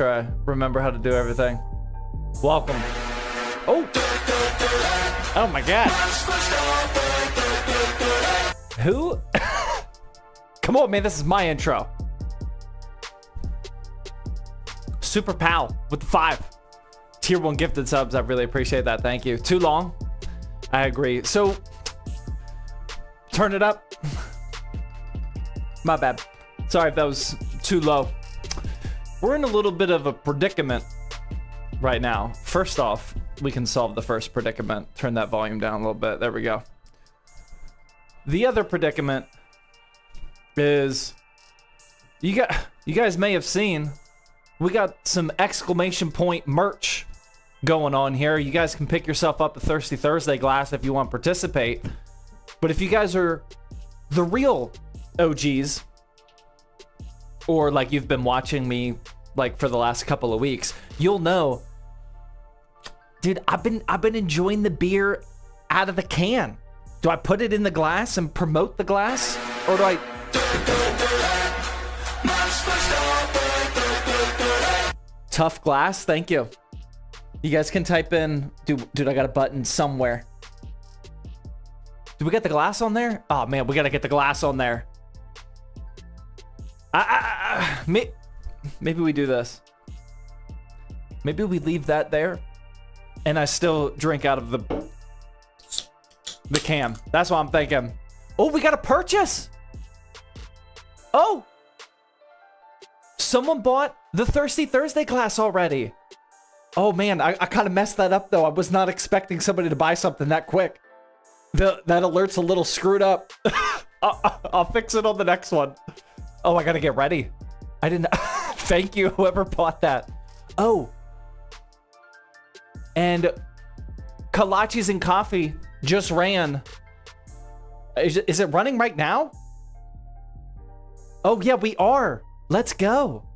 sure I remember how to do everything. Welcome. Oh! Oh my god. Who? Come on, man, this is my intro. Super Pal with the 5. Tier 1 gifted subs, I really appreciate that, thank you. Too long? I agree. So, turn it up. My bad. Sorry if that was too low. We're in a little bit of a predicament right now. First off, we can solve the first predicament. Turn that volume down a little bit. There we go. The other predicament is you guys may have seen we got some exclamation point merch going on here. You guys can pick yourself up a Thirsty Thursday glass if you want to participate. But if you guys are the real OGs, or like you've been watching me like for the last couple of weeks, you'll know, dude, I've been enjoying the beer out of the can. Do I put it in the glass and promote the glass, or do I? Tough glass, thank you. You guys can type in, dude, I got a button somewhere. Do we get the glass on there? Oh man, we gotta get the glass on there. Maybe we do this. Maybe we leave that there, and I still drink out of the can. That's what I'm thinking. Oh, we got a purchase. Oh, someone bought the Thirsty Thursday glass already. Oh man, I kind of messed that up though. I was not expecting somebody to buy something that quick. That alert's a little screwed up. I'll fix it on the next one. Oh, I gotta get ready. I didn't. Thank you, whoever bought that. Oh, and Kolaches and Coffee just ran. Is it running right now? Oh yeah, we are. Let's go.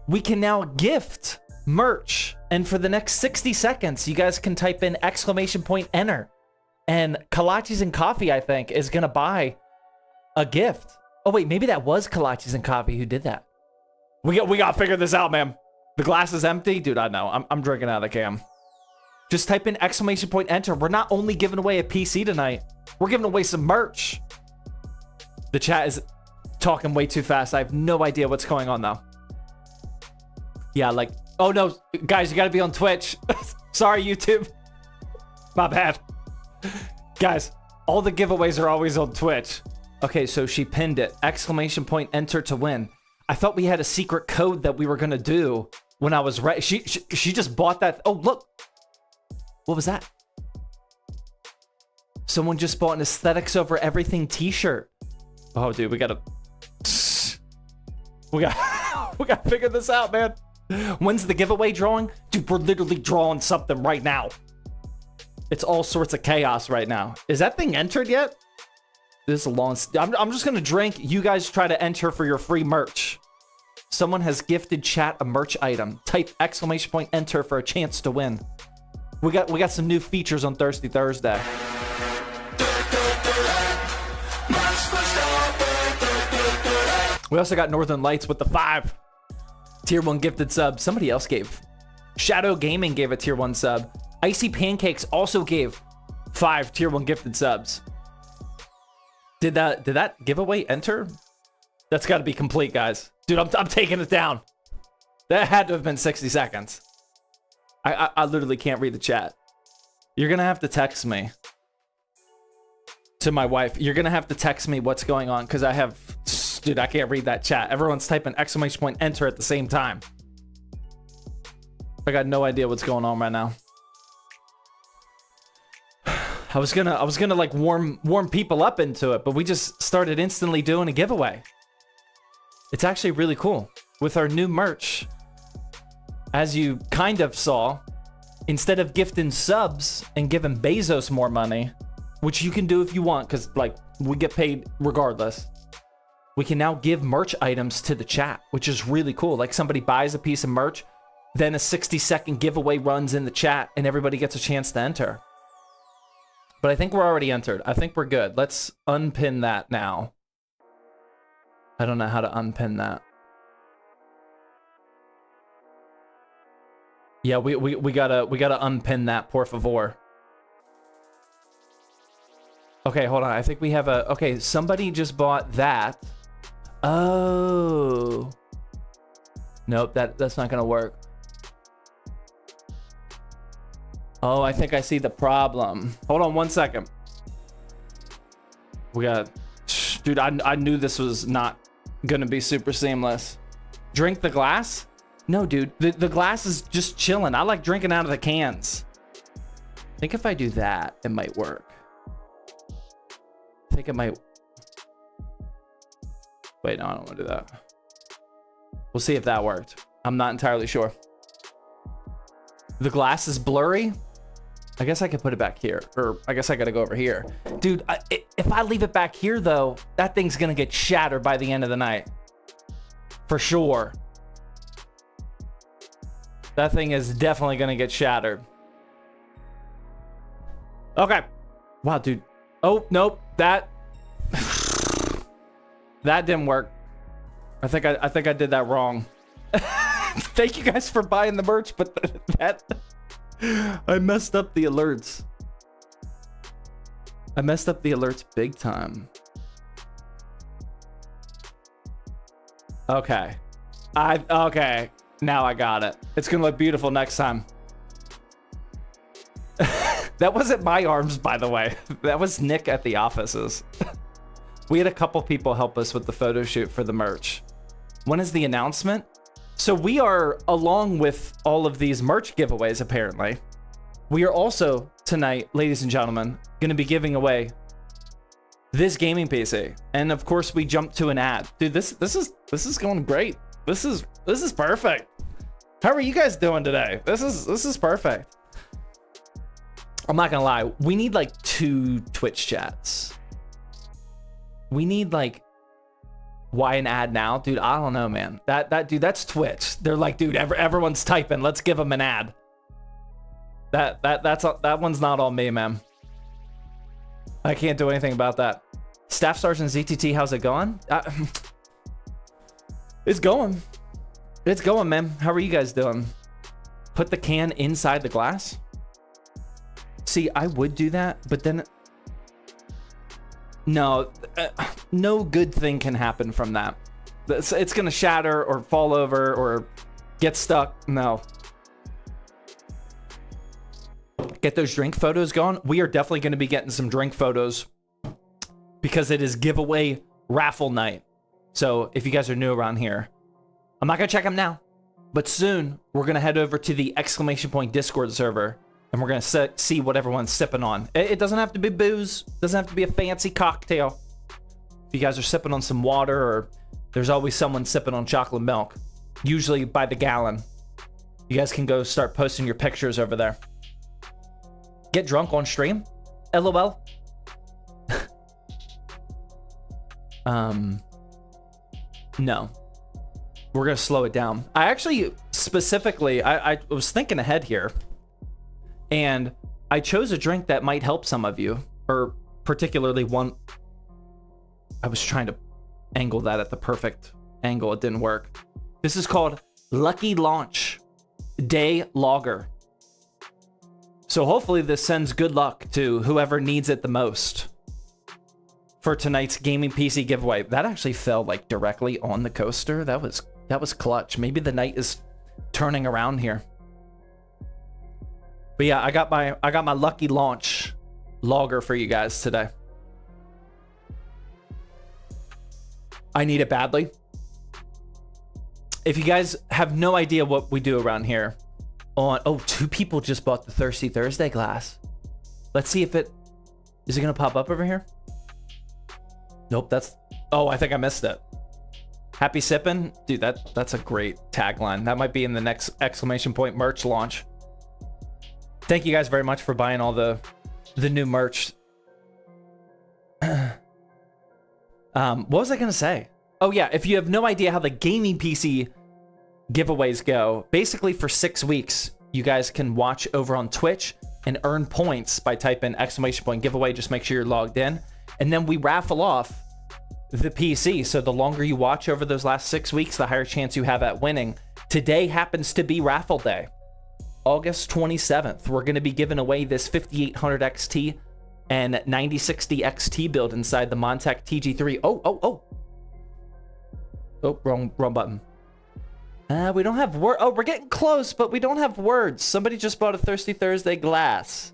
We can now gift merch, and for the next 60 seconds, you guys can type in exclamation point enter, and Kolaches and Coffee, I think, is gonna buy a gift. Oh wait, maybe that was Kolaches and Coffee who did that. We gotta figure this out, man. The glass is empty, dude. I know. I'm drinking out of the can. Just type in exclamation point enter. We're not only giving away a PC tonight, we're giving away some merch. The chat is talking way too fast. I have no idea what's going on though. Yeah, like, oh no, guys, you gotta be on Twitch. Sorry, YouTube. My bad. Guys, all the giveaways are always on Twitch. Okay, so she pinned it. Exclamation point enter to win. I thought we had a secret code that we were gonna do when I was ready. She just bought that. Oh, look. What was that? Someone just bought an Aesthetics Over Everything t-shirt. Oh, dude, we gotta figure this out, man. When's the giveaway drawing? Dude, we're literally drawing something right now. It's all sorts of chaos right now. Is that thing entered yet? This is a long... I'm just gonna drink. You guys try to enter for your free merch. Someone has gifted chat a merch item. Type exclamation point enter for a chance to win. We got some new features on Thirsty Thursday. We also got Northern Lights with the 5. Tier 1 gifted sub. Somebody else gave. Shadow Gaming gave a tier 1 sub. Icy Pancakes also gave 5 tier 1 gifted subs. Did that giveaway enter? That's got to be complete, guys. Dude, I'm taking it down. That had to have been 60 seconds. I literally can't read the chat. You're gonna have to text me. To my wife. You're gonna have to text me what's going on, because I have... Dude, I can't read that chat. Everyone's typing exclamation point enter at the same time. I got no idea what's going on right now. I was gonna like warm people up into it, but we just started instantly doing a giveaway. It's actually really cool. With our new merch, as you kind of saw, instead of gifting subs and giving Bezos more money, which you can do if you want, because like we get paid regardless, we can now give merch items to the chat, which is really cool. Like somebody buys a piece of merch, then a 60-second giveaway runs in the chat, and everybody gets a chance to enter. But I think we're already entered. I think we're good. Let's unpin that now. I don't know how to unpin that. Yeah, we gotta unpin that, por favor. Okay, hold on. I think we have a... Okay, somebody just bought that. Oh. Nope, that's not gonna work. Oh, I think I see the problem. Hold on 1 second. We got... Dude, I knew this was not gonna be super seamless. Drink the glass? No, dude. The glass is just chilling. I like drinking out of the cans. I think if I do that, it might work. I think it might... Wait, no, I don't want to do that. We'll see if that worked. I'm not entirely sure. The glass is blurry. I guess I could put it back here. Or I guess I got to go over here. Dude, if I leave it back here, though, that thing's going to get shattered by the end of the night. For sure. That thing is definitely going to get shattered. Okay. Wow, dude. Oh, nope. That didn't work. I think I did that wrong. Thank you guys for buying the merch, but that I messed up the alerts. I messed up the alerts big time. Okay. Okay. Now I got it. It's gonna look beautiful next time. That wasn't my arms, by the way. That was Nick at the offices. We had a couple people help us with the photo shoot for the merch. When is the announcement? So we are, along with all of these merch giveaways, apparently, we are also tonight, ladies and gentlemen, going to be giving away this gaming PC. And of course, we jumped to an ad. Dude, this is going great. This is perfect. How are you guys doing today? This is perfect. I'm not gonna lie. We need like 2 Twitch chats. We need like, why an ad now? Dude, I don't know, man. Dude, that's Twitch. They're like, dude, everyone's typing. Let's give them an ad. That one's not on me, man. I can't do anything about that. Staff Sergeant ZTT, how's it going? It's going. It's going, man. How are you guys doing? Put the can inside the glass? See, I would do that, but then... No, no good thing can happen from that. It's going to shatter or fall over or get stuck. No. Get those drink photos going. We are definitely going to be getting some drink photos because it is giveaway raffle night. So if you guys are new around here, I'm not going to check them now, but soon we're going to head over to the ! Discord server and we're going to see what everyone's sipping on. It doesn't have to be booze. It doesn't have to be a fancy cocktail. If you guys are sipping on some water, or there's always someone sipping on chocolate milk, usually by the gallon. You guys can go start posting your pictures over there. Get drunk on stream? LOL. No. We're going to slow it down. I actually, specifically, I was thinking ahead here. And I chose a drink that might help some of you. Or particularly one... I was trying to angle that at the perfect angle. It didn't work. This is called Lucky Launch Day Lager. So hopefully this sends good luck to whoever needs it the most for tonight's gaming PC giveaway. That actually fell like directly on the coaster. That was clutch. Maybe the night is turning around here. But yeah, I got my Lucky Launch lager for you guys today. I need it badly. If you guys have no idea what we do around here, oh, 2 people just bought the Thirsty Thursday glass. Let's see if is it gonna pop up over here? Nope, oh, I think I missed it. Happy sipping? Dude, that's a great tagline. That might be in the next ! merch launch. Thank you guys very much for buying all the new merch. What was I gonna say? Oh yeah, if you have no idea how the gaming PC giveaways go, basically for 6 weeks, you guys can watch over on Twitch and earn points by typing ! Giveaway. Just make sure you're logged in. And then we raffle off the PC. So the longer you watch over those last 6 weeks, the higher chance you have at winning. Today happens to be raffle day. August 27th, we're going to be giving away this 5800 XT and 9060 XT build inside the Montech TG3. Oh, wrong button. We don't have word. Oh, we're getting close, but we don't have words. Somebody just bought a Thirsty Thursday glass,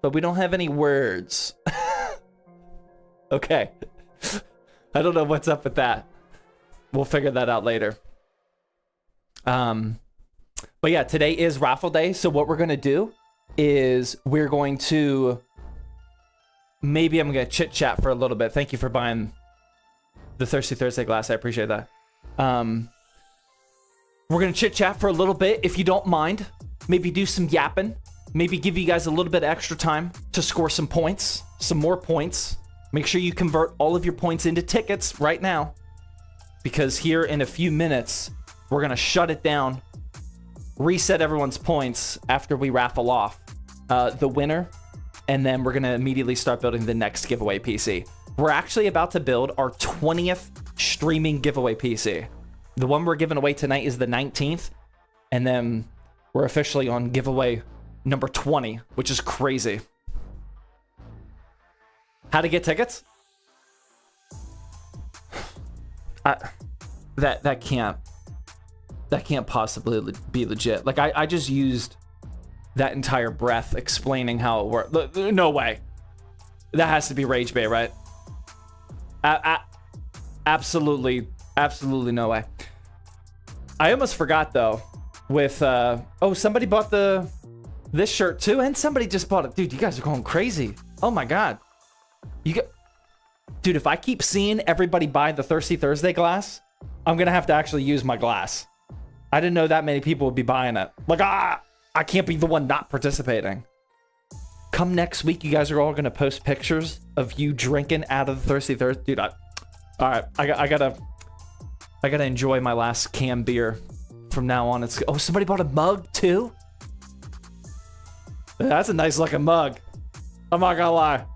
but we don't have any words. Okay. I don't know what's up with that. We'll figure that out later. But yeah, today is raffle day. So what we're going to do is we're going to, maybe I'm going to chit chat for a little bit. Thank you for buying the Thirsty Thursday glass. I appreciate that. We're going to chit chat for a little bit. If you don't mind, maybe do some yapping, maybe give you guys a little bit of extra time to score some points, some more points. Make sure you convert all of your points into tickets right now, because here in a few minutes, we're going to shut it down, reset everyone's points after we raffle off the winner, and then we're going to immediately start building the next giveaway PC. We're actually about to build our 20th streaming giveaway PC. The one we're giving away tonight is the 19th, and then we're officially on giveaway number 20, which is crazy. How to get tickets? That can't possibly be legit. Like I just used that entire breath explaining how it works. No way. That has to be rage bait, right? Absolutely no way. I almost forgot though. With oh, somebody bought this shirt too, and somebody just bought it. Dude, you guys are going crazy. Oh my god. Dude, if I keep seeing everybody buy the Thirsty Thursday glass, I'm gonna have to actually use my glass. I didn't know that many people would be buying it. Like, I can't be the one not participating. Come next week, you guys are all gonna post pictures of you drinking out of the Thirsty Thursday. Dude, all right, I gotta enjoy my last canned beer from now on. Oh, somebody bought a mug too? That's a nice looking mug. I'm not gonna lie.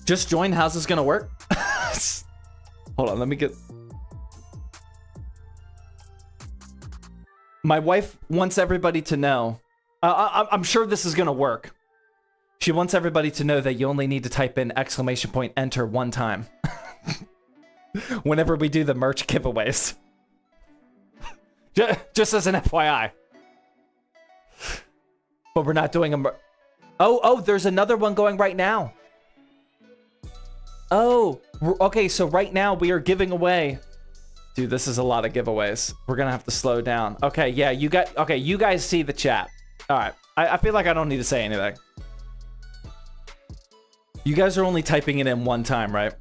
Just join. How's this gonna work? Hold on, let me get... My wife wants everybody to know... I'm sure this is gonna work. She wants everybody to know that you only need to type in ! enter one time. Whenever we do the merch giveaways. Just as an FYI. But we're not doing a Oh, there's another one going right now. Oh, okay, so right now we are giving away... Dude, this is a lot of giveaways. We're gonna have to slow down. Okay, yeah, you guys see the chat. All right, I feel like I don't need to say anything. You guys are only typing it in one time, right?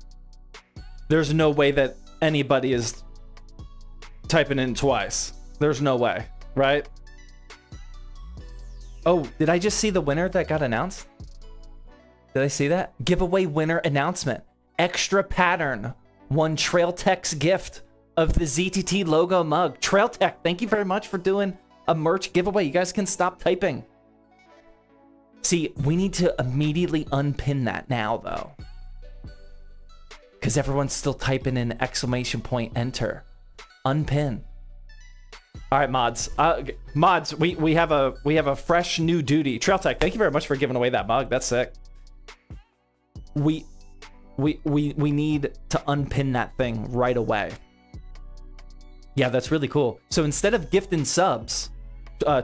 There's no way that anybody is typing in twice. There's no way, right? Oh, did I just see the winner that got announced? Did I see that? Giveaway winner announcement. Extra pattern won Trailtech's gift of the ZTT logo mug. Trailtech, thank you very much for doing a merch giveaway. You guys can stop typing. See, we need to immediately unpin that now, though. Because everyone's still typing in ! enter. Unpin. All right, mods. Mods, we have a fresh new duty. Trailtech, thank you very much for giving away that mug. That's sick. We need to unpin that thing right away. Yeah, that's really cool. So instead of gifting subs,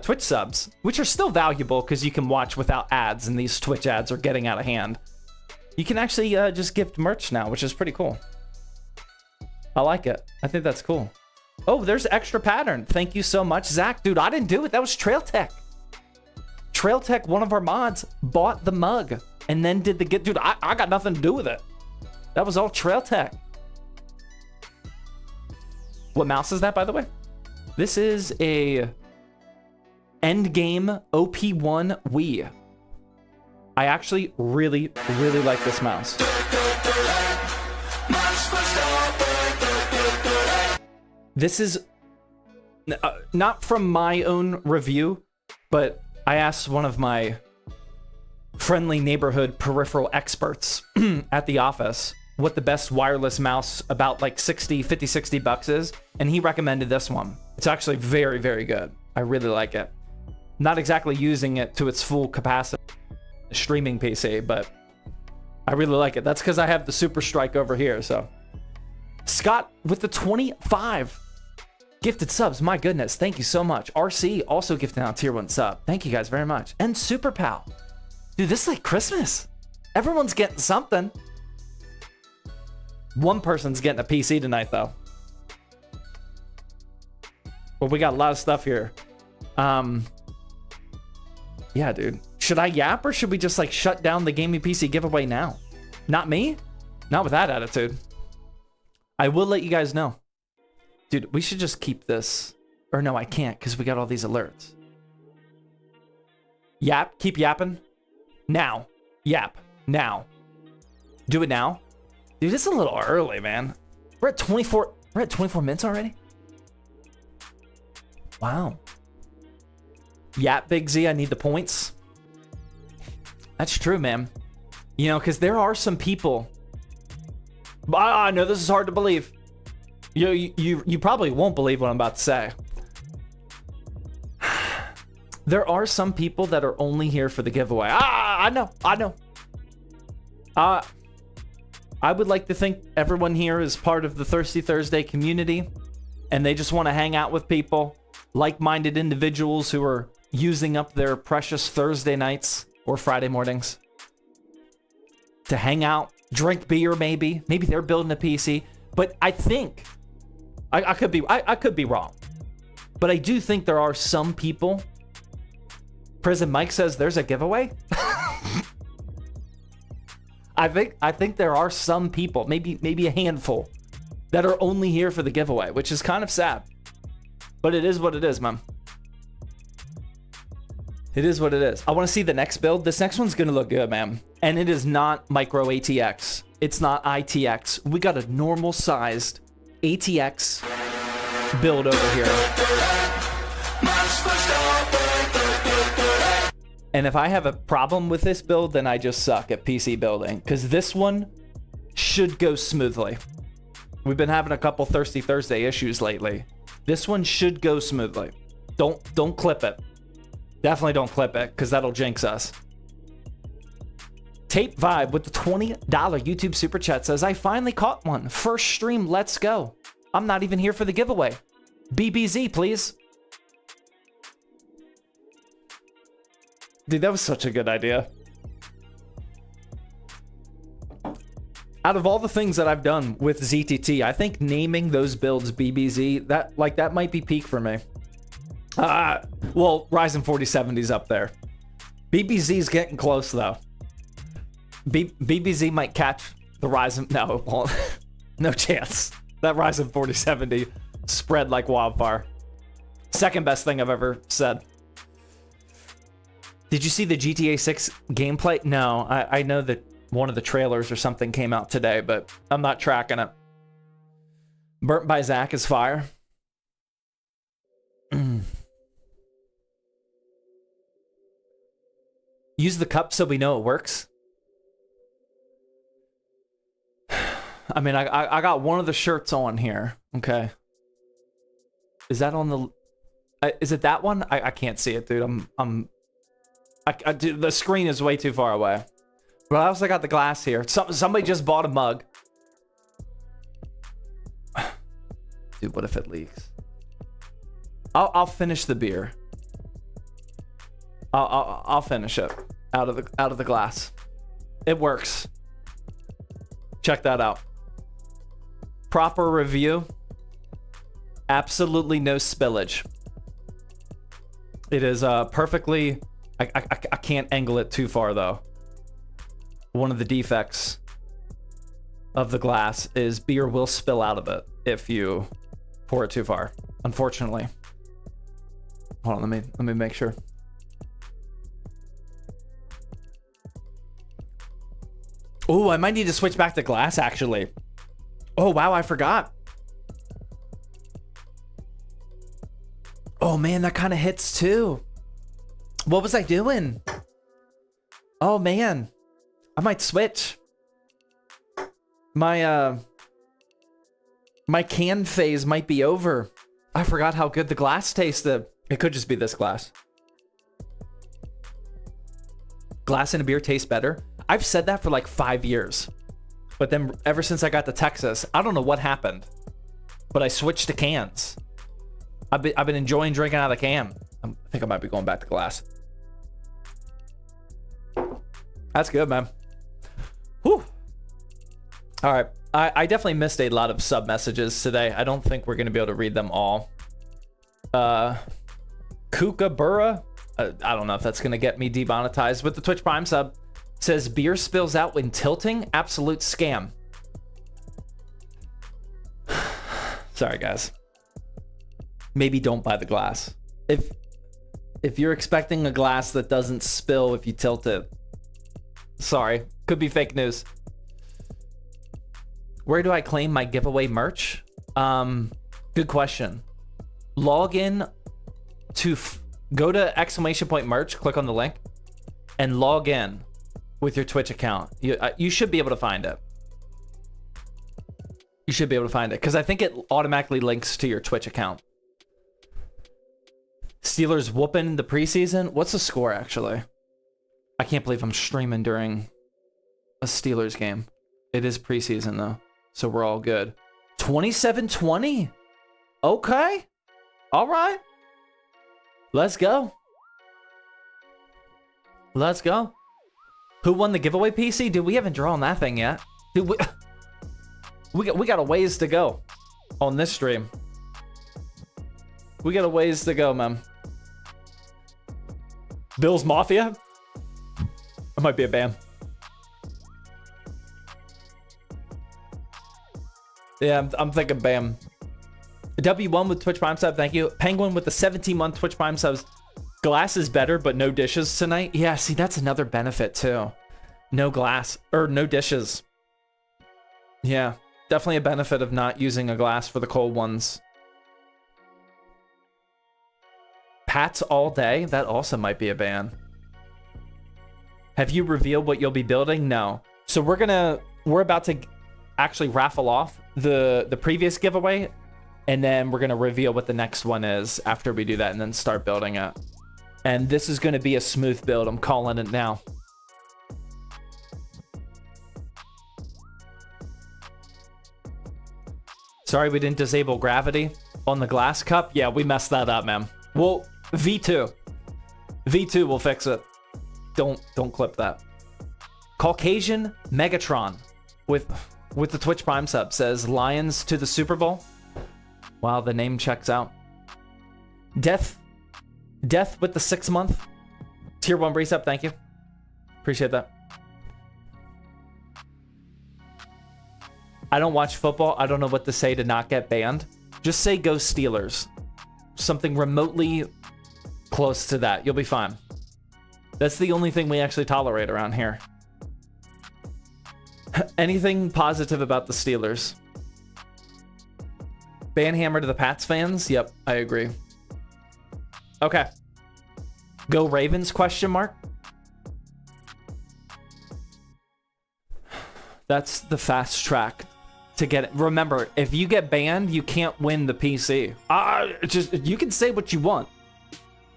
Twitch subs, which are still valuable because you can watch without ads, and these Twitch ads are getting out of hand, you can actually just gift merch now, which is pretty cool. I like it. I think that's cool. Oh, there's extra pattern. Thank you so much, Zach. Dude, I didn't do it. That was Trailtech. Trailtech, one of our mods, bought the mug and then did the gift. Dude, I got nothing to do with it. That was all Trailtech. What mouse is that, by the way? This is a Endgame OP1 Wii. I actually really like this mouse. This is not from my own review, but I asked one of my friendly neighborhood peripheral experts at the office what the best wireless mouse about like 50, 60 bucks is, and he recommended this one. It's actually very good. I really like it. Not exactly using it to its full capacity, streaming PC, but I really like it. That's because I have the Super Strike over here, so. Scott with the 25 gifted subs. My goodness, thank you so much. RC also gifting out tier 1 sub. Thank you guys very much. And Super Pal. Dude, this is like Christmas. Everyone's getting something. One person's getting a PC tonight, though. Well, we got a lot of stuff here. Yeah, dude. Should I yap or should we just like shut down the gaming PC giveaway now? Not me? Not with that attitude. I will let you guys know. Dude, we should just keep this. Or no, I can't because we got all these alerts. Yap. Keep yapping. Now. Yap. Now. Do it now. Dude, it's a little early, man. We're at 24. We're at 24 minutes already? Wow. Yap, Big Z, I need the points. That's true, man. You know, because there are some people. I know this is hard to believe. You probably won't believe what I'm about to say. There are some people that are only here for the giveaway. I know. I would like to think everyone here is part of the Thirsty Thursday community, and they just want to hang out with people, like-minded individuals who are using up their precious Thursday nights or Friday mornings to hang out, drink beer maybe. Maybe they're building a PC. But I think, I could be wrong, but I do think there are some people. Prison Mike says there's a giveaway. I think there are some people, maybe a handful, that are only here for the giveaway, which is kind of sad. But it is what it is, man. It is what it is. I want to see the next build. This next one's going to look good, man. And it is not micro ATX. It's not ITX. We got a normal sized ATX build over here. And if I have a problem with this build, then I just suck at PC building. Because this one should go smoothly. We've been having a couple Thirsty Thursday issues lately. This one should go smoothly. Don't clip it. Definitely don't clip it, because that'll jinx us. Tape Vibe with the $20 YouTube Super Chat says, I finally caught one. First stream, let's go. I'm not even here for the giveaway. BBZ, please. Dude, that was such a good idea. Out of all the things that I've done with ZTT, I think naming those builds BBZ, that might be peak for me. Well, Ryzen 4070's up there. BBZ's getting close, though. BBZ might catch the Ryzen. No, it won't. No chance. That Ryzen 4070 spread like wildfire. Second best thing I've ever said. Did you see the GTA 6 gameplay? No, I know that one of the trailers or something came out today, but I'm not tracking it. Burnt by Zach is fire. Use the cup so we know it works. I mean, I got one of the shirts on here. Okay. Is that on the... is it that one? I can't see it, dude. Dude, the screen is way too far away. But I also got the glass here. Somebody just bought a mug. Dude, what if it leaks? I'll finish the beer. I'll finish it out of the glass. It works. Check that out. Proper review. Absolutely no spillage. It is perfectly. I can't angle it too far though. One of the defects of the glass is beer will spill out of it if you pour it too far. Unfortunately. Hold on, let me make sure. Oh, I might need to switch back to glass, actually. Oh, wow, I forgot. Oh, man, that kind of hits, too. What was I doing? Oh, man. I might switch. My can phase might be over. I forgot how good the glass tasted. It could just be this glass. Glass in a beer tastes better. I've said that for like 5 years. But then ever since I got to Texas, I don't know what happened. But I switched to cans. I've been enjoying drinking out of the can. I think I might be going back to glass. That's good, man. Whew. All right. I definitely missed a lot of sub messages today. I don't think we're going to be able to read them all. Kookaburra. I don't know if that's going to get me demonetized. With the Twitch Prime sub, says beer spills out when tilting. Absolute scam. Sorry, guys. Maybe don't buy the glass. If you're expecting a glass that doesn't spill if you tilt it, sorry. Could be fake news. Where do I claim my giveaway merch? Good question. Log in to go to !merch, click on the link, and log in with your Twitch account. You should be able to find it. You should be able to find it because I think it automatically links to your Twitch account. Steelers whooping the preseason. What's the score actually? I can't believe I'm streaming during a Steelers game. It is preseason though, so we're all good. 27-20. Okay. All right. Let's go. Let's go. Who won the giveaway PC? Dude, we haven't drawn that thing yet. Dude, we got a ways to go on this stream. We got a ways to go, man. Bills Mafia? That might be a ban. Yeah, I'm thinking bam. W1 with Twitch Prime sub, thank you. Penguin with the 17-month Twitch Prime subs. Glass is better, but no dishes tonight. Yeah, see, that's another benefit too. No glass, or no dishes. Yeah, definitely a benefit of not using a glass for the cold ones. Pats all day? That also might be a ban. Have you revealed what you'll be building? No. So we're about to actually raffle off the previous giveaway, and then we're gonna reveal what the next one is after we do that, and then start building it. And this is gonna be a smooth build. I'm calling it now. Sorry we didn't disable gravity on the glass cup. Yeah, we messed that up, man. Well, V2 will fix it. Don't clip that. Caucasian Megatron with the Twitch Prime sub says Lions to the Super Bowl. Wow, the name checks out. Death with the 6-month tier 1 resub, thank you. Appreciate that. I don't watch football. I don't know what to say to not get banned. Just say go Steelers. Something remotely close to that. You'll be fine. That's the only thing we actually tolerate around here. Anything positive about the Steelers? Banhammer to the Pats fans? Yep, I agree. Okay. Go Ravens, question mark? That's the fast track to get it. Remember, if you get banned, you can't win the PC. You can say what you want,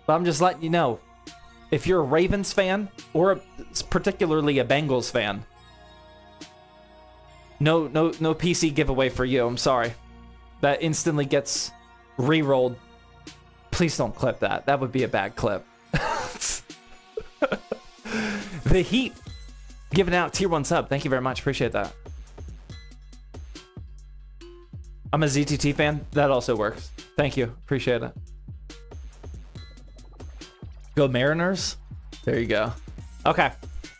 but I'm just letting you know. If you're a Ravens fan, or particularly a Bengals fan, no PC giveaway for you. I'm sorry. That instantly gets re-rolled. Please don't clip that. That would be a bad clip. The Heat giving out tier 1 sub. Thank you very much. Appreciate that. I'm a ZTT fan. That also works. Thank you. Appreciate it. Go Mariners. There you go. Okay.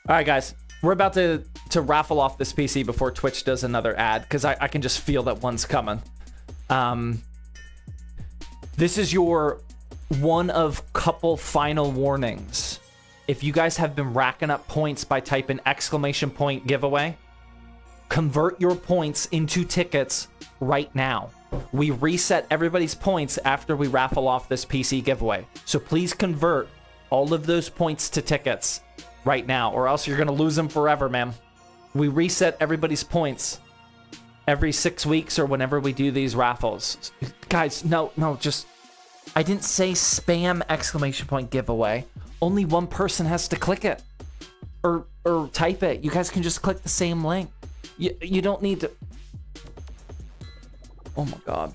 All right, guys. We're about to raffle off this PC before Twitch does another ad, because I can just feel that one's coming. This is your one of couple final warnings. If you guys have been racking up points by typing ! giveaway, convert your points into tickets right now. We reset everybody's points after we raffle off this PC giveaway. So please convert all of those points to tickets right now, or else you're gonna lose them forever, man. We reset everybody's points every 6 weeks or whenever we do these raffles. Guys, no, just... I didn't say spam exclamation point giveaway. Only one person has to click it. Or type it. You guys can just click the same link. You don't need to... Oh my god.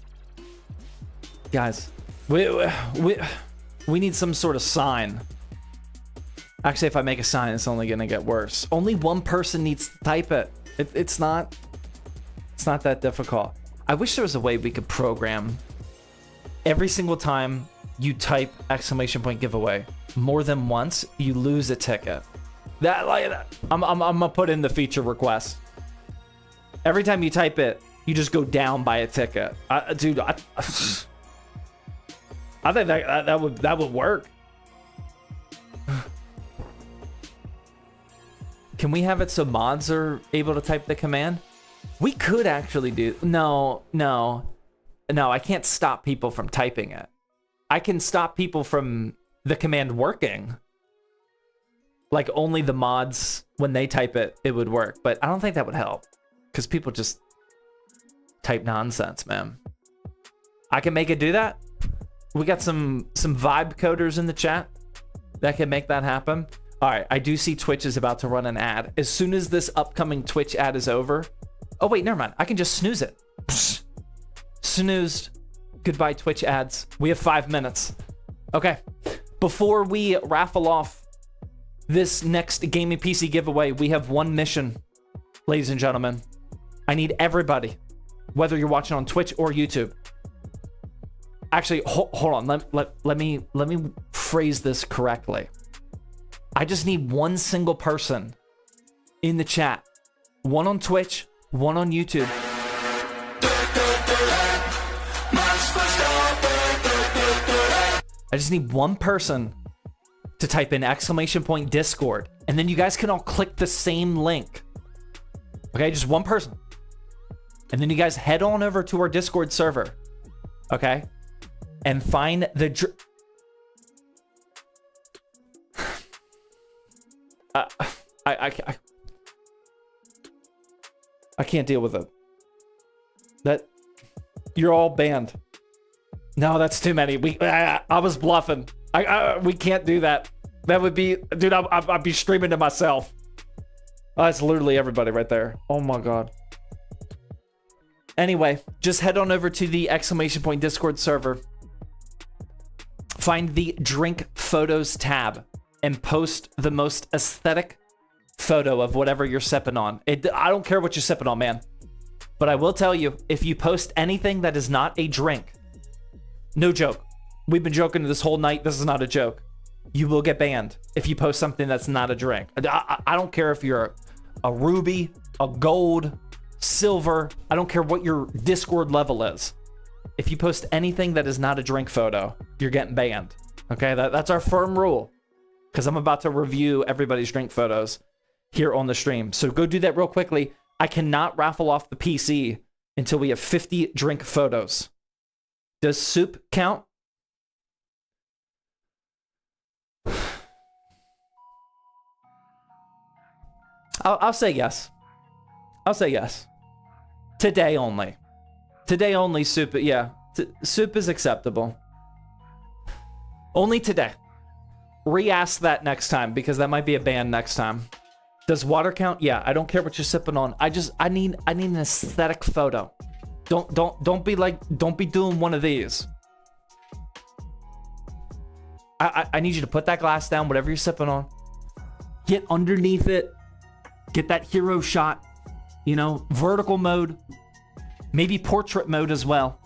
Guys, we need some sort of sign. Actually, if I make a sign, it's only gonna get worse. Only one person needs to type it. It's not that difficult. I wish there was a way we could program every single time you type exclamation point giveaway more than once, you lose a ticket. I'm gonna put in the feature request. Every time you type it, you just go down by a ticket. Dude, I think that would work. Can we have it so mods are able to type the command? We could actually do... No, I can't stop people from typing it. I can stop people from the command working. Like, only the mods, when they type it, it would work. But I don't think that would help. Because people just type nonsense, man. I can make it do that. We got some vibe coders in the chat that can make that happen. All right, I do see Twitch is about to run an ad. As soon as this upcoming Twitch ad is over... Oh, wait, never mind. I can just snooze it. Psst. Snoozed. Goodbye, Twitch ads. We have 5 minutes. Okay. Before we raffle off this next gaming PC giveaway, we have one mission, ladies and gentlemen. I need everybody, whether you're watching on Twitch or YouTube. Actually, hold on. Let me phrase this correctly. I just need one single person in the chat. One on Twitch, one on YouTube. I just need one person to type in exclamation point Discord, and then you guys can all click the same link. Okay, just one person. And then you guys head on over to our Discord server. Okay? And find the... I can't deal with it. That... You're all banned. No, that's too many. I was bluffing. We can't do that. That would be... Dude, I'd be streaming to myself. Oh, it's literally everybody right there. Oh my god. Anyway, just head on over to the exclamation point Discord server. Find the drink photos tab and post the most aesthetic photo of whatever you're sipping on. I don't care what you're sipping on, man. But I will tell you, if you post anything that is not a drink, no joke. We've been joking this whole night. This is not a joke. You will get banned if you post something that's not a drink. I don't care if you're a ruby, a gold, silver. I don't care what your Discord level is. If you post anything that is not a drink photo, you're getting banned. Okay, that's our firm rule. Because I'm about to review everybody's drink photos here on the stream. So go do that real quickly. I cannot raffle off the PC until we have 50 drink photos. Does soup count? I'll say yes. I'll say yes. Today only. Today only soup, yeah. Soup is acceptable. Only today. Re-ask that next time, because that might be a ban next time. Does water count? Yeah, I don't care what you're sipping on. I need an aesthetic photo. Don't be doing one of these. I need you to put that glass down, whatever you're sipping on. Get underneath it. Get that hero shot. You know, vertical mode. Maybe portrait mode as well.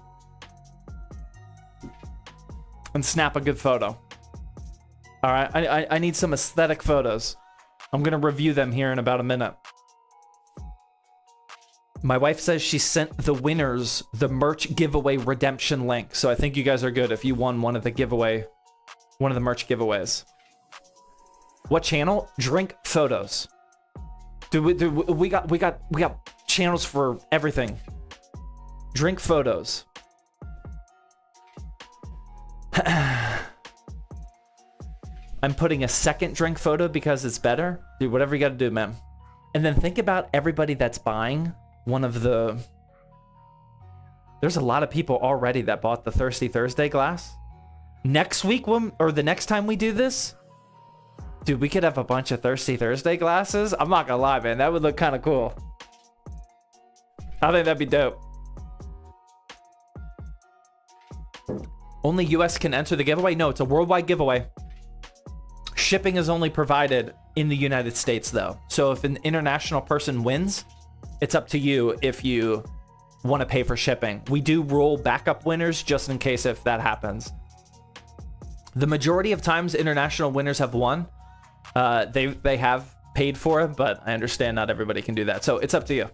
And snap a good photo. All right, I need some aesthetic photos. I'm gonna review them here in about a minute. My wife says she sent the winners the merch giveaway redemption link. So I think you guys are good if you won one of the merch giveaways. What channel? Drink photos. Dude, we got channels for everything. Drink photos. I'm putting a second drink photo because it's better. Dude, whatever you gotta do, man. And then think about everybody that's buying one of the There's a lot of people already that bought the Thirsty Thursday glass. Next week, or the next time we do this, dude, we could have a bunch of Thirsty Thursday glasses. I'm not gonna lie, man. That would look kind of cool. I think that'd be dope. Only US can enter the giveaway? No, it's a worldwide giveaway. Shipping is only provided in the United States, though. So if an international person wins, it's up to you if you want to pay for shipping. We do roll backup winners just in case if that happens. The majority of times international winners have won. They have paid for it, but I understand not everybody can do that. So it's up to you.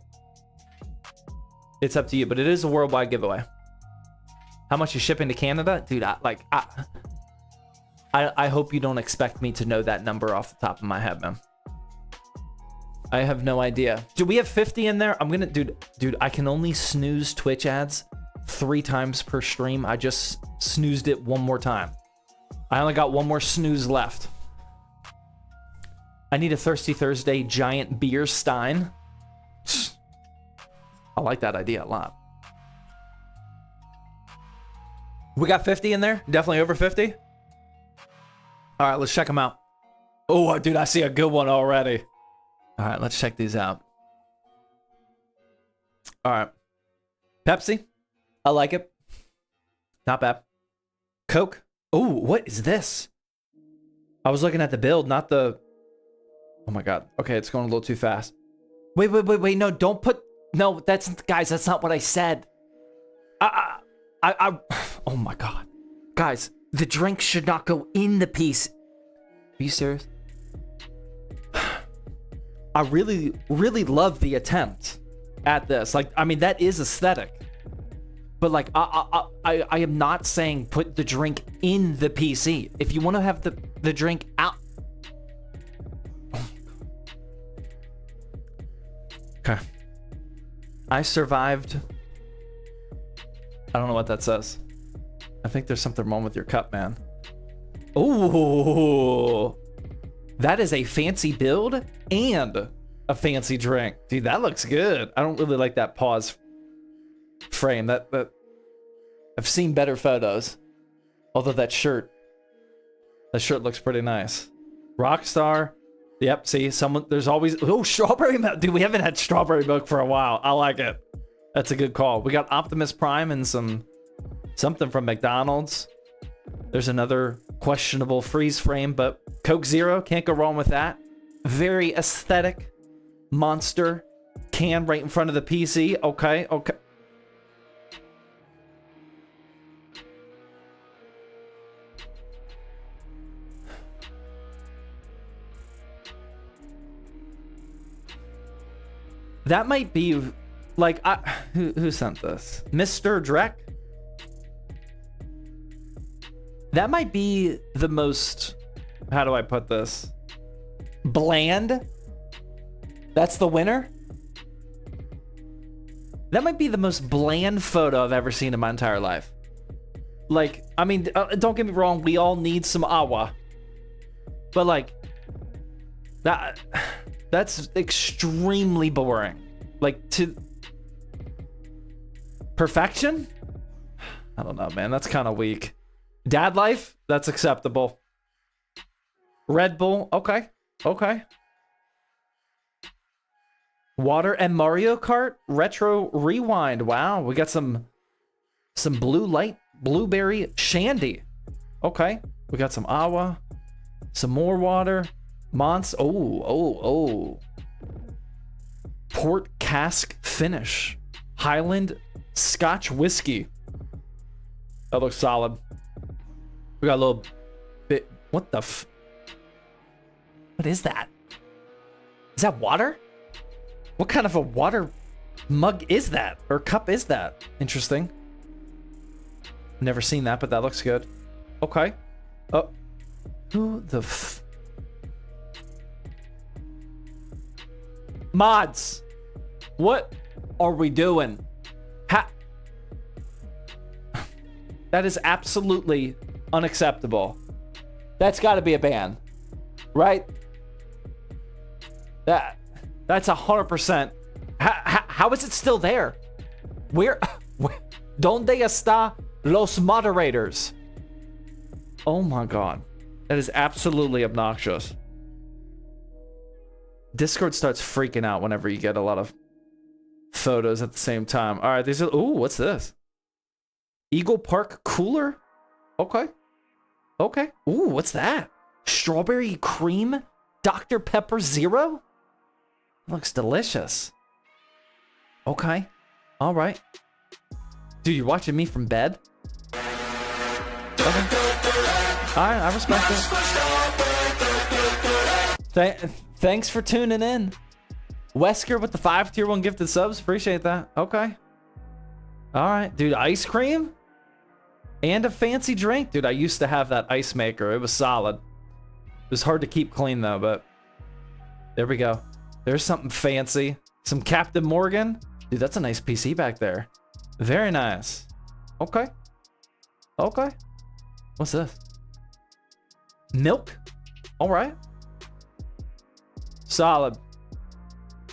It's up to you, but it is a worldwide giveaway. How much is shipping to Canada? Dude, I hope you don't expect me to know that number off the top of my head, man. I have no idea. Do we have 50 in there? I'm gonna, dude, I can only snooze Twitch ads 3 times per stream. I just snoozed it 1 more time. I only got 1 more snooze left. I need a Thirsty Thursday giant beer stein. I like that idea a lot. We got 50 in there? Definitely over 50? All right, let's check them out. Oh, dude, I see a good one already. All right, let's check these out. All right. Pepsi. I like it. Not bad. Coke. Oh, what is this? I was looking at the build, not the... Oh my God. Okay, it's going a little too fast. Wait. No, don't put... No, that's... Guys, that's not what I said. Oh my God. Guys, the drink should not go in the piece. Are you serious? I really love the attempt at this. Like, I mean, that is aesthetic. But like, I am not saying put the drink in the PC. If you want to have the drink out. Okay. I survived. I don't know what that says. I think there's something wrong with your cup, man. Oh, that is a fancy build and a fancy drink. Dude, that looks good. I don't really like that pause frame. That I've seen better photos. Although that shirt looks pretty nice. Rockstar. Yep, see, there's always, oh, strawberry milk. Dude, we haven't had strawberry milk for a while. I like it. That's a good call. We got Optimus Prime and something from McDonald's. There's another questionable freeze frame, but Coke Zero, can't go wrong with that. Very aesthetic monster can right in front of the PC. Okay. That might be like, who sent this? Mr. Drek? That might be the most, how do I put this? Bland? That's the winner? That might be the most bland photo I've ever seen in my entire life. Like, I mean, don't get me wrong, we all need some awa. But like, that's extremely boring. Like, to perfection? I don't know, man. That's kind of weak. Dad life? That's acceptable. Red Bull? Okay. Water and Mario Kart? Retro Rewind. Wow, we got some blue light blueberry shandy. Okay. We got some awa. Some more water. Oh. Port cask finish. Highland Scotch whiskey. That looks solid. We got a little bit. What the what is that? Is that water? What kind of a water mug is that? Or cup is that? Interesting. Never seen that, but that looks good. Okay. Oh. Who the mods, what are we doing? That is absolutely unacceptable. That's got to be a ban, right? That's 100%. How is it still there? Where ¿Dónde está los moderators? Oh my god. That is absolutely obnoxious. Discord starts freaking out whenever you get a lot of photos at the same time. All right, these are... Ooh, what's this? Eagle Park Cooler? Okay. Okay. Ooh, what's that? Strawberry cream? Dr. Pepper Zero? Looks delicious. Okay. All right. Dude, you're watching me from bed? Okay. All right, I respect it. Thanks for tuning in. Wesker with the 5 tier 1 gifted subs. Appreciate that. Okay. All right, dude. Ice cream and a fancy drink. Dude, I used to have that ice maker. It was solid. It was hard to keep clean though, but there we go. There's something fancy. Some Captain Morgan. Dude, that's a nice PC back there. Very nice. Okay. Okay. What's this? Milk? All right. Solid.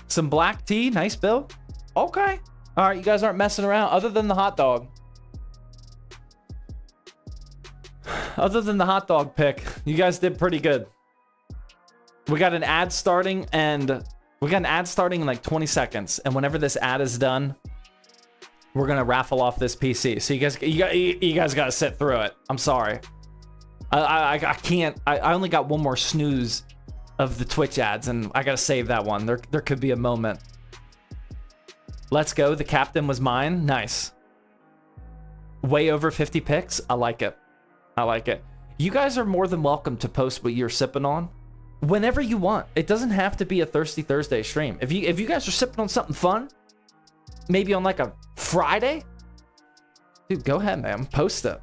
Some black tea. Nice bill. Okay. All right, you guys aren't messing around other than the hot dog. Other than the hot dog pick, you guys did pretty good. We got an ad starting in like 20 seconds. And whenever this ad is done, we're going to raffle off this PC. So you guys got to sit through it. I'm sorry. I can't. I only got one more snooze of the Twitch ads, and I got to save that one. There could be a moment. Let's go. The captain was mine. Nice. Way over 50 picks. I like it. I like it. You guys are more than welcome to post what you're sipping on whenever you want. It doesn't have to be a Thirsty Thursday stream. If you guys are sipping on something fun, maybe on like a Friday, dude, go ahead, man. Post it.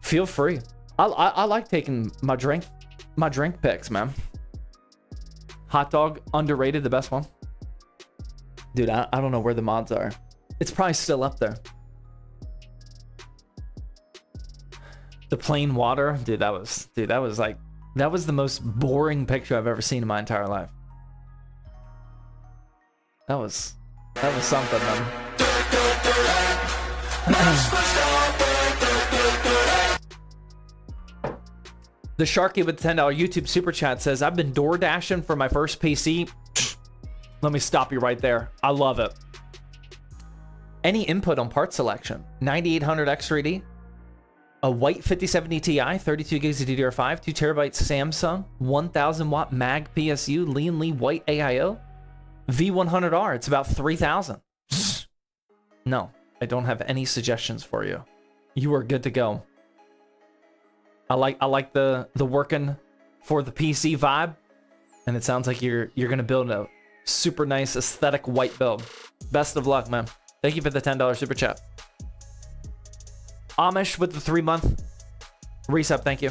Feel free. I like taking my drink picks, man. Hot dog, underrated, the best one. Dude, I don't know where the mods are. It's probably still up there. The plain water, dude, that was the most boring picture I've ever seen in my entire life. That was something, man. The Sharky with the $10 YouTube super chat says, I've been door dashing for my first PC. Let me stop you right there. I love it. Any input on part selection? 9800 X3D, a white 5070 Ti, 32 gigs of DDR5, 2 terabytes Samsung, 1000 watt mag PSU, Lean Lee white AIO, V100R. It's about 3000. No, I don't have any suggestions for you. You are good to go. I like the working for the PC vibe, and it sounds like you're gonna build a super nice aesthetic white build. Best of luck, man. Thank you for the $10 super chat. Amish with the 3-month resub. Thank you.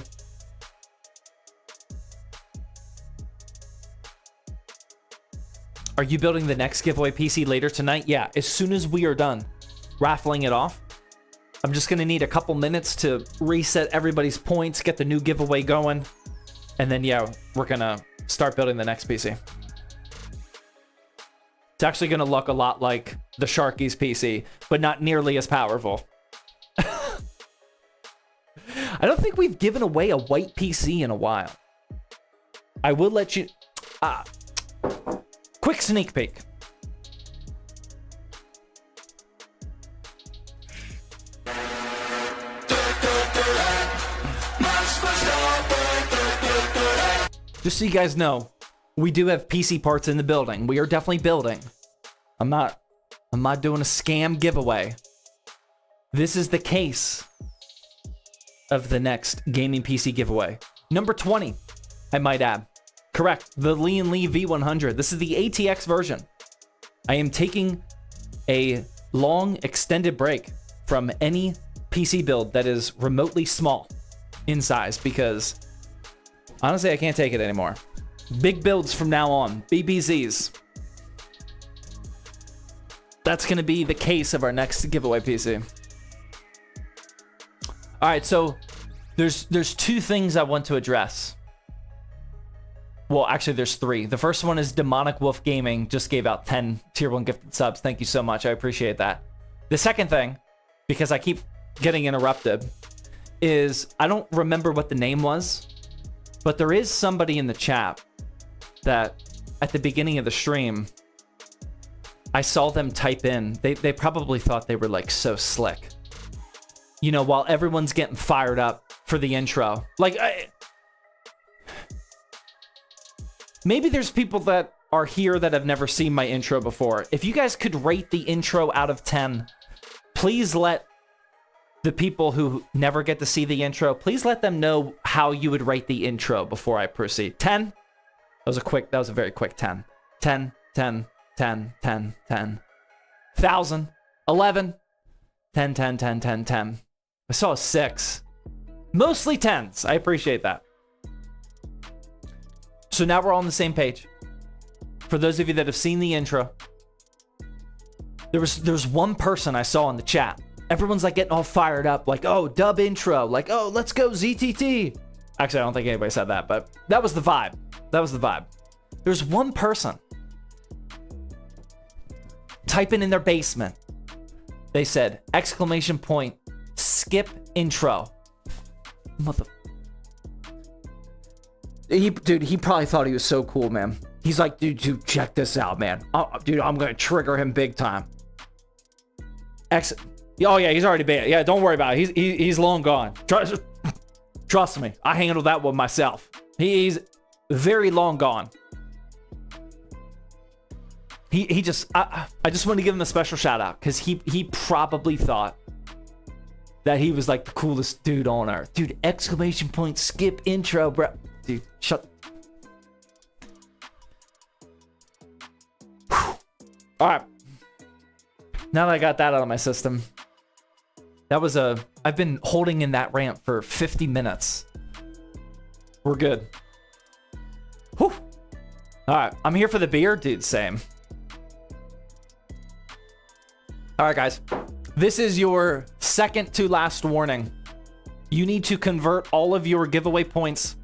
Are you building the next giveaway PC later tonight? Yeah, as soon as we are done raffling it off. I'm just going to need a couple minutes to reset everybody's points, get the new giveaway going, and then, yeah, we're going to start building the next PC. It's actually going to look a lot like the Sharky's PC, but not nearly as powerful. I don't think we've given away a white PC in a while. I will let you... quick sneak peek. Just so you guys know, we do have PC parts in the building. We are definitely building. I'm not doing a scam giveaway. This is the case of the next gaming PC giveaway. Number 20, I might add. Correct, the Lean Lee V100. This is the ATX version. I am taking a long extended break from any PC build that is remotely small in size because honestly, I can't take it anymore. Big builds from now on. BBZs. That's going to be the case of our next giveaway PC. All right, so there's two things I want to address. Well, actually, there's 3. The first one is Demonic Wolf Gaming. Just gave out 10 tier 1 gifted subs. Thank you so much. I appreciate that. The second thing, because I keep getting interrupted, is I don't remember what the name was, but there is somebody in the chat that at the beginning of the stream, I saw them type in. They probably thought they were like so slick. You know, while everyone's getting fired up for the intro. Like, maybe there's people that are here that have never seen my intro before. If you guys could rate the intro out of 10, please let the people who never get to see the intro, please let them know how you would rate the intro before I proceed. 10? That was a very quick 10. 10, 10, 10, 10, 10. 1,000. 11. 10, 10, 10, 10, 10. I saw a 6. Mostly 10s. I appreciate that. So now we're all on the same page. For those of you that have seen the intro, there's one person I saw in the chat. Everyone's like getting all fired up, like, oh, dub intro, like, oh, let's go ZTT. Actually, I don't think anybody said that, but that was the vibe. That was the vibe. There's one person typing in their basement. They said, exclamation point, skip intro. Mother. Dude, he probably thought he was so cool, man. He's like, dude, check this out, man. Dude, I'm gonna trigger him big time. Oh yeah, he's already banned. Yeah, don't worry about it. He's long gone. Trust me, I handled that one myself. He's very long gone. He just, I just want to give him a special shout out because he probably thought that he was like the coolest dude on earth. Dude, exclamation point, skip intro, bro. Dude, shut. All right. Now that I got that out of my system, I've been holding in that rant for 50 minutes. We're good. Whew. All right, I'm here for the beer, dude, same. All right, guys, this is your second to last warning. You need to convert all of your giveaway points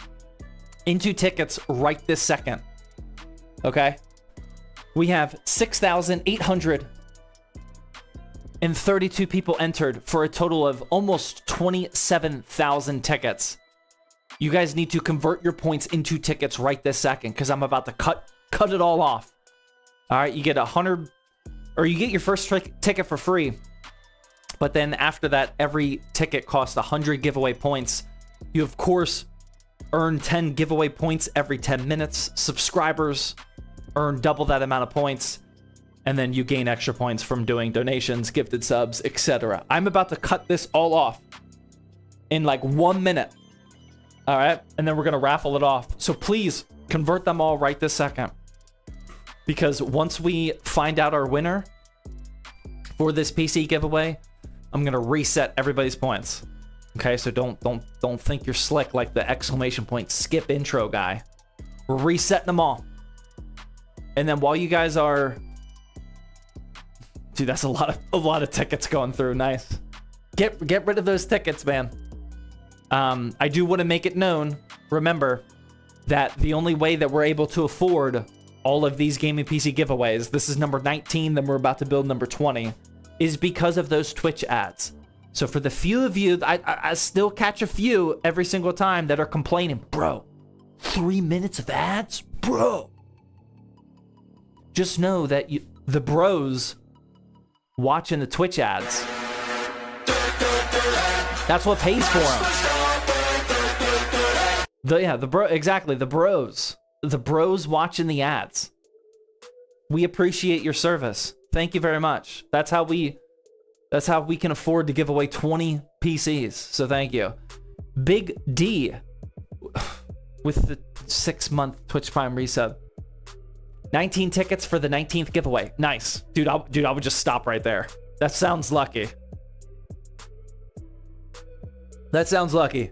into tickets right this second. Okay? We have 6,832 people entered for a total of almost 27,000 tickets. You guys need to convert your points into tickets right this second because I'm about to cut it all off. All right, you get 100, or you get your first ticket for free. But then after that, every ticket costs 100 giveaway points. You, of course, earn 10 giveaway points every 10 minutes. Subscribers earn double that amount of points. And then you gain extra points from doing donations, gifted subs, etc. I'm about to cut this all off in like 1 minute. All right? And then we're going to raffle it off. So please convert them all right this second. Because once we find out our winner for this PC giveaway, I'm going to reset everybody's points. Okay? So don't think you're slick like the exclamation point skip intro guy. We're resetting them all. And then while you guys are... Dude, that's a lot of tickets going through. Nice. Get rid of those tickets, man. I do want to make it known, remember, that the only way that we're able to afford all of these gaming PC giveaways, this is number 19, then we're about to build number 20, is because of those Twitch ads. So for the few of you, I still catch a few every single time that are complaining, bro, 3 minutes of ads? Bro. Just know that the bros watching the Twitch ads, that's what pays for them. Exactly, the bros watching the ads. We appreciate your service. Thank you very much. That's how we can afford to give away 20 PCs. So thank you. Big D with the 6-month Twitch Prime resub. 19 tickets for the 19th giveaway. Nice. Dude, I would just stop right there. That sounds lucky. That sounds lucky.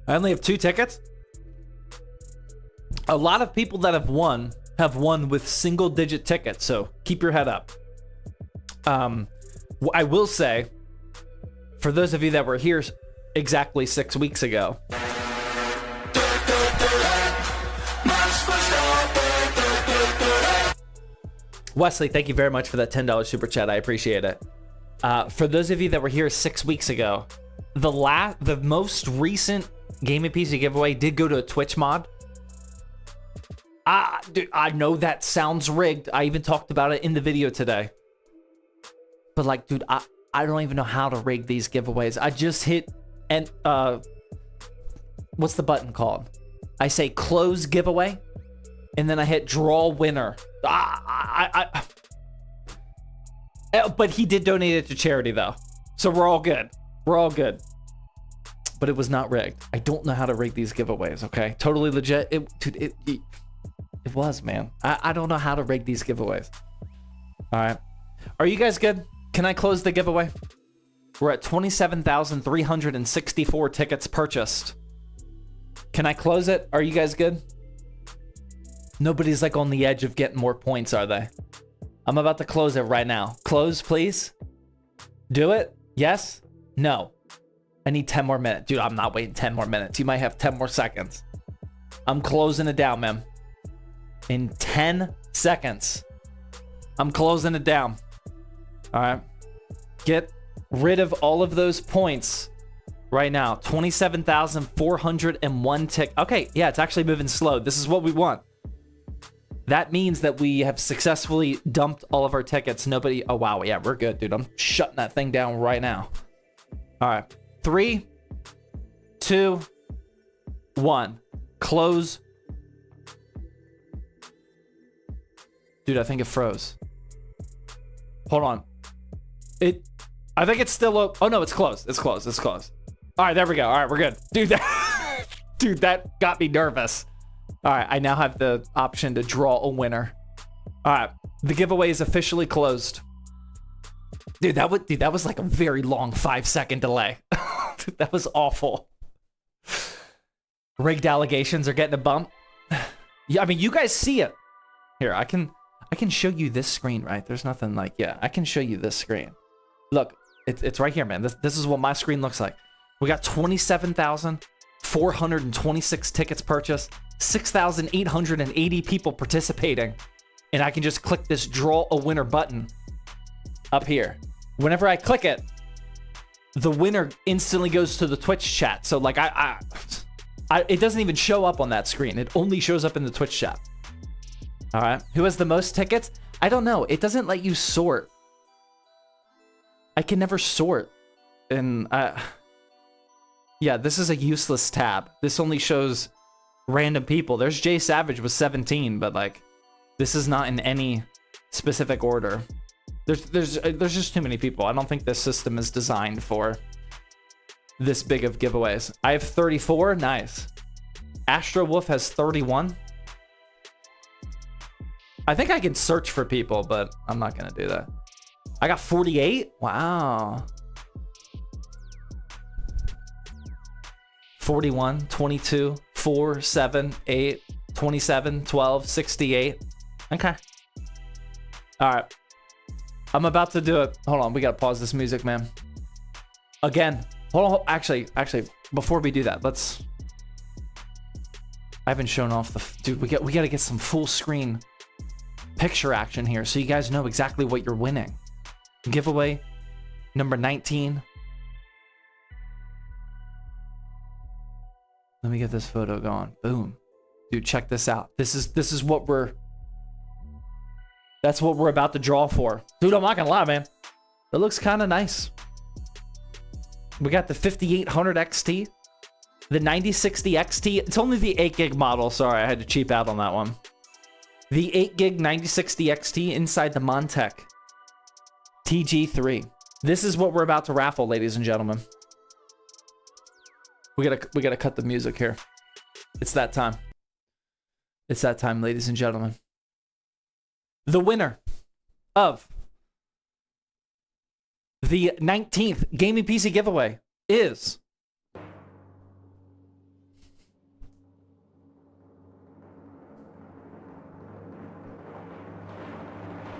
I only have 2 tickets. A lot of people that have won with single-digit tickets, so keep your head up. I will say, for those of you that were here exactly 6 weeks ago. Wesley, thank you very much for that $10 super chat. I appreciate it. For those of you that were here 6 weeks ago, the most recent Gaming PC giveaway did go to a Twitch mod. Dude, I know that sounds rigged. I even talked about it in the video today. But like, dude, I don't even know how to rig these giveaways. I just hit and what's the button called? I say close giveaway, and then I hit draw winner. But he did donate it to charity though, so we're all good. We're all good. But it was not rigged. I don't know how to rig these giveaways. Okay, totally legit. It was, man. I don't know how to rig these giveaways. All right, are you guys good? Can I close the giveaway? We're at 27,364 tickets purchased. Can I close it? Are you guys good? Nobody's like on the edge of getting more points, are they? I'm about to close it right now. Close, please. Do it. Yes? No. I need 10 more minutes. Dude, I'm not waiting 10 more minutes. You might have 10 more seconds. I'm closing it down, man. In 10 seconds. I'm closing it down. All right. Get rid of all of those points right now. 27,401 tick. Okay, yeah, it's actually moving slow. This is what we want. That means that we have successfully dumped all of our tickets. Nobody... Oh, wow. Yeah, we're good, dude. I'm shutting that thing down right now. All right. 3, 2, 1. Close. Dude, I think it froze. Hold on. I think it's still open. Oh, no, it's closed. It's closed. It's closed. All right, there we go. All right, we're good. Dude, dude, that got me nervous. All right, I now have the option to draw a winner. All right, the giveaway is officially closed. Dude, that was like a very long 5-second delay. Dude, that was awful. Rigged allegations are getting a bump. Yeah, I mean, you guys see it. Here, I can show you this screen, right? There's nothing like, yeah, I can show you this screen. Look, it's right here, man. This is what my screen looks like. We got 27,426 tickets purchased, 6,880 people participating, and I can just click this draw a winner button up here. Whenever I click it, the winner instantly goes to the Twitch chat. So like it doesn't even show up on that screen. It only shows up in the Twitch chat. All right, who has the most tickets? I don't know. It doesn't let you sort. I can never sort. And yeah, this is a useless tab. This only shows random people. There's Jay Savage with 17, but like, this is not in any specific order. There's just too many people. I don't think this system is designed for this big of giveaways. I have 34. Nice. Astro Wolf has 31. I think I can search for people, but I'm not gonna do that. I got 48. Wow. 41, 22, 4, 7, 8, 27, 12, 68. Okay. All right. I'm about to do it. Hold on. We got to pause this music, man. Again. Hold on. Actually, before we do that, let's... I haven't shown off the... Dude, we got to get some full screen picture action here so you guys know exactly what you're winning. Giveaway number 19. Let me get this photo going. Boom. Dude, check this out. This is what we're... That's what we're about to draw for. Dude, I'm not gonna lie, man. It looks kind of nice. We got the 5800 XT. The 9060 XT. It's only the 8 gig model. Sorry, I had to cheap out on that one. The 8 gig 9060 XT inside the Montech TG3. This is what we're about to raffle, ladies and gentlemen. We gotta cut the music here. It's that time. It's that time, ladies and gentlemen. The winner of the 19th Gaming PC giveaway is...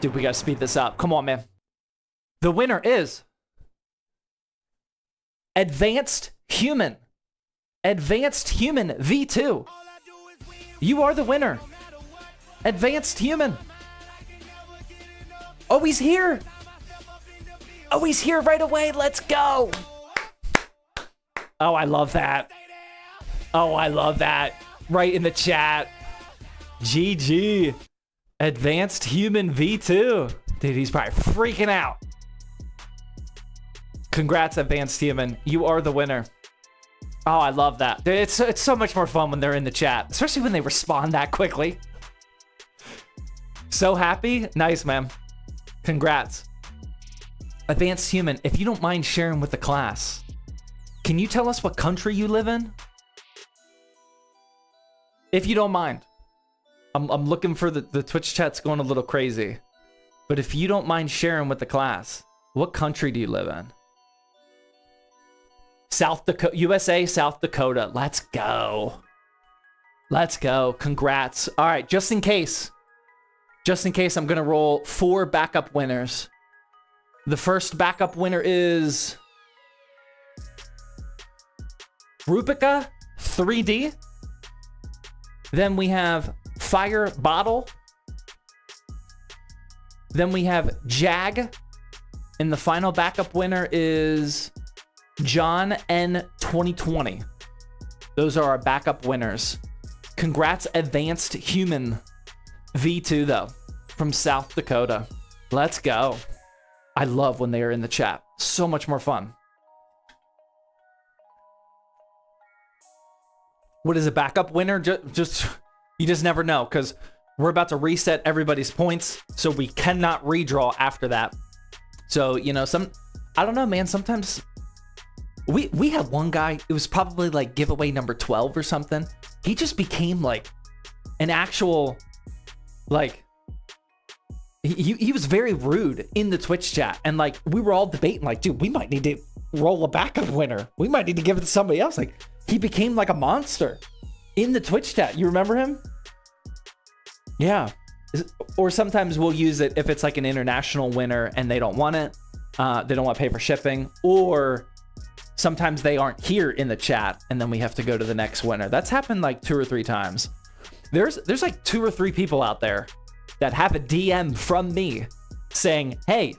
Dude, we gotta speed this up. Come on, man. The winner is... Advanced Human. Advanced Human V2. You are the winner. Advanced Human. Oh, he's here. Oh, he's here right away. Let's go. Oh, I love that. Oh, I love that. Right in the chat. GG. Advanced Human V2. Dude, he's probably freaking out. Congrats, Advanced Human. You are the winner. Oh, I love that. It's so much more fun when they're in the chat, especially when they respond that quickly. So happy. Nice, man. Congrats. Advanced Human, if you don't mind sharing with the class, can you tell us what country you live in? If you don't mind. I'm looking for the Twitch chat's going a little crazy. But if you don't mind sharing with the class, what country do you live in? South Dakota, USA, South Dakota. Let's go. Let's go. Congrats. All right, just in case, I'm going to roll 4 backup winners. The first backup winner is Rupica 3D. Then we have Fire Bottle. Then we have Jag. And the final backup winner is John N 2020. Those are our backup winners. Congrats, Advanced Human V2 though, from South Dakota. Let's go. I love when they are in the chat. So much more fun. What is a backup winner? Just you just never know, because we're about to reset everybody's points, so we cannot redraw after that. So, you know, I don't know, man, sometimes we had one guy, it was probably like giveaway number 12 or something. He just became like an actual, like, he was very rude in the Twitch chat. And like, we were all debating like, dude, we might need to roll a backup winner. We might need to give it to somebody else. Like, he became like a monster in the Twitch chat. You remember him? Yeah. Or sometimes we'll use it if it's like an international winner and they don't want it. They don't want to pay for shipping, or sometimes they aren't here in the chat and then we have to go to the next winner. That's happened like 2 or 3 times. There's like 2 or 3 people out there that have a DM from me saying, hey,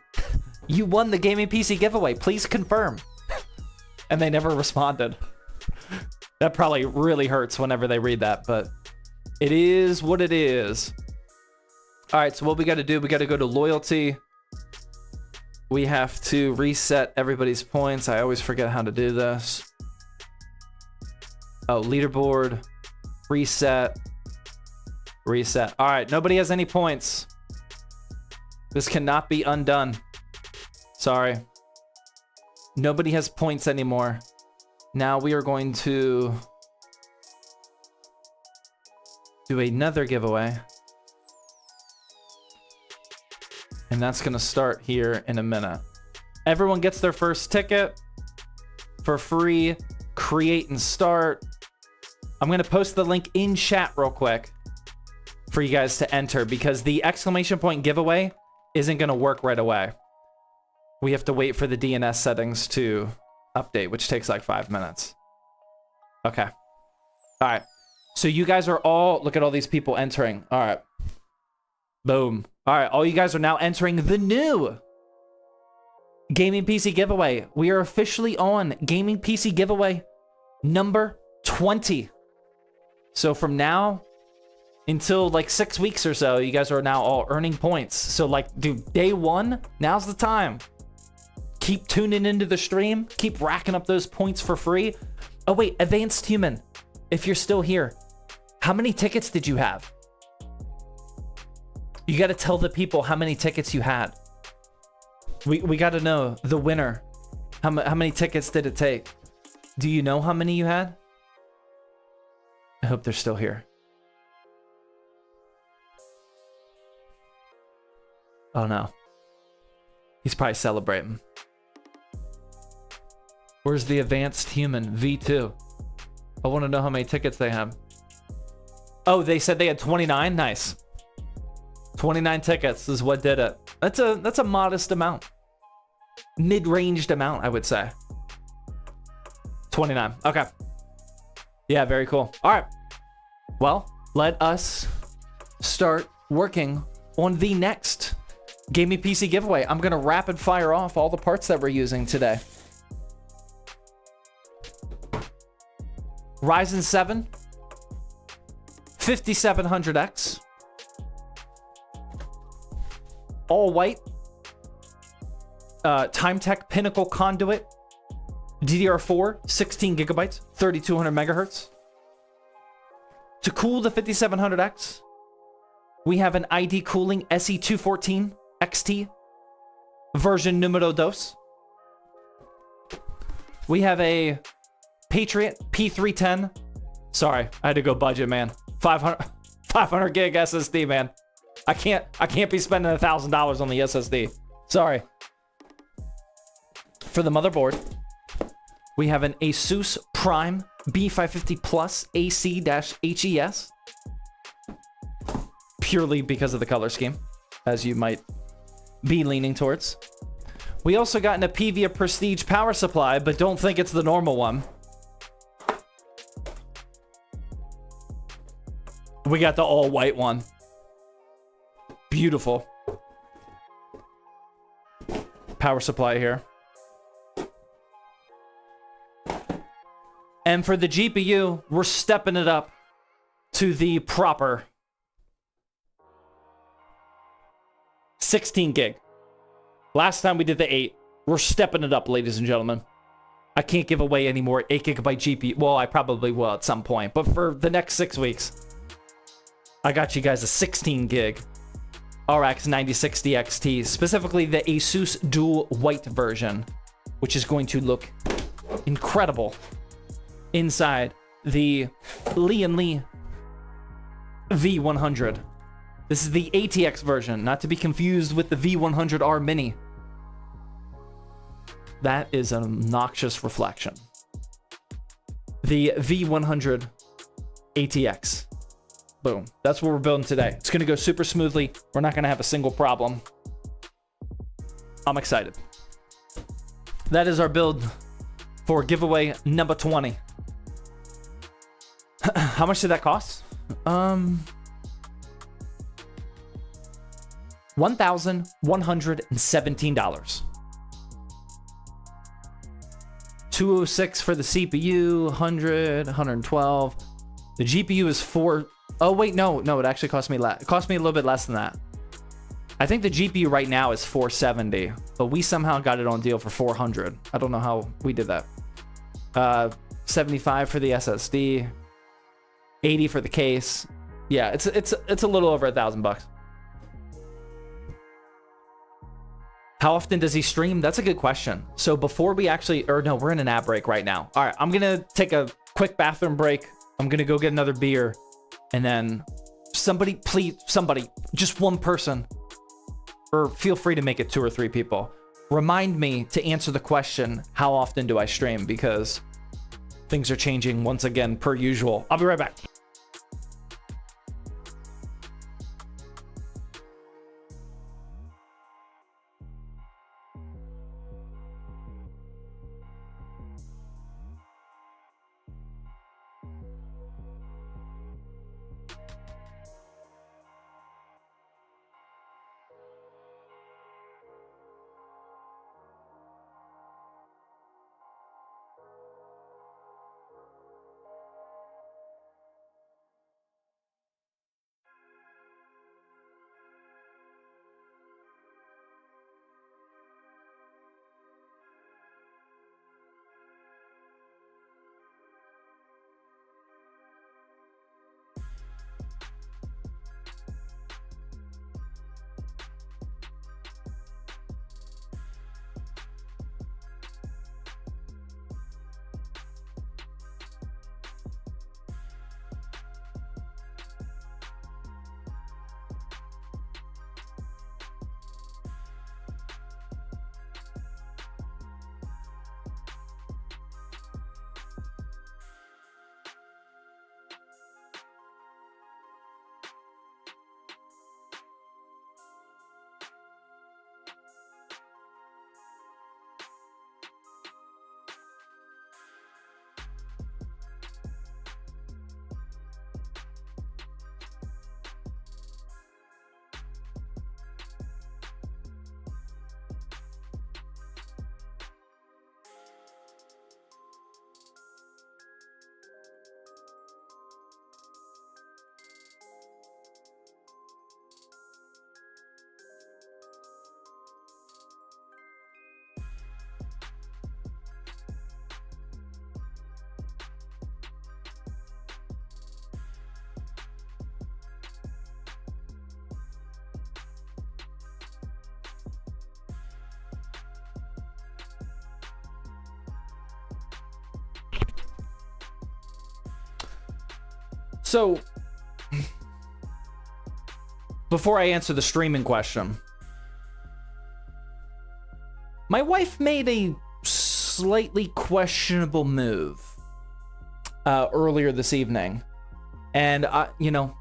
you won the gaming PC giveaway, please confirm. And they never responded. That probably really hurts whenever they read that, but it is what it is. All right, so what we got to do, we got to go to loyalty. We have to reset everybody's points. I always forget how to do this. Oh, leaderboard, reset, reset. All right, nobody has any points. This cannot be undone. Sorry. Nobody has points anymore. Now we are going to do another giveaway. And that's going to start here in a minute. Everyone gets their first ticket for free. Create and start. I'm going to post the link in chat real quick for you guys to enter, because the exclamation point giveaway isn't going to work right away. We have to wait for the DNS settings to update, which takes like 5 minutes. Okay. All right. So you guys are all, look at all these people entering. All right. Boom. All right. All you guys are now entering the new gaming PC giveaway. We are officially on gaming PC giveaway number 20. So from now until like 6 weeks or so, you guys are now all earning points. So like, dude, day 1, now's the time. Keep tuning into the stream. Keep racking up those points for free. Oh wait, Advanced Human, if you're still here, how many tickets did you have? You got to tell the people how many tickets you had. We got to know the winner. How many tickets did it take? Do you know how many you had? I hope they're still here. Oh no. He's probably celebrating. Where's the Advanced Human V2? I want to know how many tickets they have. Oh, they said they had 29? Nice. 29 tickets is what did it. That's a modest amount. Mid-ranged amount, I would say. 29. Okay. Yeah, very cool. All right. Well, let us start working on the next gaming PC giveaway. I'm going to rapid fire off all the parts that we're using today. Ryzen 7 5700X, all white, Timetech Pinnacle conduit, DDR4, 16 gigabytes, 3200 megahertz. To cool the 5700X, we have an ID Cooling SE214 XT version numero dos. We have a Patriot P310. Sorry, I had to go budget, man. 500 gig SSD, man. I can't be spending $1,000 on the SSD. Sorry. For the motherboard, we have an Asus Prime B550 Plus AC-HES. Purely because of the color scheme, as you might be leaning towards. We also got an Apivia Prestige power supply, but don't think it's the normal one. We got the all-white one. Beautiful. Power supply here. And for the GPU, we're stepping it up to the proper 16 gig. Last time we did the 8. We're stepping it up, ladies and gentlemen. I can't give away any more 8 gigabyte GPU. Well, I probably will at some point, but for the next 6 weeks, I got you guys a 16 gig RX 9060 XT, specifically the Asus Dual White version, which is going to look incredible inside the Lee V100. This is the ATX version, not to be confused with the V100R Mini. That is an obnoxious reflection. The V100 ATX. Boom. That's what we're building today. It's going to go super smoothly. We're not going to have a single problem. I'm excited. That is our build for giveaway number 20. How much did that cost? $1,117. $206 for the CPU, 112. The GPU is oh wait, no, it actually cost me less. It cost me a little bit less than that. I think the GPU right now is 470, but we somehow got it on deal for 400. I don't know how we did that. 75 for the SSD, 80 for the case. Yeah, it's a little over $1,000. How often does he stream? That's a good question. So before we we're in an ad break right now. All right, I'm gonna take a quick bathroom break. I'm gonna go get another beer, and then somebody, just one person, or feel free to make it 2 or 3 people, remind me to answer the question, how often do I stream? Because things are changing once again, per usual. I'll be right back. So, before I answer the streaming question, my wife made a slightly questionable move earlier this evening. And, you know,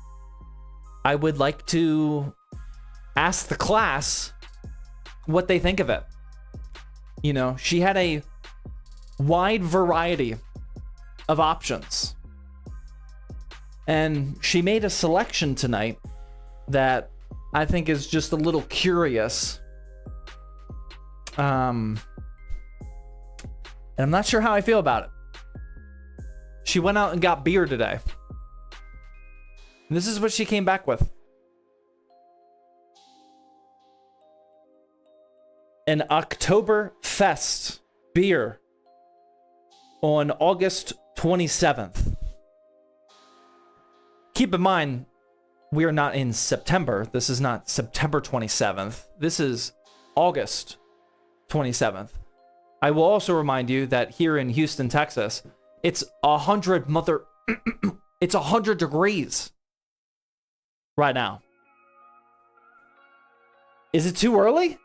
I would like to ask the class what they think of it. You know, she had a wide variety of options. And she made a selection tonight that I think is just a little curious. And I'm not sure how I feel about it. She went out and got beer today. And this is what she came back with. An Oktoberfest beer on August 27th. Keep in mind, we are not in September. This is not September 27th. This is August 27th. I will also remind you that here in Houston, Texas, it's 100 it's 100 degrees right now. Is it too early?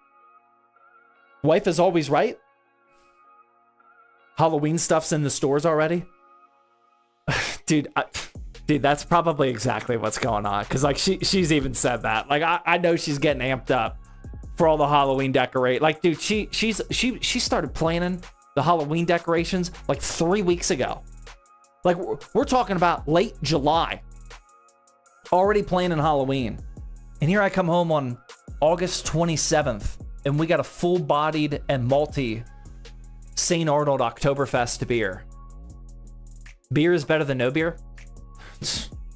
Wife is always right. Halloween stuff's in the stores already. Dude, that's probably exactly what's going on. Cause like she's even said that. Like I know she's getting amped up for all the Halloween decorate. Like, dude, she started planning the Halloween decorations like 3 weeks ago. Like we're talking about late July. Already planning Halloween. And here I come home on August 27th and we got a full-bodied and malty St. Arnold Oktoberfest beer. Beer is better than no beer?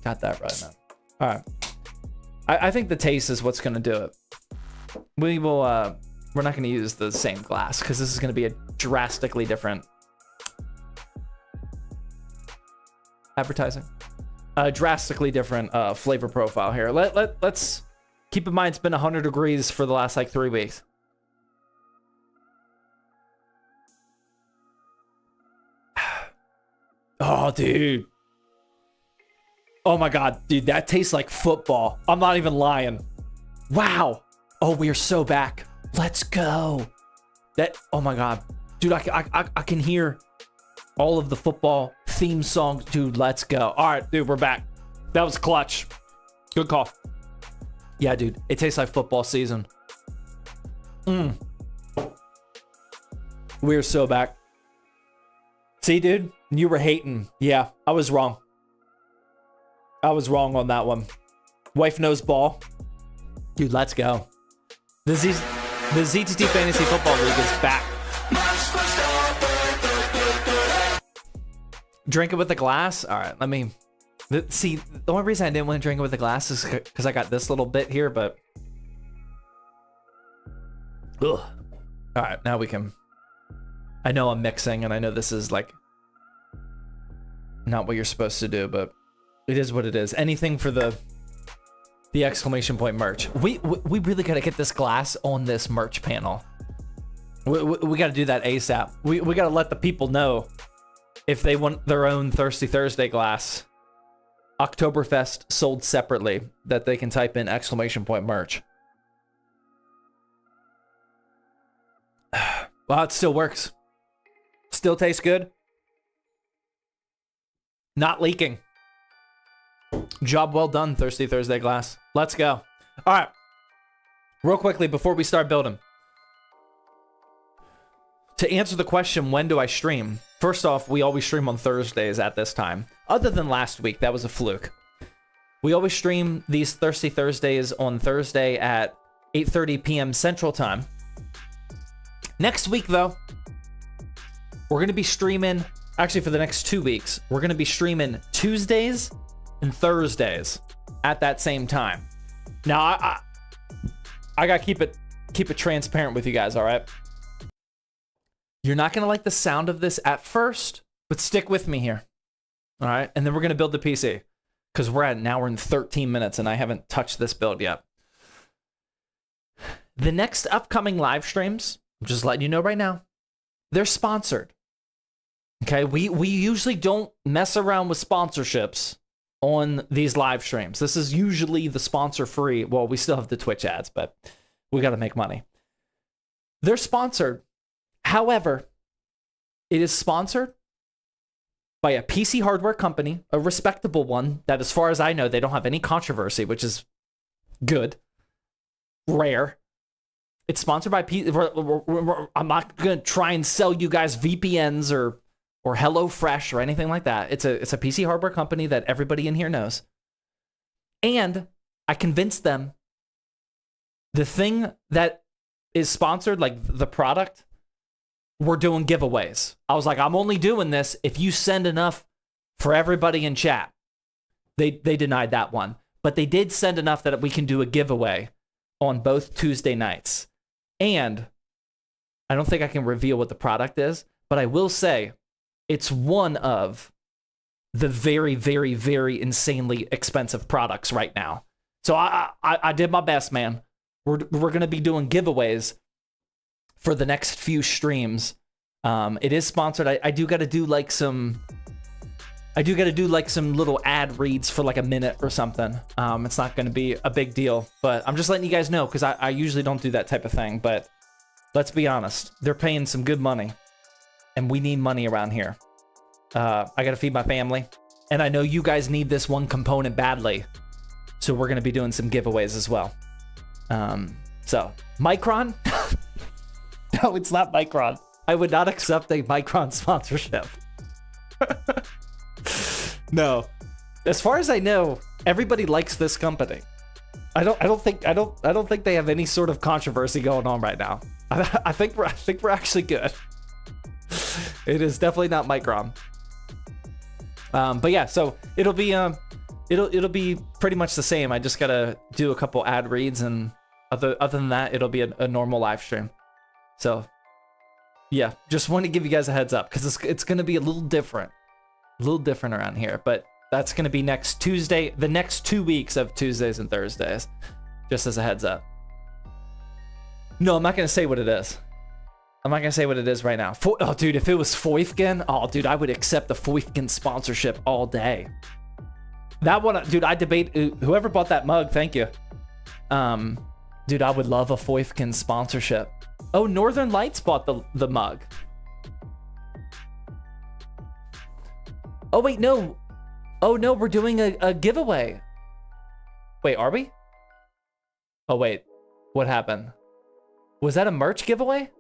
Got that right, man. All right. I think the taste is what's going to do it. We will, we're not going to use the same glass because this is going to be a drastically different advertising. A drastically different flavor profile here. Let's keep in mind it's been 100 degrees for the last like 3 weeks. Oh, dude. Oh my God, dude, that tastes like football. I'm not even lying. Wow. Oh, we are so back. Let's go. Oh my God. Dude, I can hear all of the football theme songs. Dude, let's go. All right, dude, we're back. That was clutch. Good call. Yeah, dude, it tastes like football season. We're so back. See, dude, you were hating. Yeah, I was wrong. I was wrong on that one. Wife knows ball. Dude, let's go. The ZTT Fantasy Football League is back. Drink it with a glass? All right, let me... See, the only reason I didn't want to drink it with a glass is because I got this little bit here, but... Ugh. All right, now we can... I know I'm mixing, and I know this is, like... not what you're supposed to do, but... it is what it is. Anything for the exclamation point merch. We really gotta get this glass on this merch panel. We gotta do that ASAP. We gotta let the people know if they want their own Thirsty Thursday glass. Oktoberfest sold separately, that they can type in exclamation point merch. Well, it still works. Still tastes good. Not leaking. Job well done, Thirsty Thursday glass. Let's go. All right. Real quickly, before we start building. To answer the question, when do I stream? First off, we always stream on Thursdays at this time. Other than last week, that was a fluke. We always stream these Thirsty Thursdays on Thursday at 8:30 p.m. Central Time. Next week, though, we're going to be streaming... actually, for the next 2 weeks, we're going to be streaming Tuesdays and Thursdays at that same time. Now, I gotta keep it transparent with you guys, all right? You're not gonna like the sound of this at first, but stick with me here, all right? And then we're gonna build the PC, because we're in 13 minutes and I haven't touched this build yet. The next upcoming live streams, I'm just letting you know right now, they're sponsored. Okay, we usually don't mess around with sponsorships on these live streams. This is usually the sponsor free. Well, we still have the Twitch ads, but we got to make money. They're sponsored. However, it is sponsored by a PC hardware company, a respectable one that, as far as I know, they don't have any controversy, which is good. Rare. It's sponsored by I'm not going to try and sell you guys VPNs or HelloFresh or anything like that. It's a PC hardware company that everybody in here knows. And I convinced them the thing that is sponsored, like the product, we're doing giveaways. I was like, I'm only doing this if you send enough for everybody in chat. They denied that one. But they did send enough that we can do a giveaway on both Tuesday nights. And I don't think I can reveal what the product is, but I will say it's one of the very, very, very insanely expensive products right now. So I did my best, man. We're going to be doing giveaways for the next few streams. It is sponsored. I do got to do like some little ad reads for like a minute or something. It's not going to be a big deal, but I'm just letting you guys know because I usually don't do that type of thing. But let's be honest, they're paying some good money, and we need money around here. I got to feed my family, and I know you guys need this one component badly, so we're going to be doing some giveaways as well. So Micron. No, it's not Micron. I would not accept a Micron sponsorship. No. As far as I know, everybody likes this company. I don't think they have any sort of controversy going on right now. I think we're actually good. It is definitely not Micron. But yeah, so it'll be pretty much the same. I just gotta do a couple ad reads, and other than that, it'll be a normal live stream. So yeah, just want to give you guys a heads up because it's gonna be a little different around here. But that's gonna be next Tuesday, the next 2 weeks of Tuesdays and Thursdays, just as a heads up. No, I'm not gonna say what it is. I'm not gonna say what it is right now. Oh, dude, if it was Foifkin, oh, dude, I would accept the Foifkin sponsorship all day. That one, dude, I debate whoever bought that mug. Thank you. Dude, I would love a Foifkin sponsorship. Oh, Northern Lights bought the mug. Oh wait, no. Oh no, we're doing a giveaway. Wait, are we? Oh wait, what happened? Was that a merch giveaway?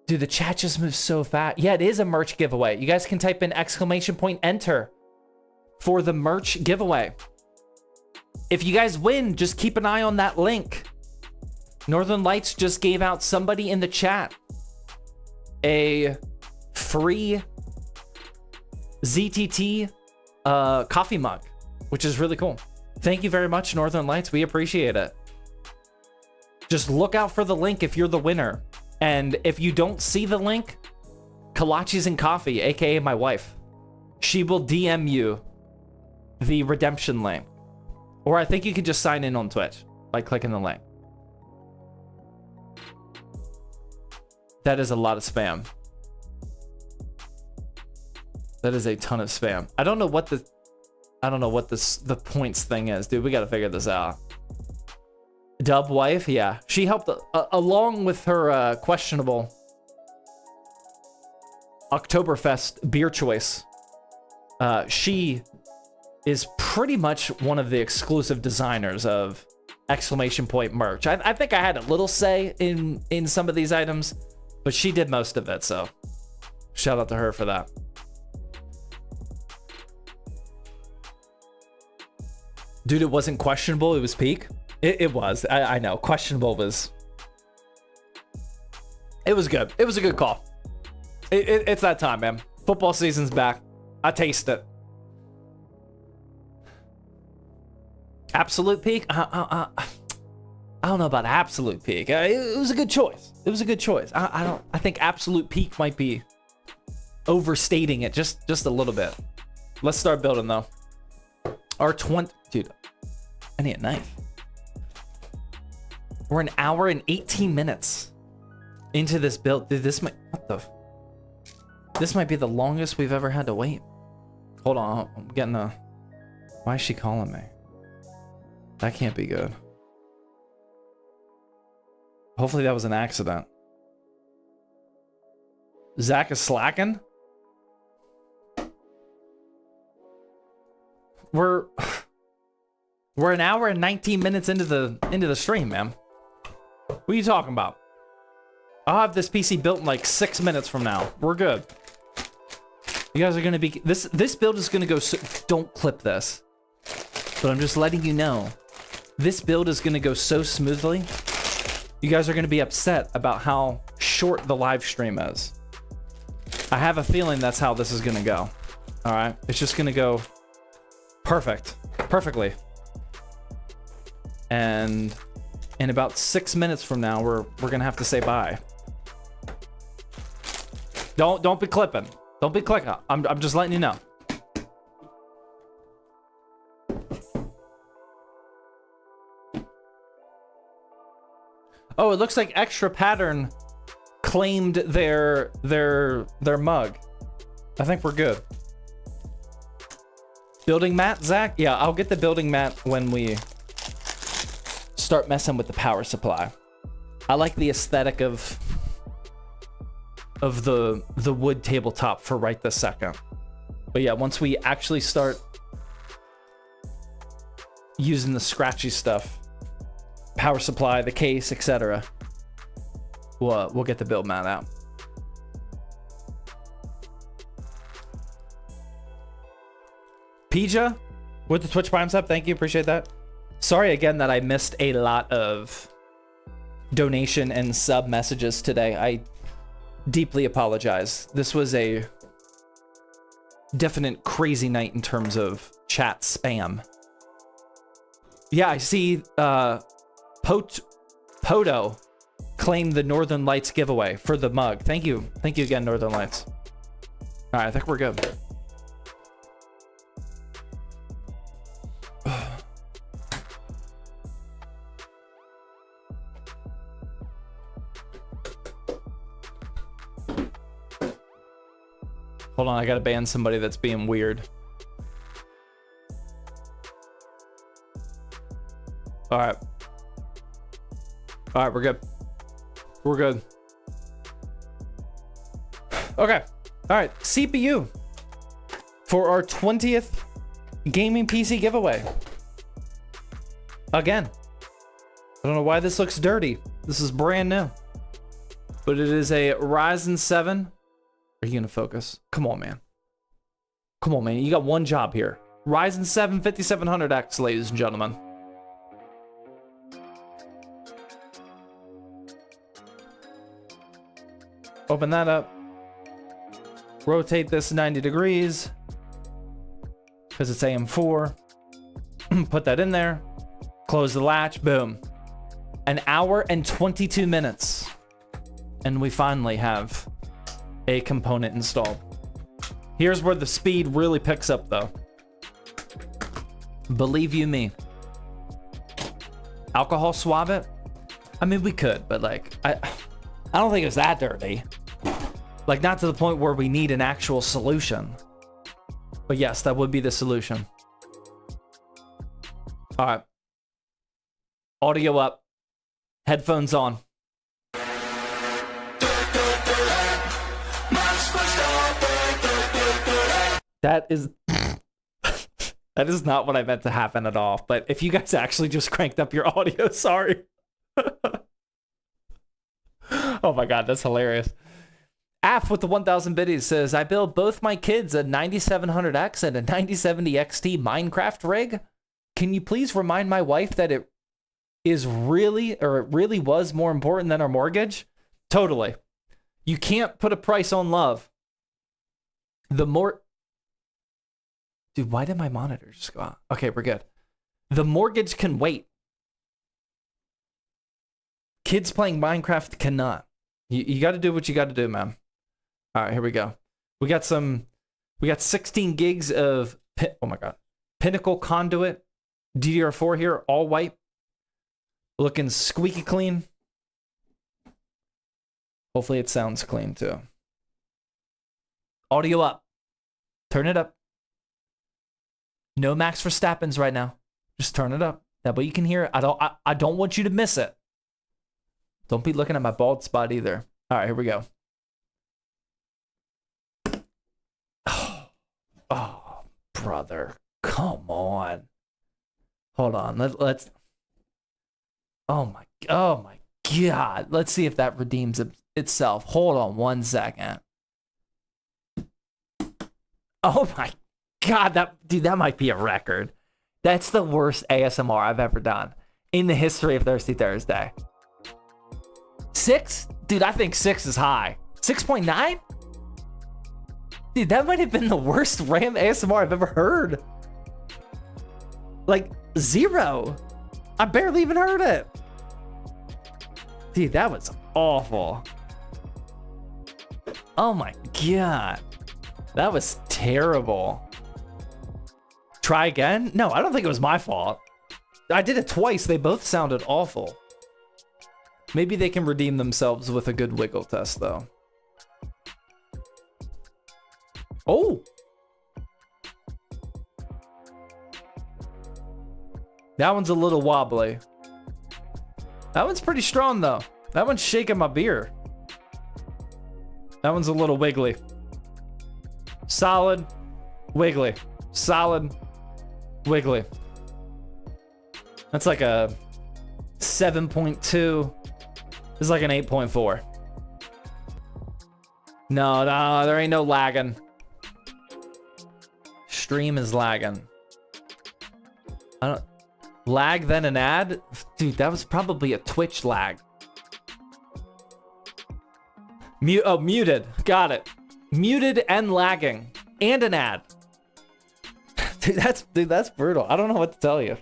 Dude, the chat just moves so fast. Yeah, it is a merch giveaway. You guys can type in !enter for the merch giveaway. If you guys win, just keep an eye on that link. Northern Lights just gave out somebody in the chat a free ZTT coffee mug, which is really cool. Thank you very much, Northern Lights. We appreciate it. Just look out for the link if you're the winner. And if you don't see the link, Kalachi's and Coffee, aka my wife, she will DM you the redemption link. Or I think you can just sign in on Twitch by clicking the link. That is a lot of spam. That is a ton of spam. I don't know what the points thing is, dude. We got to figure this out. Dub wife, yeah, she helped along with her questionable Oktoberfest beer choice. She is pretty much one of the exclusive designers of exclamation point merch. I think I had a little say in some of these items, but she did most of it, so shout out to her for that. Dude, it wasn't questionable, it was peak. It was. I know. Questionable was... It was good. It was a good call. It's that time, man. Football season's back. I taste it. Absolute peak? I don't know about absolute peak. It was a good choice. It was a good choice. I think absolute peak might be overstating it just a little bit. Let's start building, though. Our 20... Dude, I need a knife. We're an hour and 18 minutes into this build. Dude, this might be the longest we've ever had to wait. Hold on, I'm getting a... Why is she calling me? That can't be good. Hopefully that was an accident. Zach is slacking? We're an hour and 19 minutes into the stream, man. What are you talking about? I'll have this PC built in like 6 minutes from now. We're good. You guys are gonna be... This build is gonna go... Don't clip this. But I'm just letting you know. This build is gonna go so smoothly. You guys are gonna be upset about how short the live stream is. I have a feeling that's how this is gonna go. Alright? It's just gonna go... perfect. Perfectly. And... in about 6 minutes from now, we're gonna have to say bye. Don't be clipping. Don't be clicking. I'm just letting you know. Oh, it looks like Extra Pattern claimed their mug. I think we're good. Building mat, Zach? Yeah, I'll get the building mat when we start messing with the power supply. I like the aesthetic of the wood tabletop for right this second. But yeah, once we actually start using the scratchy stuff, power supply, the case, etc., we'll get the build mat out. Pija with the Twitch Prime sub, thank you, appreciate that. Sorry again that I missed a lot of donation and sub messages today. I deeply apologize. This was a definite crazy night in terms of chat spam. Yeah, I see Poto claimed the Northern Lights giveaway for the mug. Thank you. Thank you again, Northern Lights. All right, I think we're good. Hold on, I gotta ban somebody that's being weird. All right. All right, we're good. We're good. Okay. All right, CPU for our 20th gaming PC giveaway. Again. I don't know why this looks dirty. This is brand new. But it is a Ryzen 7. Are you gonna focus? Come on, man. Come on, man. You got one job here. Ryzen 7 5700X, ladies and gentlemen. Open that up. Rotate this 90 degrees. Because it's AM4. Put that in there. Close the latch. Boom. An hour and 22 minutes. And we finally have a component installed. Here's where the speed really picks up though. Believe you me. Alcohol swab it? I mean, we could, but like, I don't think it was that dirty. Like, not to the point where we need an actual solution. But yes, that would be the solution. All right. Audio up. Headphones on. That is that is not what I meant to happen at all. But if you guys actually just cranked up your audio, sorry. Oh my god, that's hilarious. Af with the 1000 biddies says, I build both my kids a 9700X and a 9070 XT Minecraft rig. Can you please remind my wife that it really was more important than our mortgage? Totally. You can't put a price on love. The more... Dude, why did my monitor just go out? Okay, we're good. The mortgage can wait. Kids playing Minecraft cannot. You got to do what you got to do, man. All right, here we go. We got 16 gigs of, oh my God, Pinnacle conduit, DDR4 here, all white. Looking squeaky clean. Hopefully it sounds clean too. Audio up. Turn it up. No Max Verstappens right now. Just turn it up. That way you can hear it. I don't want you to miss it. Don't be looking at my bald spot either. All right, here we go. Oh, brother. Come on. Hold on. Let's. Oh my God. Let's see if that redeems itself. Hold on 1 second. Oh my God. That might be a record. That's the worst ASMR I've ever done in the history of Thirsty Thursday. 6? Dude, I think 6 is high. 6.9? Dude, that might have been the worst Ram ASMR I've ever heard. Like, 0. I barely even heard it. Dude, that was awful. Oh my God. That was terrible. Try again? No, I don't think it was my fault. I did it twice. They both sounded awful. Maybe they can redeem themselves with a good wiggle test, though. Oh! That one's a little wobbly. That one's pretty strong, though. That one's shaking my beer. That one's a little wiggly. Solid. Wiggly. Solid. Wiggly. That's like a 7.2. This is like an 8.4. No, there ain't no lagging. Stream is lagging. I don't... Lag, then an ad? Dude, that was probably a Twitch lag. Muted. Got it. Muted and lagging. And an ad. Dude, that's brutal. I don't know what to tell you.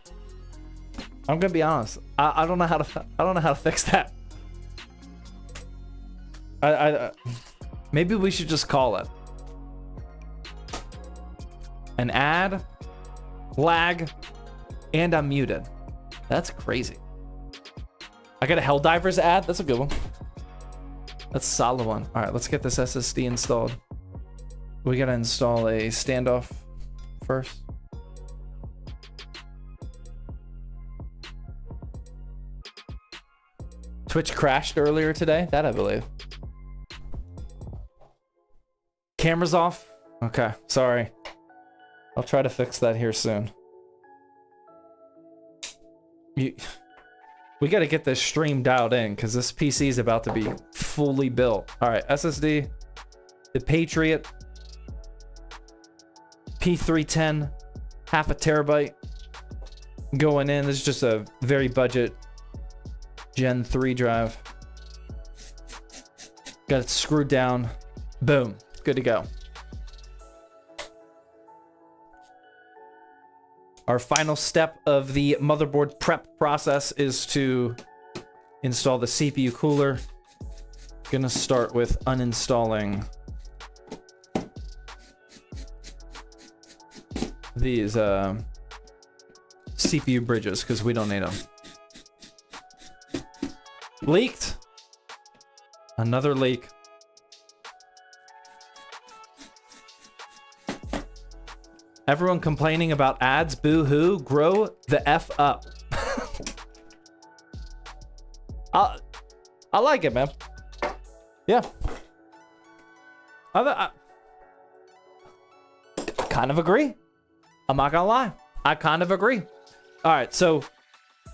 I'm gonna be honest. I don't know how to fix that. Maybe we should just call it an ad, lag, and I'm muted. That's crazy. I got a Helldivers ad. That's a good one. That's a solid one. All right, let's get this SSD installed. We gotta install a standoff first. Twitch crashed earlier today. That I believe. Camera's off. Okay, sorry. I'll try to fix that here soon. We got to get this stream dialed in because this PC is about to be fully built. All right, SSD, the Patriot P310, half a terabyte going in. This is just a very budget Gen 3 drive. Got it screwed down. Boom, good to go. Our final step of the motherboard prep process is to install the CPU cooler. Gonna start with uninstalling these CPU bridges because we don't need them. Leaked. Another leak. Everyone complaining about ads, boo-hoo, grow the F up. I like it, man. Yeah. I kind of agree. I'm not gonna lie. I kind of agree. All right, so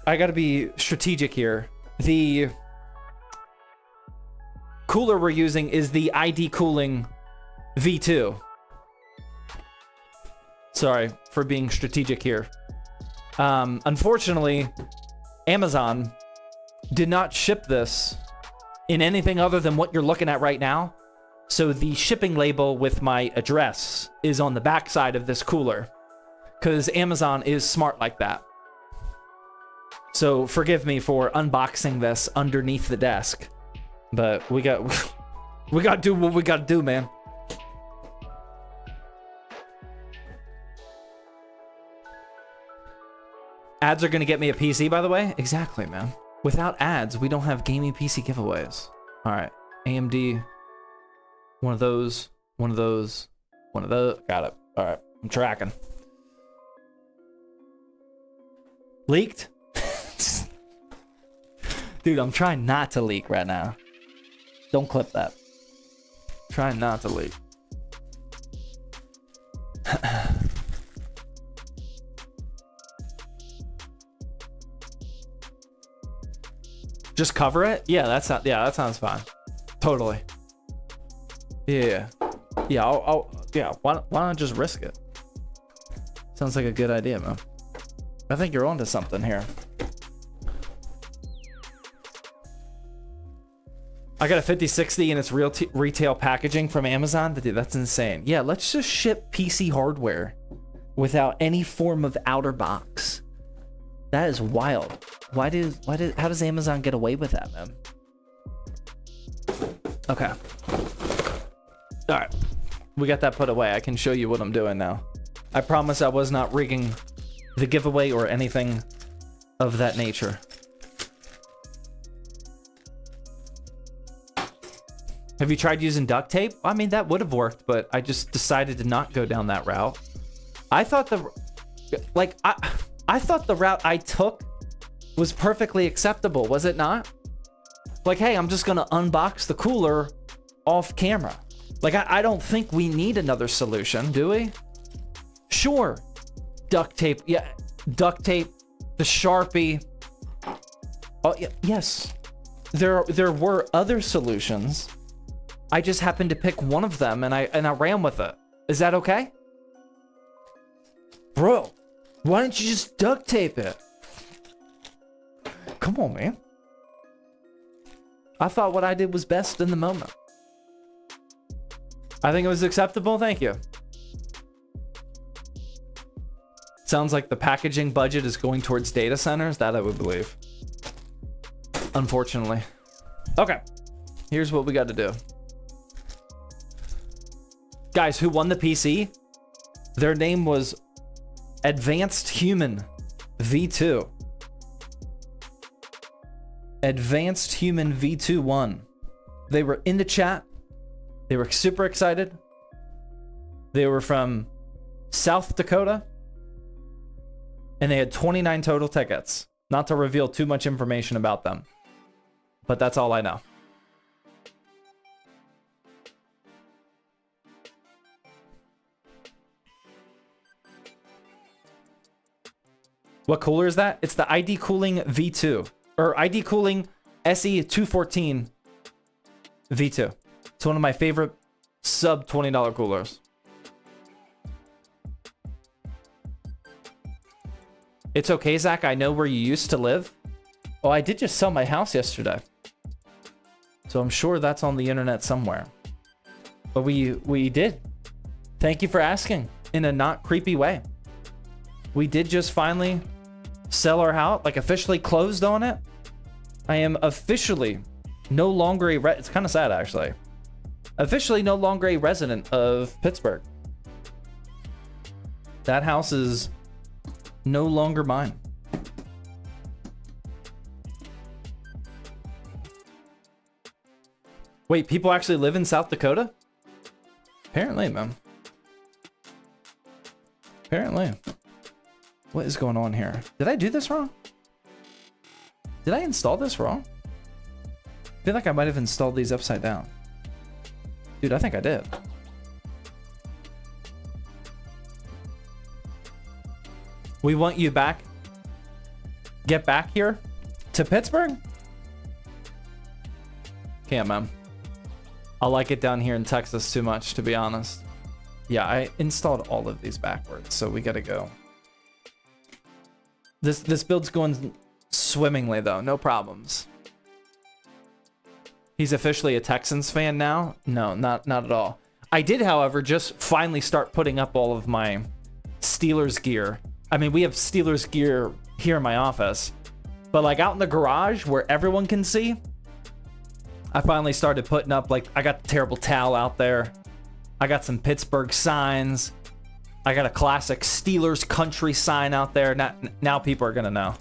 I gotta be strategic here. The cooler we're using is the ID Cooling V2. Sorry for being strategic here. Unfortunately, Amazon did not ship this in anything other than what you're looking at right now. So the shipping label with my address is on the back side of this cooler because Amazon is smart like that. So forgive me for unboxing this underneath the desk, but we got to do what we got to do, man. Ads are going to get me a PC, by the way. Exactly, man. Without ads, we don't have gaming PC giveaways. All right. AMD. One of those. One of those. One of those. Got it. All right. I'm tracking. Leaked? Dude, I'm trying not to leak right now. Don't clip that. Trying not to leak. Just cover it? Yeah, that's not, yeah, that sounds fine. Totally. Yeah. Yeah, yeah, why not just risk it? Sounds like a good idea, man. I think you're onto something here. I got a 5060 and it's retail packaging from Amazon. Dude, that's insane. Yeah, let's just ship PC hardware without any form of outer box. That is wild. How does Amazon get away with that, man? Okay. All right. We got that put away. I can show you what I'm doing now. I promise I was not rigging the giveaway or anything of that nature. Have you tried using duct tape? I mean, that would have worked, but I just decided to not go down that route. I thought I thought the route I took was perfectly acceptable, was it not? Like, hey, I'm just gonna unbox the cooler off camera. Like, I don't think we need another solution, do we? Sure, duct tape, yeah, duct tape, the Sharpie. Oh, yeah, yes, there were other solutions. I just happened to pick one of them and I ran with it. Is that okay? Bro, why don't you just duct tape it? Come on, man. I thought what I did was best in the moment. I think it was acceptable, thank you. Sounds like the packaging budget is going towards data centers. That I would believe. Unfortunately. Okay, here's what we got to do. Guys, who won the PC? Their name was Advanced Human V2. Advanced Human V2 won. They were in the chat. They were super excited. They were from South Dakota. And they had 29 total tickets. Not to reveal too much information about them. But that's all I know. What cooler is that? It's the ID Cooling V2. Or ID Cooling SE214 V2. It's one of my favorite sub $20 coolers. It's okay, Zach. I know where you used to live. Oh, I did just sell my house yesterday. So I'm sure that's on the internet somewhere. But we did. Thank you for asking in a not creepy way. We did just finally sell our house, like officially closed on it. I am officially no longer it's kind of sad actually. Officially no longer a resident of Pittsburgh. That house is no longer mine. Wait, people actually live in South Dakota? Apparently, man. Apparently. What is going on here? Did I do this wrong? Did I install this wrong? I feel like I might have installed these upside down. Dude, I think I did. We want you back. Get back here to Pittsburgh? Can't, man. I like it down here in Texas too much, to be honest. Yeah, I installed all of these backwards, so we gotta go. This build's going swimmingly though, no problems. He's officially a Texans fan now? No, not at all. I did, however, just finally start putting up all of my Steelers gear. I mean, we have Steelers gear here in my office, but like out in the garage where everyone can see, I finally started putting up, like, I got the terrible towel out there. I got some Pittsburgh signs. I got a classic Steelers country sign out there. Now people are gonna know.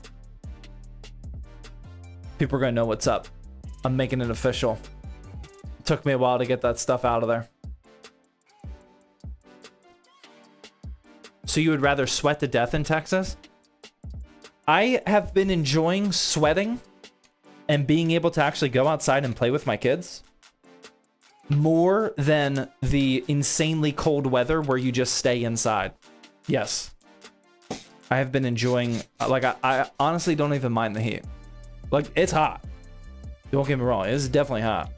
People are gonna know what's up. I'm making it official. It took me a while to get that stuff out of there. So you would rather sweat to death in Texas? I have been enjoying sweating and being able to actually go outside and play with my kids more than the insanely cold weather where you just stay inside. Yes. I have been enjoying, like, I honestly don't even mind the heat. Like, it's hot. Don't get me wrong, it's definitely hot.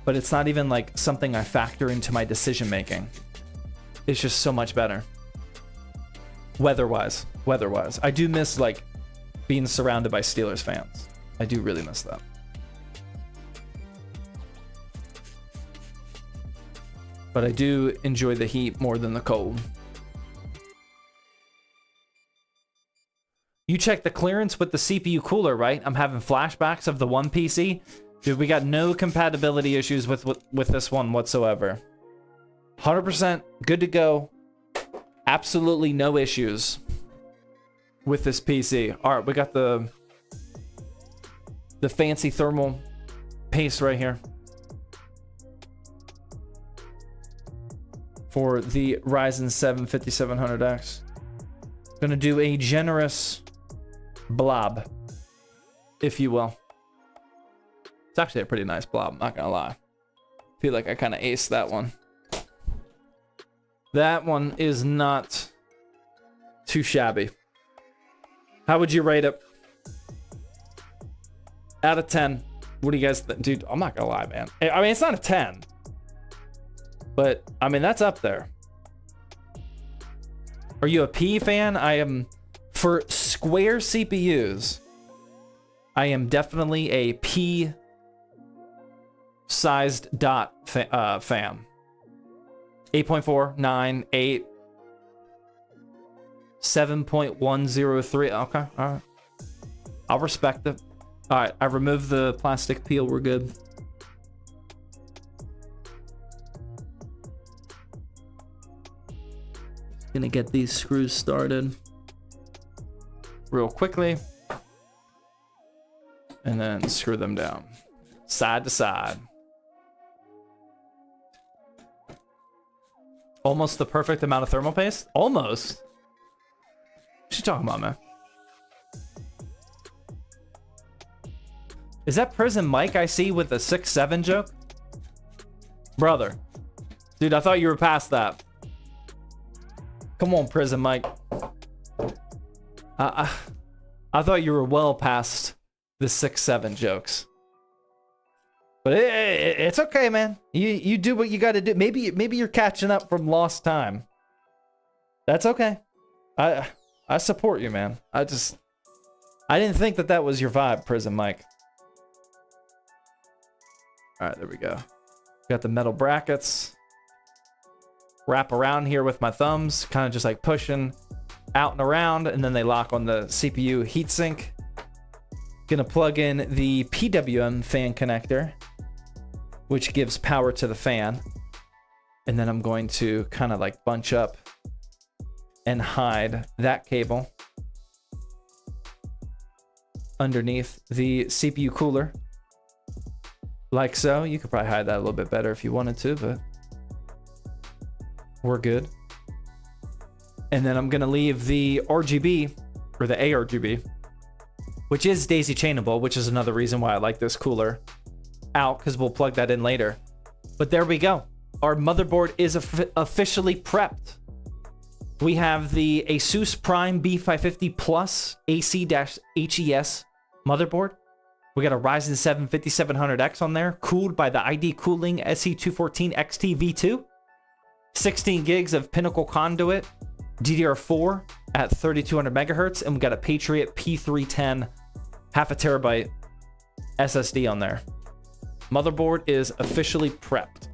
But it's not even like something I factor into my decision making. It's just so much better. Weather-wise. I do miss, like, being surrounded by Steelers fans. I do really miss that. But I do enjoy the heat more than the cold. You check the clearance with the CPU cooler, right? I'm having flashbacks of the one PC. Dude, we got no compatibility issues with this one whatsoever. 100% good to go. Absolutely no issues with this PC. All right, we got the fancy thermal paste right here for the Ryzen 7 5700X. Gonna do a generous blob, if you will. It's actually a pretty nice blob, not gonna lie. Feel like I kind of aced that one. That one is not too shabby. How would you rate it? Out of 10. What do you guys think? Dude, I'm not gonna lie, man. I mean, it's not a 10. But, I mean, that's up there. Are you a P fan? I am... For square CPUs, I am definitely a P-sized dot fan. 8.4, 9, 8, 7.103. Okay, all right. I'll respect it. All right, I removed the plastic peel. We're good. Gonna get these screws started real quickly. And then screw them down. Side to side. Almost the perfect amount of thermal paste? Almost? What you talking about, man? Is that Prison Mike I see with the 6-7 joke? Brother. Dude, I thought you were past that. Come on, Prison Mike. I thought you were well past the 6-7 jokes. But it's okay, man. You do what you got to do. Maybe you're catching up from lost time. That's okay. I support you, man. I didn't think that was your vibe, Prison Mike. All right, there we go. Got the metal brackets. Wrap around here with my thumbs, kind of just like pushing out and around, and then they lock on the CPU heatsink. Gonna plug in the PWM fan connector, which gives power to the fan. And then I'm going to kind of like bunch up and hide that cable underneath the CPU cooler. Like so. You could probably hide that a little bit better if you wanted to, but we're good. And then I'm gonna leave the RGB, or the ARGB, which is daisy chainable, which is another reason why I like this cooler, out, because we'll plug that in later. But there we go. Our motherboard is officially prepped. We have the Asus Prime B550 Plus AC-HES motherboard. We got a Ryzen 7 5700X on there, cooled by the ID Cooling SE214 XT V2. 16 gigs of Pinnacle conduit, DDR4 at 3200 megahertz, and we got a Patriot P310 half a terabyte SSD on there. Motherboard is officially prepped.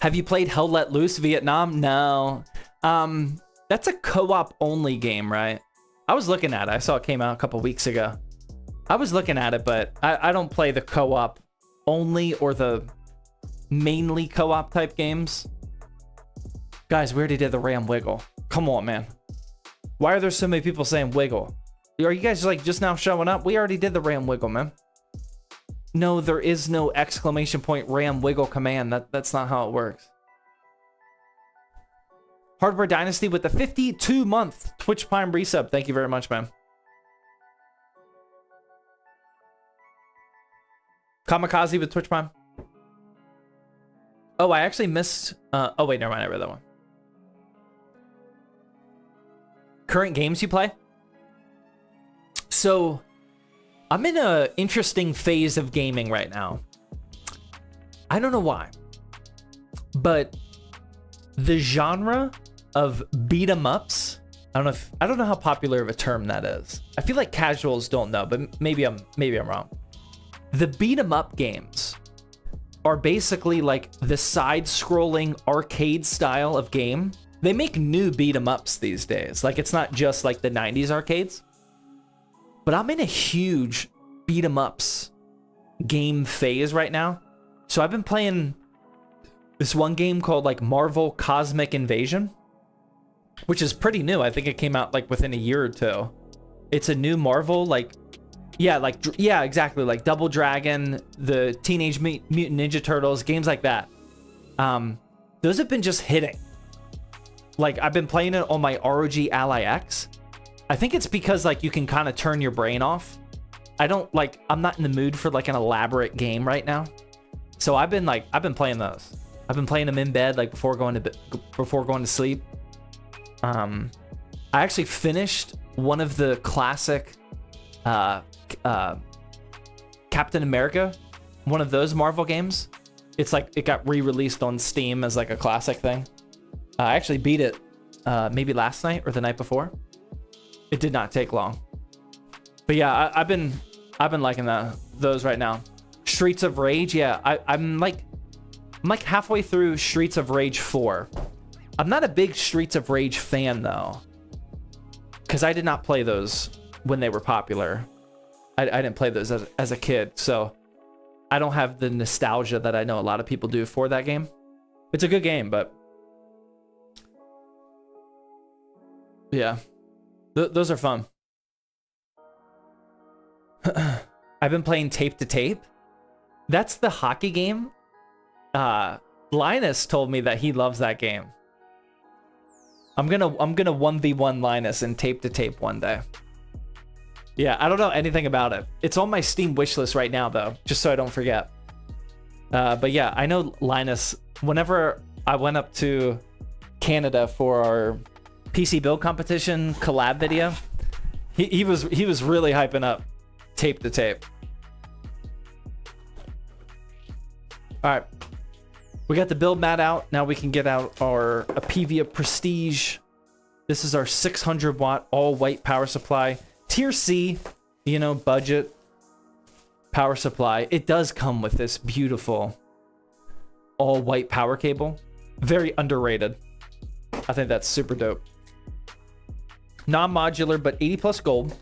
Have you played Hell Let Loose Vietnam? No. That's a co-op only game, right? I was looking at it. I saw it came out a couple weeks ago. I was looking at it, but I don't play the co-op only or the mainly co-op type games. Guys, we already did the RAM wiggle. Come on, man. Why are there so many people saying wiggle? Are you guys like just now showing up? We already did the RAM wiggle, man. No, there is no exclamation point RAM wiggle command. That's not how it works. Hardware Dynasty with the 52-month Twitch Prime resub. Thank you very much, man. Kamikaze with Twitch Prime. Oh, I actually missed... oh, wait, never mind. I read that one. Current games you play? So, I'm in an interesting phase of gaming right now. I don't know why. But the genre of beat 'em ups, I don't know how popular of a term that is. I feel like casuals don't know, but maybe I'm wrong. The beat 'em up games are basically like the side-scrolling arcade style of game. They make new beat 'em ups these days. Like, it's not just like the 90s arcades. But I'm in a huge beat 'em ups game phase right now. So I've been playing this one game called like Marvel Cosmic Invasion, which is pretty new. I think it came out like within a year or two. It's a new Marvel, like, yeah, exactly, like Double Dragon, the Teenage Mutant Ninja Turtles, games like that. Those have been just hitting. Like, I've been playing it on my ROG Ally X. I think it's because like you can kind of turn your brain off. I'm not in the mood for like an elaborate game right now. So I've been playing those. I've been playing them in bed, like before going to sleep. I actually finished one of the classic Captain America, one of those Marvel games. It's like it got re-released on Steam as like a classic thing. I actually beat it maybe last night or the night before. It did not take long. But yeah, I've been liking those right now. Streets of Rage, yeah, I'm like halfway through Streets of Rage 4. I'm not a big Streets of Rage fan though, because I did not play those when they were popular. I didn't play those as a kid, so I don't have the nostalgia that I know a lot of people do for that game. It's a good game, but yeah, those are fun. I've been playing Tape to Tape. That's the hockey game. Linus told me that he loves that game. I'm gonna 1v1 Linus in Tape to Tape one day. Yeah, I don't know anything about it. It's on my Steam wishlist right now though, just so I don't forget. But yeah, I know Linus. Whenever I went up to Canada for our PC build competition collab video, he was really hyping up Tape to Tape. All right, we got the build mat out. Now we can get out our Apevia Prestige. This is our 600 watt all white power supply. Tier C, you know, budget power supply. It does come with this beautiful all white power cable. Very underrated. I think that's super dope. Non-modular, but 80 plus gold.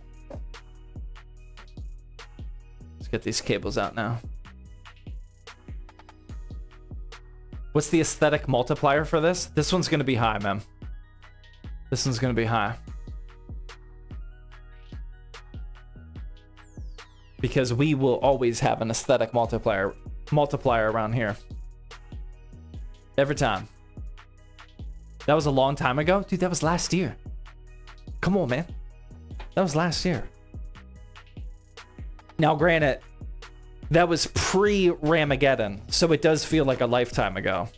Let's get these cables out now. What's the aesthetic multiplier for this? This one's going to be high, man. This one's going to be high. Because we will always have an aesthetic multiplier around here. Every time. That was a long time ago? Dude, that was last year. Come on, man. That was last year. Now, granted, that was pre-Ramageddon, so it does feel like a lifetime ago.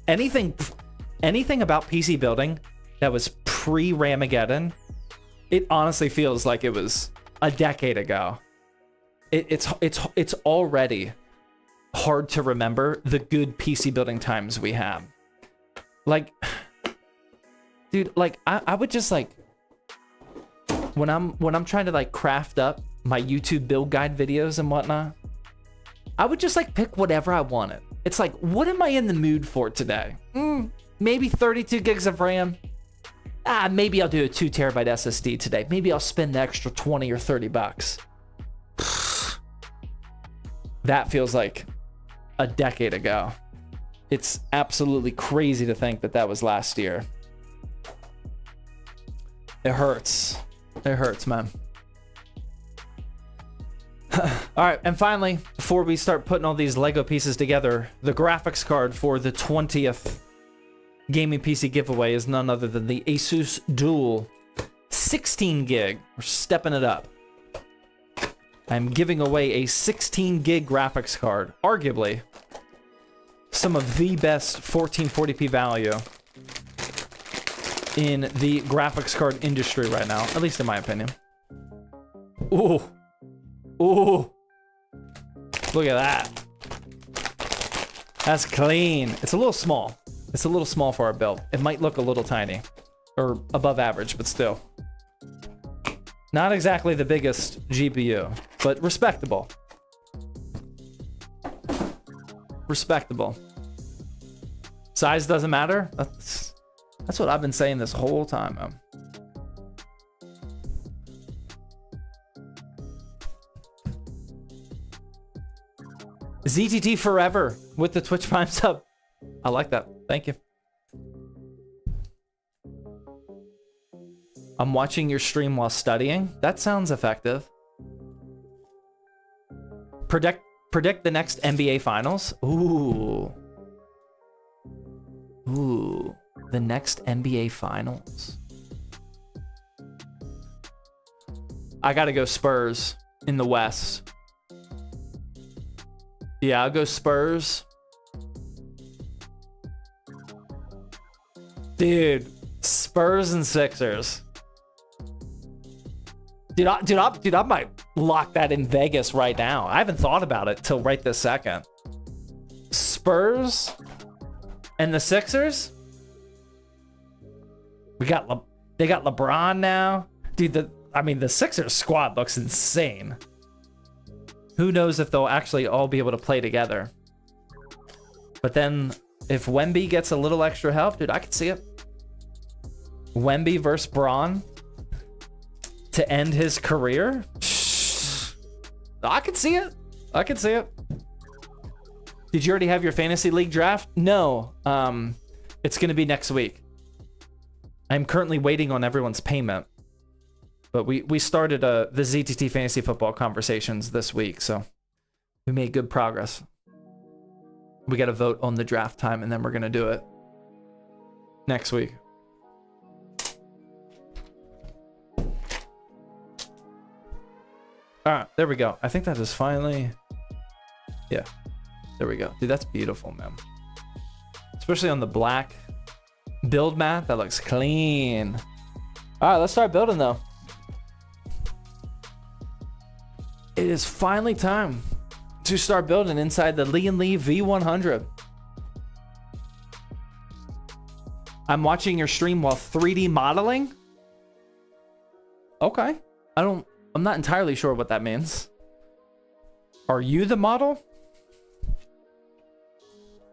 Anything about PC building that was pre-Ramageddon, it honestly feels like it was a decade ago. It's already hard to remember the good PC building times we had. Like, dude, like I would just like when I'm trying to like craft up my YouTube build guide videos and whatnot, I would just like pick whatever I wanted. It's like, what am I in the mood for today? Maybe 32 gigs of RAM. Maybe I'll do a 2 terabyte SSD today. Maybe I'll spend the extra 20 or 30 bucks. That feels like a decade ago. It's absolutely crazy to think that that was last year. It hurts. It hurts, man. All right, and finally, before we start putting all these Lego pieces together, the graphics card for the 20th gaming PC giveaway is none other than the Asus Dual 16 gig. We're stepping it up. I'm giving away a 16 gig graphics card. Arguably, some of the best 1440p value in the graphics card industry right now, at least in my opinion. Ooh. Ooh. Look at that. That's clean. It's a little small. It's a little small for our build. It might look a little tiny. Or above average, but still. Not exactly the biggest GPU, but respectable. Respectable. Size doesn't matter. That's what I've been saying this whole time, man. ZTT forever with the Twitch Prime sub. I like that. Thank you. I'm watching your stream while studying. That sounds effective. Predict the next NBA finals. Ooh. Ooh. The next NBA finals. I gotta go Spurs in the West. Yeah, I'll go Spurs. Dude, Spurs and Sixers. Dude, I might lock that in Vegas right now. I haven't thought about it till right this second. Spurs and the Sixers. They got LeBron now. Dude, the Sixers squad looks insane. Who knows if they'll actually all be able to play together. But then if Wemby gets a little extra help, dude, I could see it. Wemby versus Braun to end his career. I could see it. I could see it. Did you already have your fantasy league draft? No. It's going to be next week. I'm currently waiting on everyone's payment. But we started the ZTT Fantasy Football conversations this week, so we made good progress. We got to vote on the draft time, and then we're going to do it next week. All right, there we go. I think that is finally... Yeah, there we go. Dude, that's beautiful, man. Especially on the black build mat. That looks clean. All right, let's start building, though. It is finally time to start building inside the Lee & Lee V100. I'm watching your stream while 3D modeling. Okay. I'm not entirely sure what that means. Are you the model?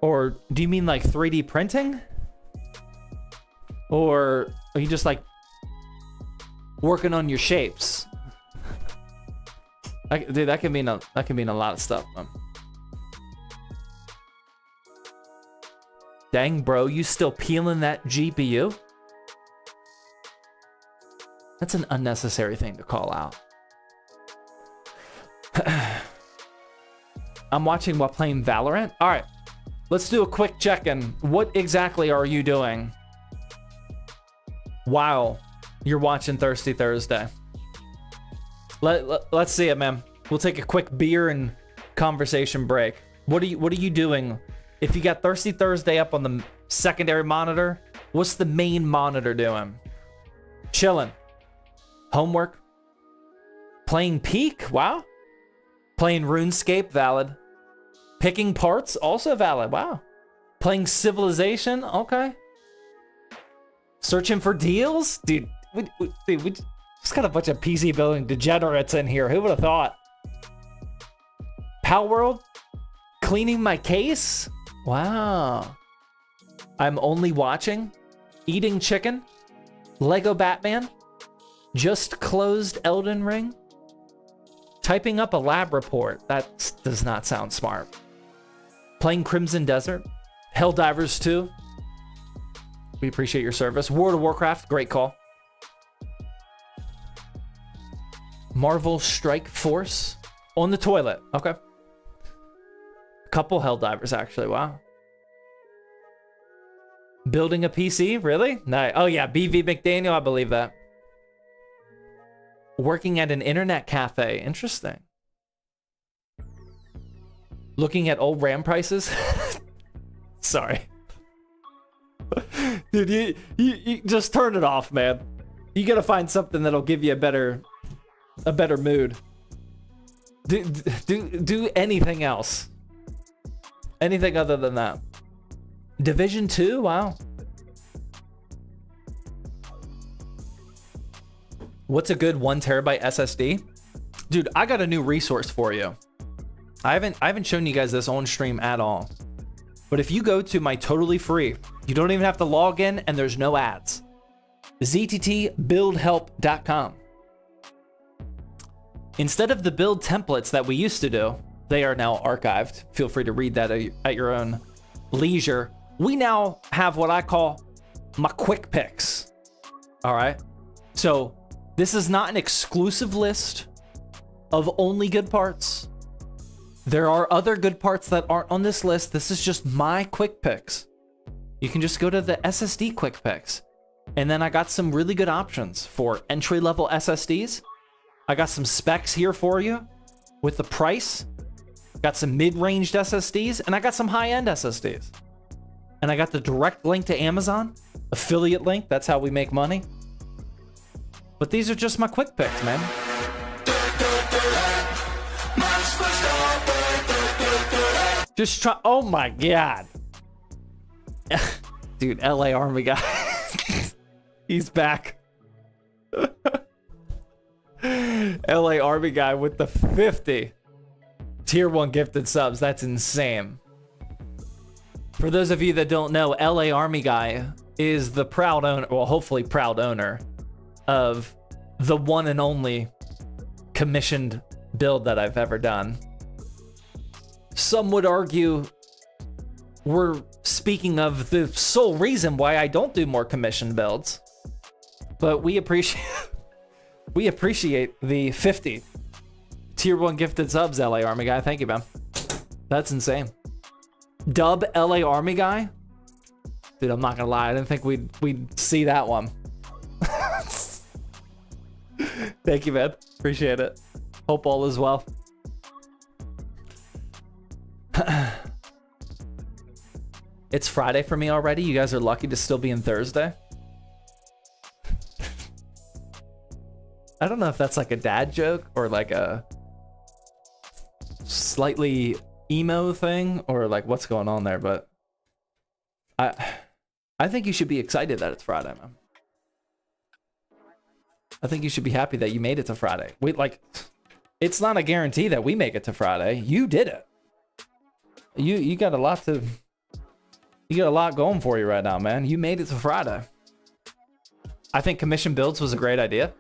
Or do you mean like 3D printing? Or are you just like working on your shapes? Dude, that can mean a lot of stuff, man. Dang, bro, you still peeling that GPU? That's an unnecessary thing to call out. I'm watching while playing Valorant. All right, let's do a quick check-in. What exactly are you doing while you're watching Thirsty Thursday? Let's see it, man. We'll take a quick beer and conversation break. What are you doing? If you got Thirsty Thursday up on the secondary monitor, what's the main monitor doing? Chilling. Homework. Playing Peak? Wow. Playing RuneScape? Valid. Picking parts? Also valid. Wow. Playing Civilization? Okay. Searching for deals? Dude, we just got a bunch of PC building degenerates in here. Who would have thought? Pal World? Cleaning my case? Wow. I'm only watching. Eating chicken. Lego Batman. Just closed Elden Ring. Typing up a lab report. That does not sound smart. Playing Crimson Desert. Helldivers 2. We appreciate your service. World of Warcraft. Great call. Marvel Strike Force. On the toilet. Okay. Couple Helldivers, actually. Wow. Building a PC? Really? Nice. Oh yeah, BV McDaniel, I believe that. Working at an internet cafe. Interesting. Looking at old RAM prices? Sorry. Dude, you just turn it off, man. You gotta find something that'll give you a better mood. Do anything else. Anything other than that. Division 2? Wow. What's a good 1 terabyte SSD? Dude, I got a new resource for you. I haven't shown you guys this on stream at all. But if you go to my totally free, you don't even have to log in and there's no ads. ZTTbuildhelp.com. Instead of the build templates that we used to do, they are now archived. Feel free to read that at your own leisure. We now have what I call my quick picks. All right. So this is not an exclusive list of only good parts. There are other good parts that aren't on this list. This is just my quick picks. You can just go to the SSD quick picks. And then I got some really good options for entry-level SSDs. I got some specs here for you with the price. Got some mid-ranged SSDs, and I got some high-end SSDs. And I got the direct link to Amazon, affiliate link. That's how we make money. But these are just my quick picks, man. Just try. Oh my god. Dude, LA Army guy. He's back. LA Army guy with the 50 tier 1 gifted subs. That's insane. For those of you that don't know, LA Army guy is the proud owner, well, hopefully proud owner of the one and only commissioned build that I've ever done. Some would argue we're speaking of the sole reason why I don't do more commissioned builds. But we appreciate the 50 tier 1 gifted subs, LA Army guy. Thank you, man. That's insane. Dub LA Army guy? Dude, I'm not gonna lie, I didn't think we'd see that one. Thank you, man. Appreciate it. Hope all is well. It's Friday for me already. You guys are lucky to still be in Thursday. I don't know if that's like a dad joke or like a slightly emo thing or like what's going on there, but I think you should be excited that it's Friday, man. I think you should be happy that you made it to Friday. It's not a guarantee that we make it to Friday. You did it. You got a lot going for you right now, man. You made it to Friday. I think commission builds was a great idea.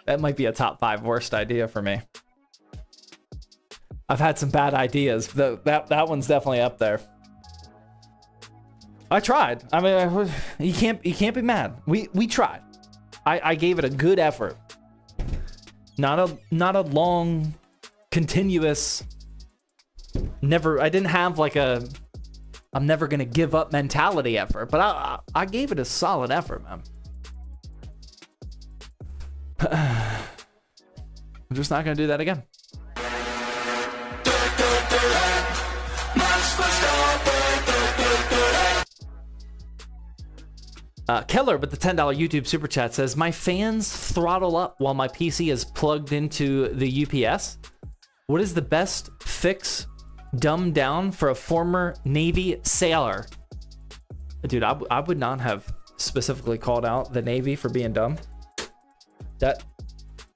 That might be a top 5 worst idea for me. I've had some bad ideas. That one's definitely up there. I tried. I mean, you can't be mad. We tried. I gave it a good effort. Not a long, continuous. I didn't have like a I'm never gonna give up mentality effort, but I gave it a solid effort, man. I'm just not gonna do that again. Keller with the $10 YouTube super chat says, my fans throttle up while my PC is plugged into the UPS. What is the best fix dumbed down for a former Navy sailor? Dude, I would not have specifically called out the Navy for being dumb.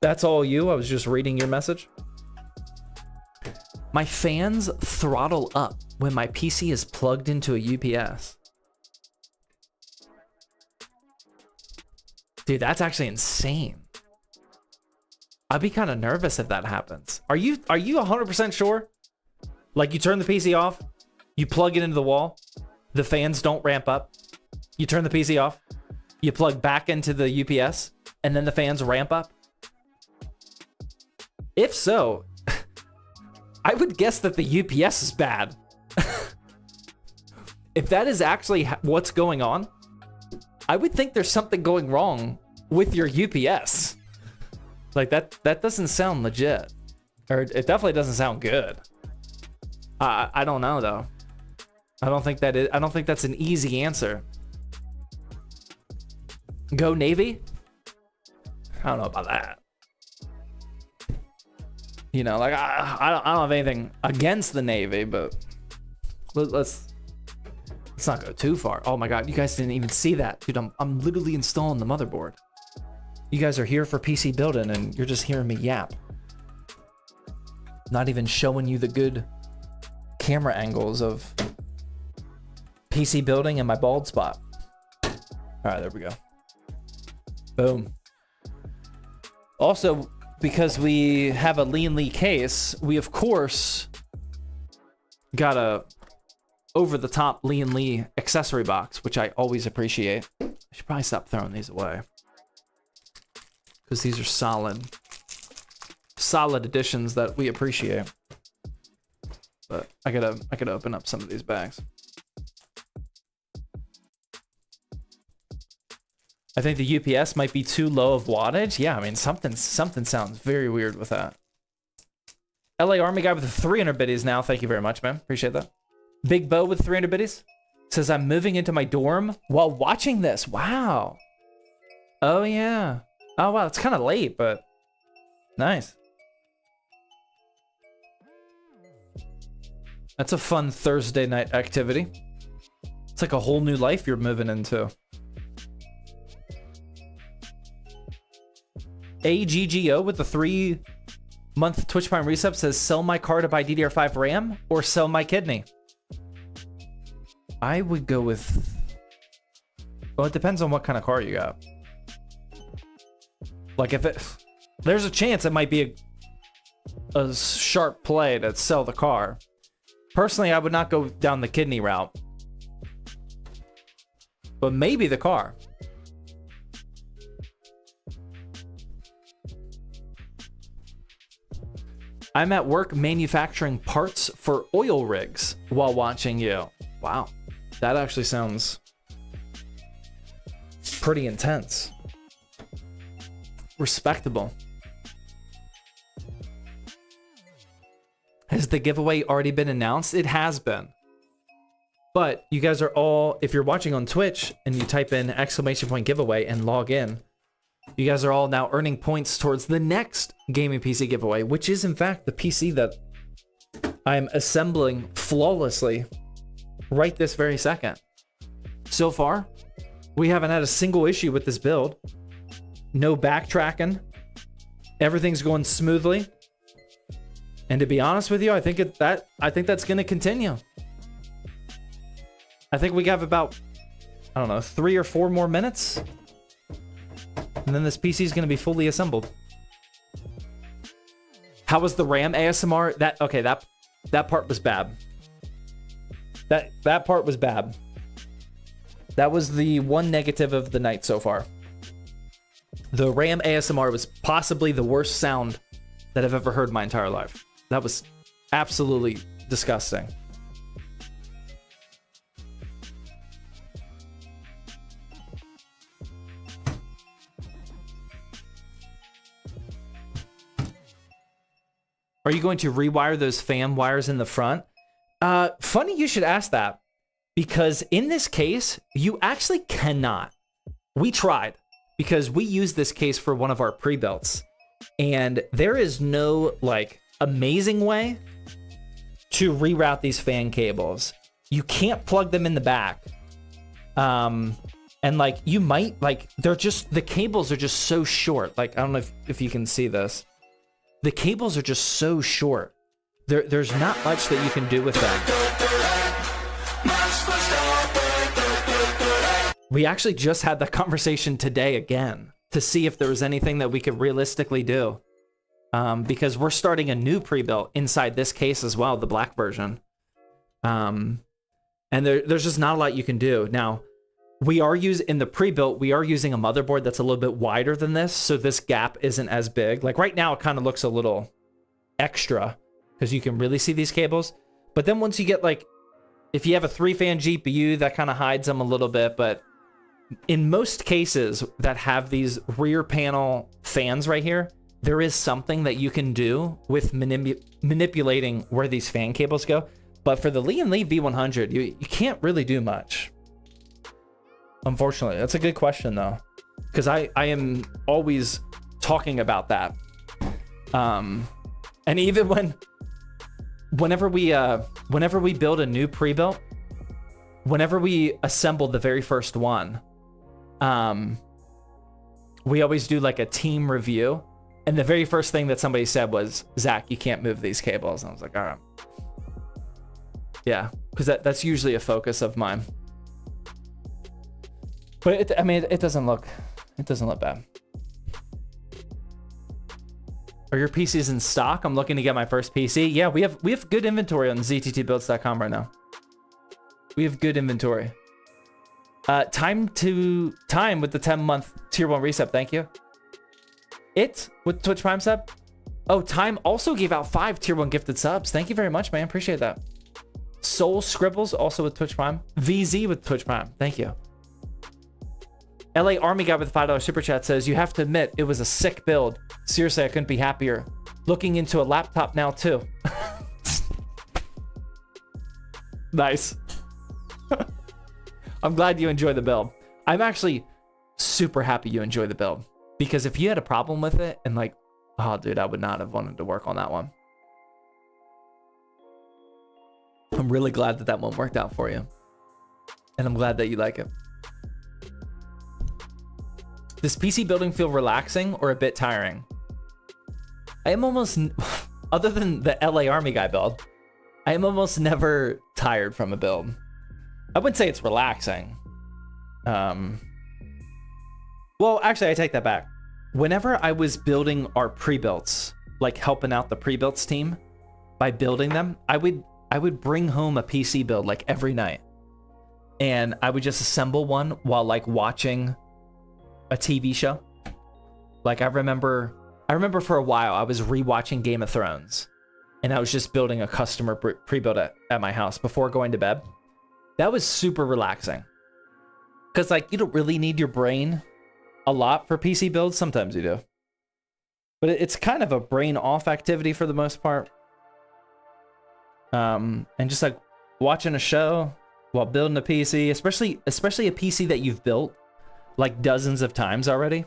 That's all you. I was just reading your message. My fans throttle up when my PC is plugged into a UPS. Dude, that's actually insane. I'd be kind of nervous if that happens. Are you 100% sure? Like you turn the PC off, you plug it into the wall, the fans don't ramp up. You turn the PC off, you plug back into the UPS, and then the fans ramp up? If so, I would guess that the UPS is bad. if that is actually what's going on, I would think there's something going wrong with your UPS. Like that doesn't sound legit, or it definitely doesn't sound good. I don't know though. I don't think that's an easy answer. Go Navy? I don't know about that. You know, like I don't have anything against the Navy, but let's not go too far. Oh my God, you guys didn't even see that, dude. I'm literally installing the motherboard. You guys are here for PC building, and you're just hearing me yap. Not even showing you the good camera angles of PC building and my bald spot. All right, there we go. Boom. Also, because we have a Lean Lee case, we of course got a over-the-top Lean Lee accessory box, which I always appreciate. I should probably stop throwing these away, because these are solid additions that we appreciate. But I gotta open up some of these bags. I think the UPS might be too low of wattage. Yeah, I mean, something sounds very weird with that. LA Army guy with the 300 biddies now. Thank you very much, man. Appreciate that. Big Bo with 300 biddies says, I'm moving into my dorm while watching this. Wow. Oh, yeah. Oh, wow. It's kind of late, but nice. That's a fun Thursday night activity. It's like a whole new life you're moving into. AGGO with the 3-month Twitch Prime resub says, sell my car to buy DDR5 RAM or sell my kidney. I would go with, well, it depends on what kind of car you got. Like there's a chance it might be a sharp play to sell the car. Personally, I would not go down the kidney route, but maybe the car. I'm at work manufacturing parts for oil rigs while watching you. Wow. That actually sounds pretty intense. Respectable. Has the giveaway already been announced? It has been. But you guys are all, if you're watching on Twitch and you type in ! giveaway and log in, you guys are all now earning points towards the next gaming PC giveaway, which is in fact the PC that I'm assembling flawlessly right this very second. So far, we haven't had a single issue with this build. No backtracking. Everything's going smoothly. And to be honest with you, I think that's going to continue. I think we have about, I don't know, 3 or 4 more minutes. And then this PC is going to be fully assembled. How was the RAM ASMR? That part was bad. That part was bad. That was the one negative of the night so far. The RAM ASMR was possibly the worst sound that I've ever heard in my entire life. That was absolutely disgusting. Are you going to rewire those fan wires in the front? Funny you should ask that, because in this case, you actually cannot. We tried, because we used this case for one of our pre-builts, and there is no, like, amazing way to reroute these fan cables. You can't plug them in the back. And, like, you might, like, they're just, the cables are just so short. Like, I don't know if you can see this. The cables are just so short. There's not much that you can do with them. We actually just had that conversation today again to see if there was anything that we could realistically do. Because we're starting a new pre-built inside this case as well, the black version. And there's just not a lot you can do. Now, we are in the pre-built, we are using a motherboard that's a little bit wider than this, so this gap isn't as big. Like right now, it kind of looks a little extra because you can really see these cables. But then once you get like If you have a 3-fan GPU, that kind of hides them a little bit, but in most cases that have these rear panel fans right here, there is something that you can do with manipulating where these fan cables go. But for the Lee & Lee V100, you can't really do much. Unfortunately, that's a good question though, because I am always talking about that. And even whenever we build a new pre-built, whenever we assemble the very first one, we always do like a team review. And the very first thing that somebody said was, Zach, you can't move these cables. And I was like, all right. Yeah, because that's usually a focus of mine. But I mean, it doesn't look bad. Are your PCs in stock? I'm looking to get my first PC. Yeah, we have good inventory on zttbuilds.com right now. We have good inventory. Time with the 10-month tier 1 reset. Thank you. With Twitch Prime sub. Oh, Time also gave out 5 tier 1 gifted subs. Thank you very much, man. Appreciate that. Soul Scribbles also with Twitch Prime. VZ with Twitch Prime. Thank you. LA Army guy with a $5 super chat says, you have to admit it was a sick build. Seriously, I couldn't be happier. Looking into a laptop now too. Nice. I'm glad you enjoy the build. I'm actually super happy you enjoy the build, because if you had a problem with it and like, oh dude, I would not have wanted to work on that one. I'm really glad that one worked out for you. And I'm glad that you like it. Does PC building feel relaxing or a bit tiring? I am almost, other than the LA Army guy build, I am almost never tired from a build. I wouldn't say it's relaxing. Well, actually, I take that back. Whenever I was building our pre-builts, like helping out the pre-builts team by building them, I would bring home a PC build like every night. And I would just assemble one while like watching a TV show. Like I remember for a while I was rewatching Game of Thrones, and I was just building a customer pre-built at my house before going to bed. That was super relaxing, because like you don't really need your brain a lot for PC builds. Sometimes you do, but it's kind of a brain off activity for the most part. And just like watching a show while building a PC, especially a PC that you've built like dozens of times already.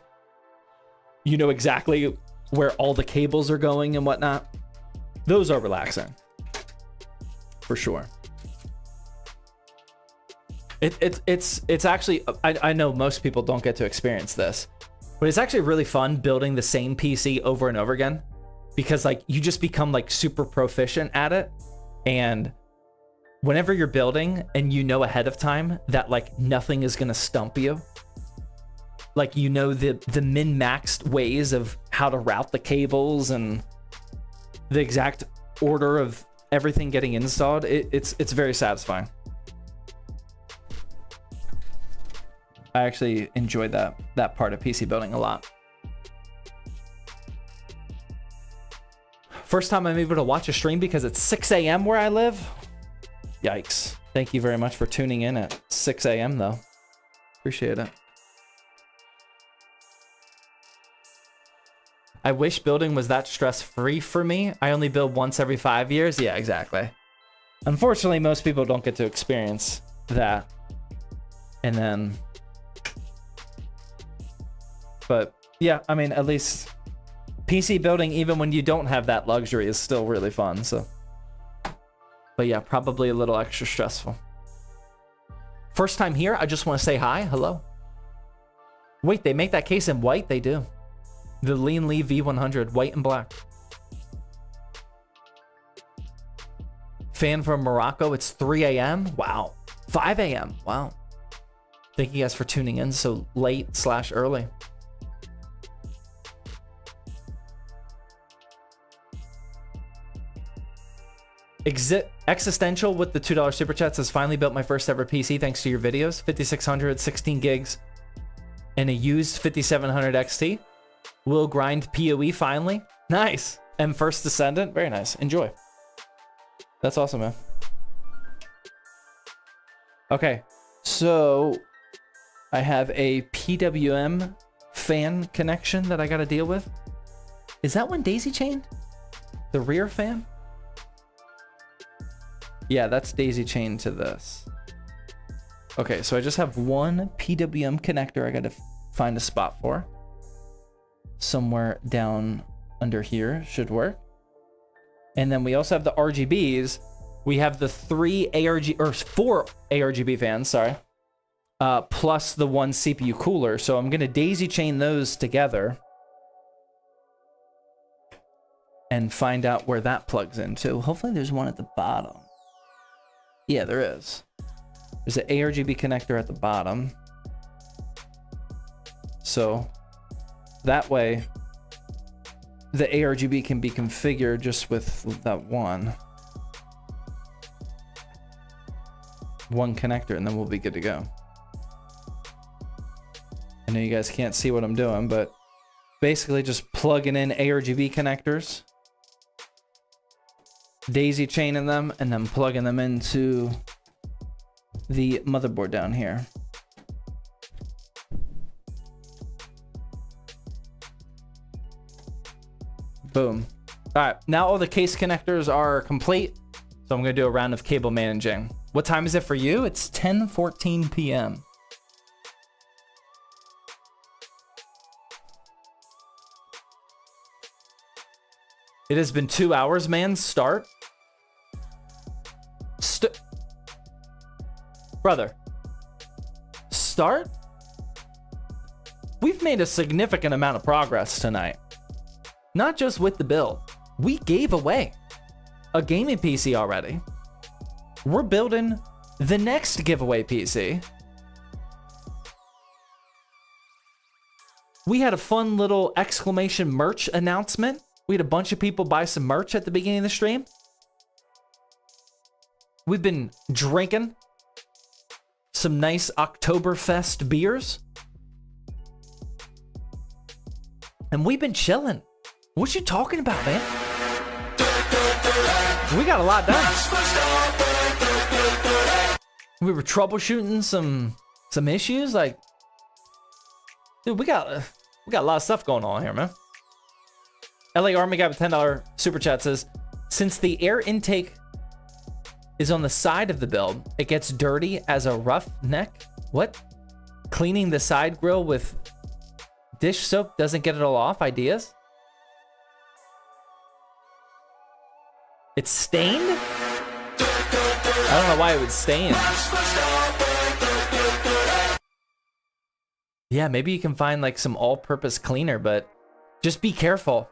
You know exactly where all the cables are going and whatnot. Those are relaxing for sure. It's actually, I know most people don't get to experience this, but it's actually really fun building the same PC over and over again, because like you just become like super proficient at it. And whenever you're building and you know ahead of time that like nothing is gonna stump you, like you know the min-maxed ways of how to route the cables and the exact order of everything getting installed, it's very satisfying. I actually enjoyed that part of PC building a lot. First time I'm able to watch a stream because it's 6 a.m. where I live. Yikes. Thank you very much for tuning in at 6 a.m. though. Appreciate it. I wish building was that stress-free for me. I only build once every 5 years. Yeah, exactly. Unfortunately, most people don't get to experience that. And then, but yeah, I mean, at least PC building, even when you don't have that luxury, is still really fun. So, but yeah, probably a little extra stressful. First time here, I just want to say hi. Hello. Wait, they make that case in white? They do. The Lee & Lee V100, white and black. Fan from Morocco, it's 3 a.m. Wow. 5 a.m. Wow. Thank you guys for tuning in so late/early. Existential with the $2 super chat says, finally built my first ever PC thanks to your videos. 5600, 16 gigs, and a used 5700 XT. Will grind PoE finally. Nice. And first Descendant. Very nice. Enjoy. That's awesome, man. Okay, so I have a PWM fan connection that I gotta deal with. Is that one daisy chained? The rear fan? Yeah, that's daisy chained to this. Okay, so I just have one PWM connector I gotta find a spot for. Somewhere down under here should work. And then we also have the RGBs. We have the 4 ARGB fans, sorry. Plus the one CPU cooler. So I'm gonna daisy chain those together and find out where that plugs into. Hopefully there's one at the bottom. Yeah, there is. There's an ARGB connector at the bottom. So that way the ARGB can be configured just with that one connector, and then we'll be good to go. I know you guys can't see what I'm doing, but basically just plugging in ARGB connectors, daisy chaining them, and then plugging them into the motherboard down here. Boom. All right, now all the case connectors are complete, so I'm gonna do a round of cable managing. What time is it for you? It's 10:14 p.m. It has been 2 hours, man. Start. Brother. Start? We've made a significant amount of progress tonight. Not just with the build. We gave away a gaming PC already. We're building the next giveaway PC. We had a fun little exclamation merch announcement. We had a bunch of people buy some merch at the beginning of the stream. We've been drinking some nice Oktoberfest beers. And we've been chilling. What you talking about, man? We got a lot done. We were troubleshooting some issues. Like, dude, we got a lot of stuff going on here, man. LA Army got a $10 super chat says, since the air intake is on the side of the build, it gets dirty as a rough neck. What? Cleaning the side grill with dish soap doesn't get it all off? Ideas? It's stained? I don't know why it would stain. Yeah, maybe you can find like some all-purpose cleaner, but just be careful.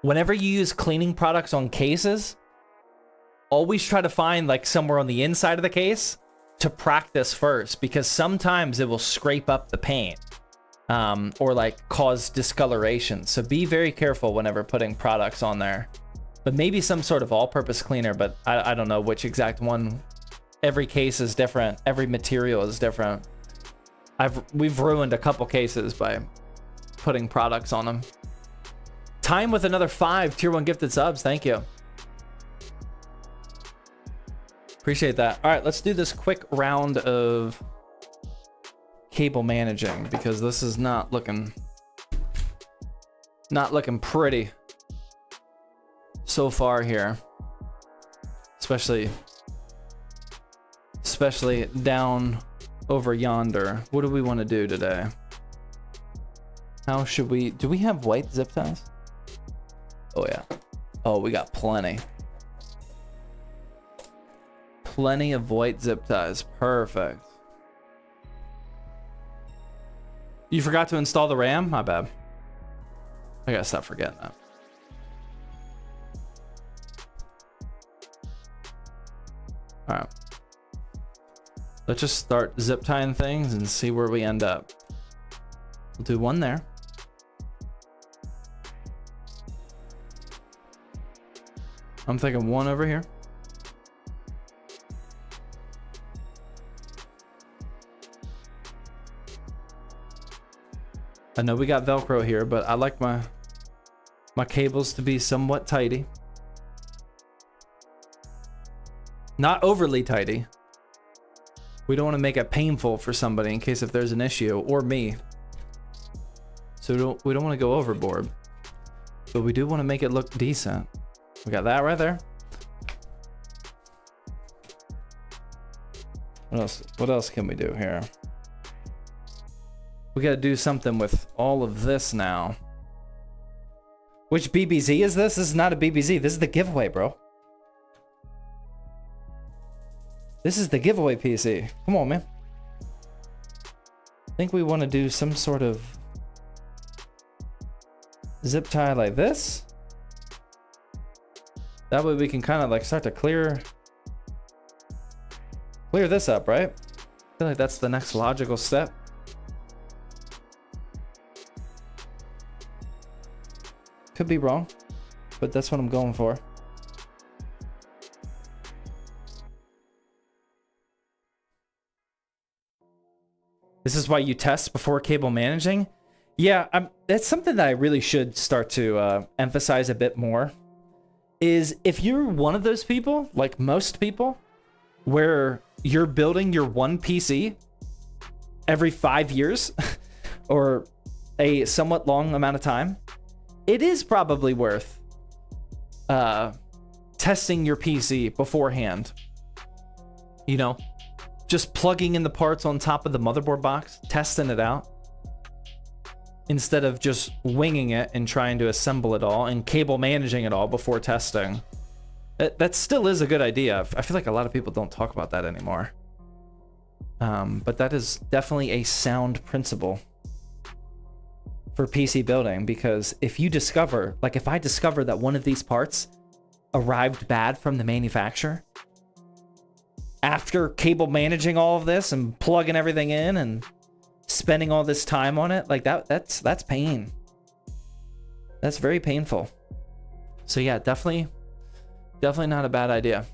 Whenever you use cleaning products on cases, always try to find like somewhere on the inside of the case to practice first, because sometimes it will scrape up the paint or like cause discoloration. So be very careful whenever putting products on there. But maybe some sort of all-purpose cleaner, but I don't know which exact one. Every case is different. Every material is different. We've ruined a couple cases by putting products on them. Time with another 5 tier 1 gifted subs. Thank you. Appreciate that. All right, let's do this quick round of cable managing, because this is not looking pretty so far here, especially down over yonder. What do we want to do today? How should we do? We have white zip ties? Oh yeah. Oh, we got plenty of white zip ties. Perfect. You forgot to install the RAM? My bad. I gotta stop forgetting that. All right, let's just start zip tying things and see where we end up. We'll do one there. I'm thinking one over here. I know we got Velcro here, but I like my cables to be somewhat tidy. Not overly tidy. We don't want to make it painful for somebody in case if there's an issue, or me. So we don't want to go overboard. But we do want to make it look decent. We got that right there. What else can we do here? We got to do something with all of this now. Which BBZ is this? This is not a BBZ. This is the giveaway, bro. This is the giveaway PC. Come on, man. I think we want to do some sort of zip tie like this. That way we can kind of like start to clear this up, right? I feel like that's the next logical step. Could be wrong, but that's what I'm going for. This is why you test before cable managing? Yeah, that's something that I really should start to emphasize a bit more. Is if you're one of those people, like most people, where you're building your one PC every 5 years or a somewhat long amount of time, it is probably worth testing your PC beforehand. You know, just plugging in the parts on top of the motherboard box, testing it out, instead of just winging it and trying to assemble it all and cable managing it all before testing. That still is a good idea. I feel like a lot of people don't talk about that anymore. But that is definitely a sound principle for PC building, because if you discover, like if I discover that one of these parts arrived bad from the manufacturer, after cable managing all of this and plugging everything in and spending all this time on it, like that's pain. That's very painful. So yeah, definitely not a bad idea.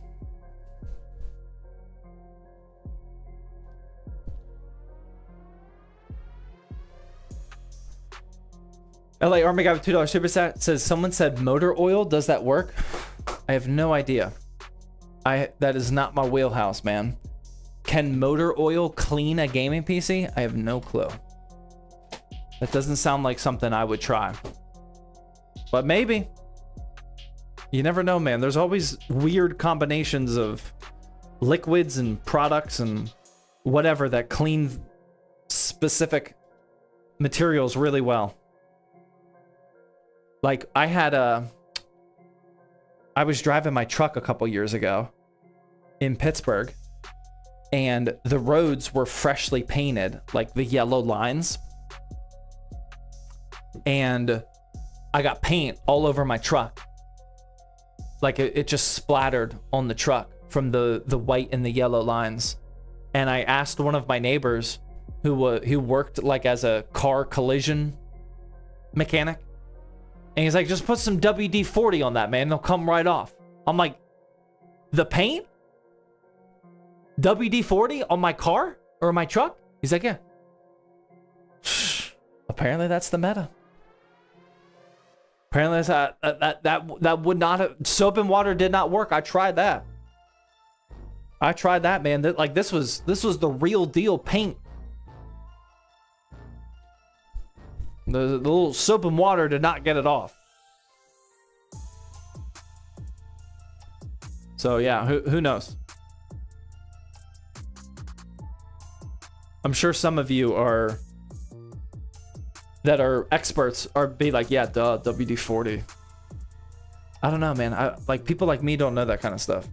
LA Army Guy with $2 super chat says, someone said motor oil, does that work? I have no idea. That is not my wheelhouse, man. Can motor oil clean a gaming PC? I have no clue. That doesn't sound like something I would try. But maybe. You never know, man. There's always weird combinations of liquids and products and whatever that clean specific materials really well. Like I was driving my truck a couple years ago in Pittsburgh, and the roads were freshly painted, like the yellow lines. And I got paint all over my truck. Like it just splattered on the truck from the white and the yellow lines. And I asked one of my neighbors who worked like as a car collision mechanic. And he's like, just put some WD-40 on that, man. They'll come right off. I'm like, the paint? WD-40 on my car or my truck? He's like, yeah. Apparently that's the meta. Apparently that would not have, soap and water did not work. I tried that. Man. Like this was the real deal paint. The little soap and water did not get it off. So yeah, who knows? I'm sure some of you that are experts be like, yeah, duh, WD-40. I don't know, man. Like people like me don't know that kind of stuff.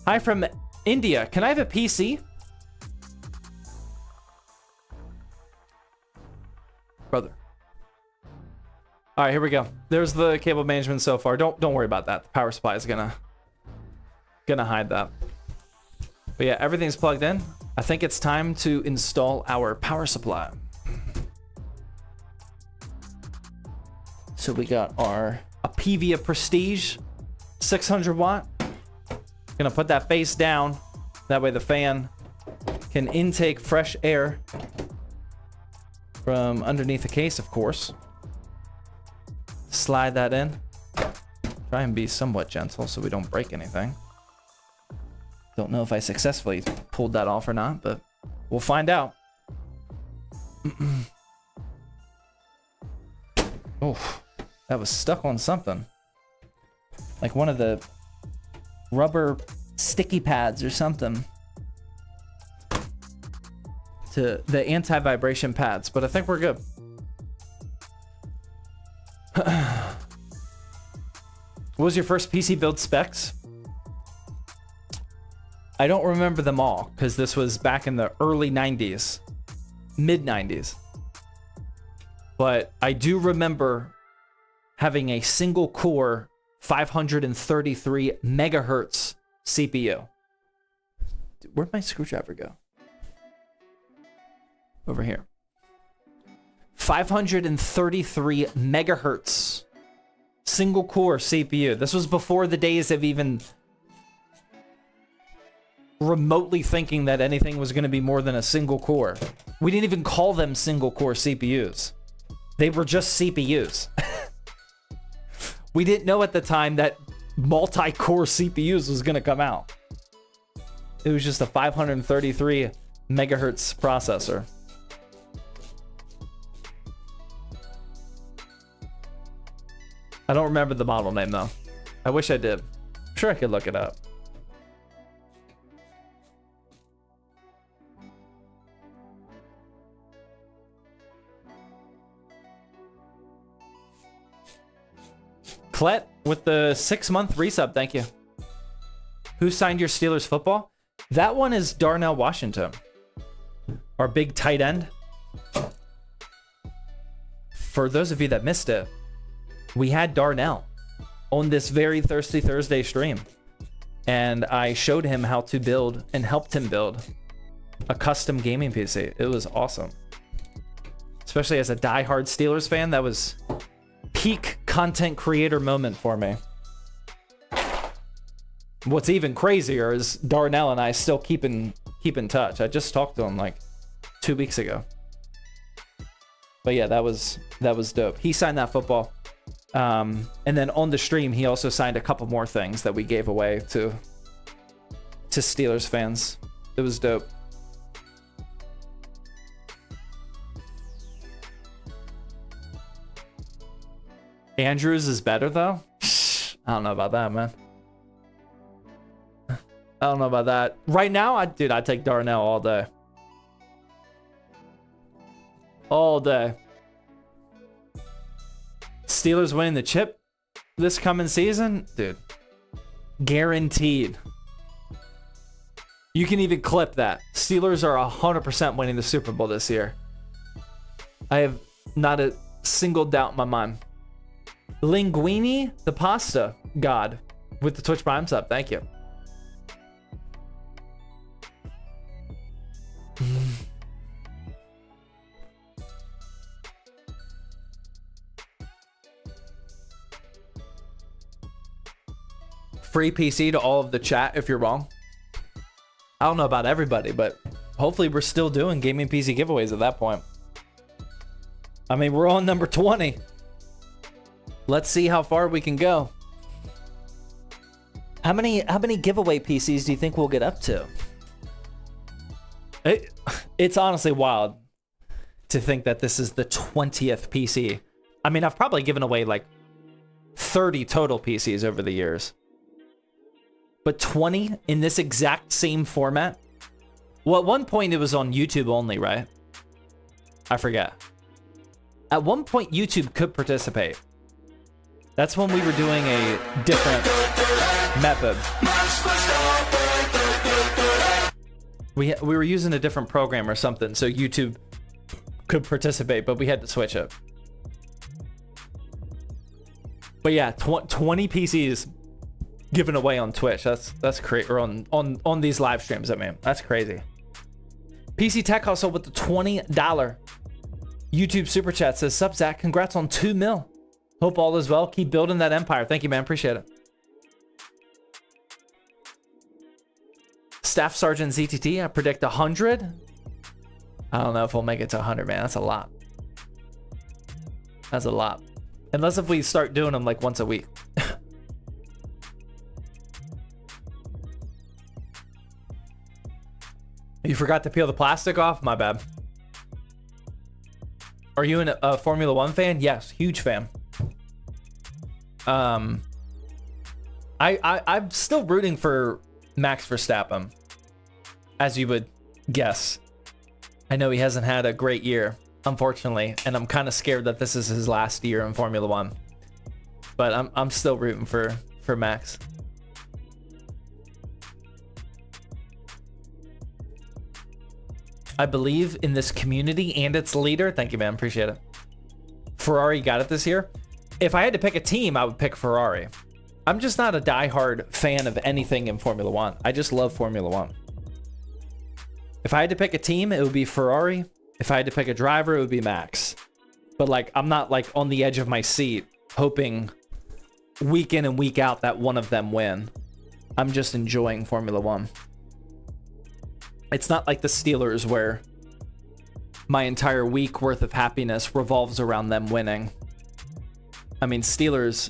Hi from India. Can I have a PC? Brother. All right, here we go. There's the cable management so far. Don't worry about that. The power supply is gonna hide that. But yeah, everything's plugged in. I think it's time to install our power supply. So we got a Pevia Prestige 600 watt. Gonna put that face down. That way the fan can intake fresh air from underneath the case, of course. Slide that in. Try Try and be somewhat gentle so we don't break anything. Don't know if I successfully pulled that off or not, but we'll find out. Oh, that was stuck on something. Like one of the rubber sticky pads or something. To the anti-vibration pads, but I think we're good. What was your first PC build specs? I don't remember them all because this was back in the early 90s, mid 90s. But I do remember having a single core 533 megahertz CPU. Where'd my screwdriver go? Over here. 533 megahertz single core CPU. This was before the days of even remotely thinking that anything was going to be more than a single core. We didn't even call them single core CPUs. They were just CPUs. We didn't know at the time that multi-core CPUs was going to come out. It was just a 533 megahertz processor. I don't remember the model name though. I wish I did. I'm sure I could look it up. Clet with the 6-month resub, thank you. Who signed your Steelers football? That one is Darnell Washington, our big tight end. For those of you that missed it, we had Darnell on this very Thirsty Thursday stream, and I showed him how to build and helped him build a custom gaming PC. It was awesome. Especially as a diehard Steelers fan, that was peak content creator moment for me. What's even crazier is Darnell and I still keep in touch. I just talked to him like 2 weeks ago. But yeah, that was dope. He signed that football. And then on the stream, he also signed a couple more things that we gave away to Steelers fans. It was dope. Andrews is better though? I don't know about that, man. I don't know about that. Right now, I'd take Darnell all day. All day. Steelers winning the chip this coming season? Dude. Guaranteed. You can even clip that. Steelers are 100% winning the Super Bowl this year. I have not a single doubt in my mind. Linguini, the pasta god, with the Twitch Prime sub. Thank you. Free PC to all of the chat if you're wrong. I don't know about everybody, but hopefully we're still doing gaming PC giveaways at that point. I mean, we're on number 20. Let's see how far we can go. How many giveaway PCs do you think we'll get up to? It's honestly wild to think that this is the 20th PC. I mean, I've probably given away like 30 total PCs over the years. But 20 in this exact same format? Well, at one point it was on YouTube only, right? I forget. At one point, YouTube could participate. That's when we were doing a different method. We were using a different program or something, so YouTube could participate, but we had to switch it. But yeah, 20 PCs given away on Twitch. That's crazy. Or on these live streams, I mean, that's crazy. PC Tech Hustle with the $20 YouTube super chat says, "Sup, Zach? Congrats on 2 mil. Hope all is well. Keep building that empire." Thank you, man. Appreciate it. Staff Sergeant ZTT, I predict 100. I don't know if we'll make it to 100, man. That's a lot. That's a lot. Unless if we start doing them like once a week. You forgot to peel the plastic off? My bad. Are you a Formula One fan? Yes, huge fan. I'm still rooting for Max Verstappen, as you would guess. I know he hasn't had a great year, unfortunately, and I'm kind of scared that this is his last year in Formula One. But I'm still rooting for Max. I believe in this community and its leader. Thank you, man. Appreciate it. Ferrari got it this year. If I had to pick a team, I would pick Ferrari. I'm just not a diehard fan of anything in Formula One. I just love Formula One. If I had to pick a team, it would be Ferrari. If I had to pick a driver, it would be Max. But like, I'm not like on the edge of my seat hoping week in and week out that one of them win. I'm just enjoying Formula One. It's not like the Steelers where my entire week worth of happiness revolves around them winning. I mean, Steelers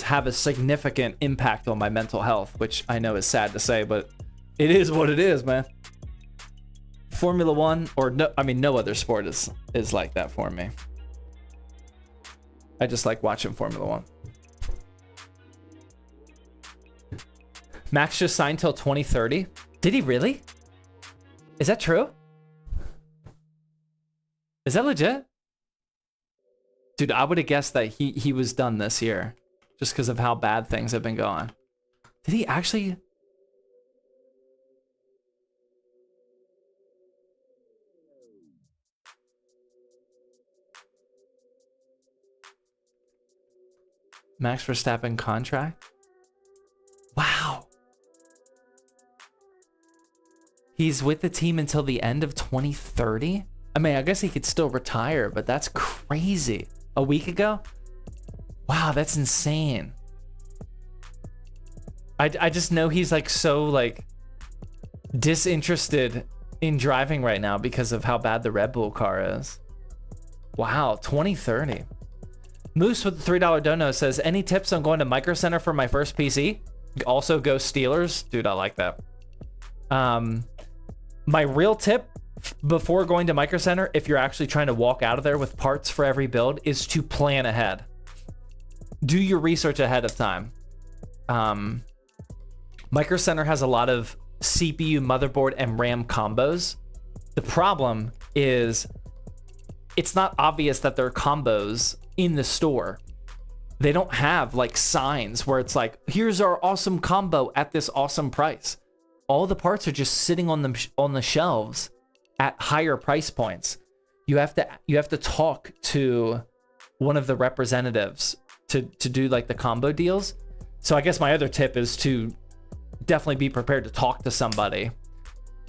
have a significant impact on my mental health, which I know is sad to say, but it is what it is, man. Formula One, or no, I mean, no other sport is like that for me. I just like watching Formula One. Max just signed till 2030. Did he really? Is that true? Is that legit? Dude, I would have guessed that he was done this year just because of how bad things have been going. Did he actually? Max Verstappen contract? Wow. He's with the team until the end of 2030? I mean, I guess he could still retire, but that's crazy. A week ago? Wow, that's insane. I just know he's like so like disinterested in driving right now because of how bad the Red Bull car is. Wow, 2030. Moose with the $3 dono says, any tips on going to Micro Center for my first PC? Also go Steelers. Dude, I like that. My real tip before going to Micro Center, if you're actually trying to walk out of there with parts for every build, is to plan ahead. Do your research ahead of time. Micro Center has a lot of CPU, motherboard, and RAM combos. The problem is it's not obvious that they're combos in the store. They don't have like signs where it's like, here's our awesome combo at this awesome price. All the parts are just sitting on the shelves at higher price points. You have to talk to one of the representatives to do like the combo deals. So I guess my other tip is to definitely be prepared to talk to somebody.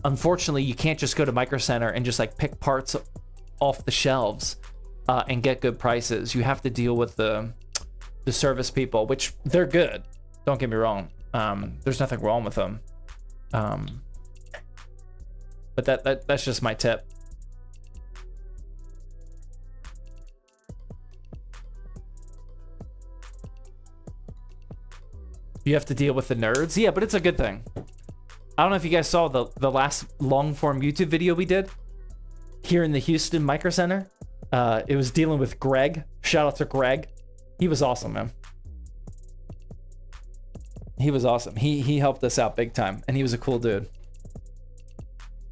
Unfortunately, you can't just go to Micro Center and just like pick parts off the shelves and get good prices. You have to deal with the service people, which they're good. Don't get me wrong. There's nothing wrong with them. But that's just my tip. You have to deal with the nerds. Yeah, but it's a good thing. I don't know if you guys saw the last long form YouTube video we did here in the Houston Micro Center. It was dealing with Greg. Shout out to Greg. He was awesome, man. He was awesome. He helped us out big time, and he was a cool dude.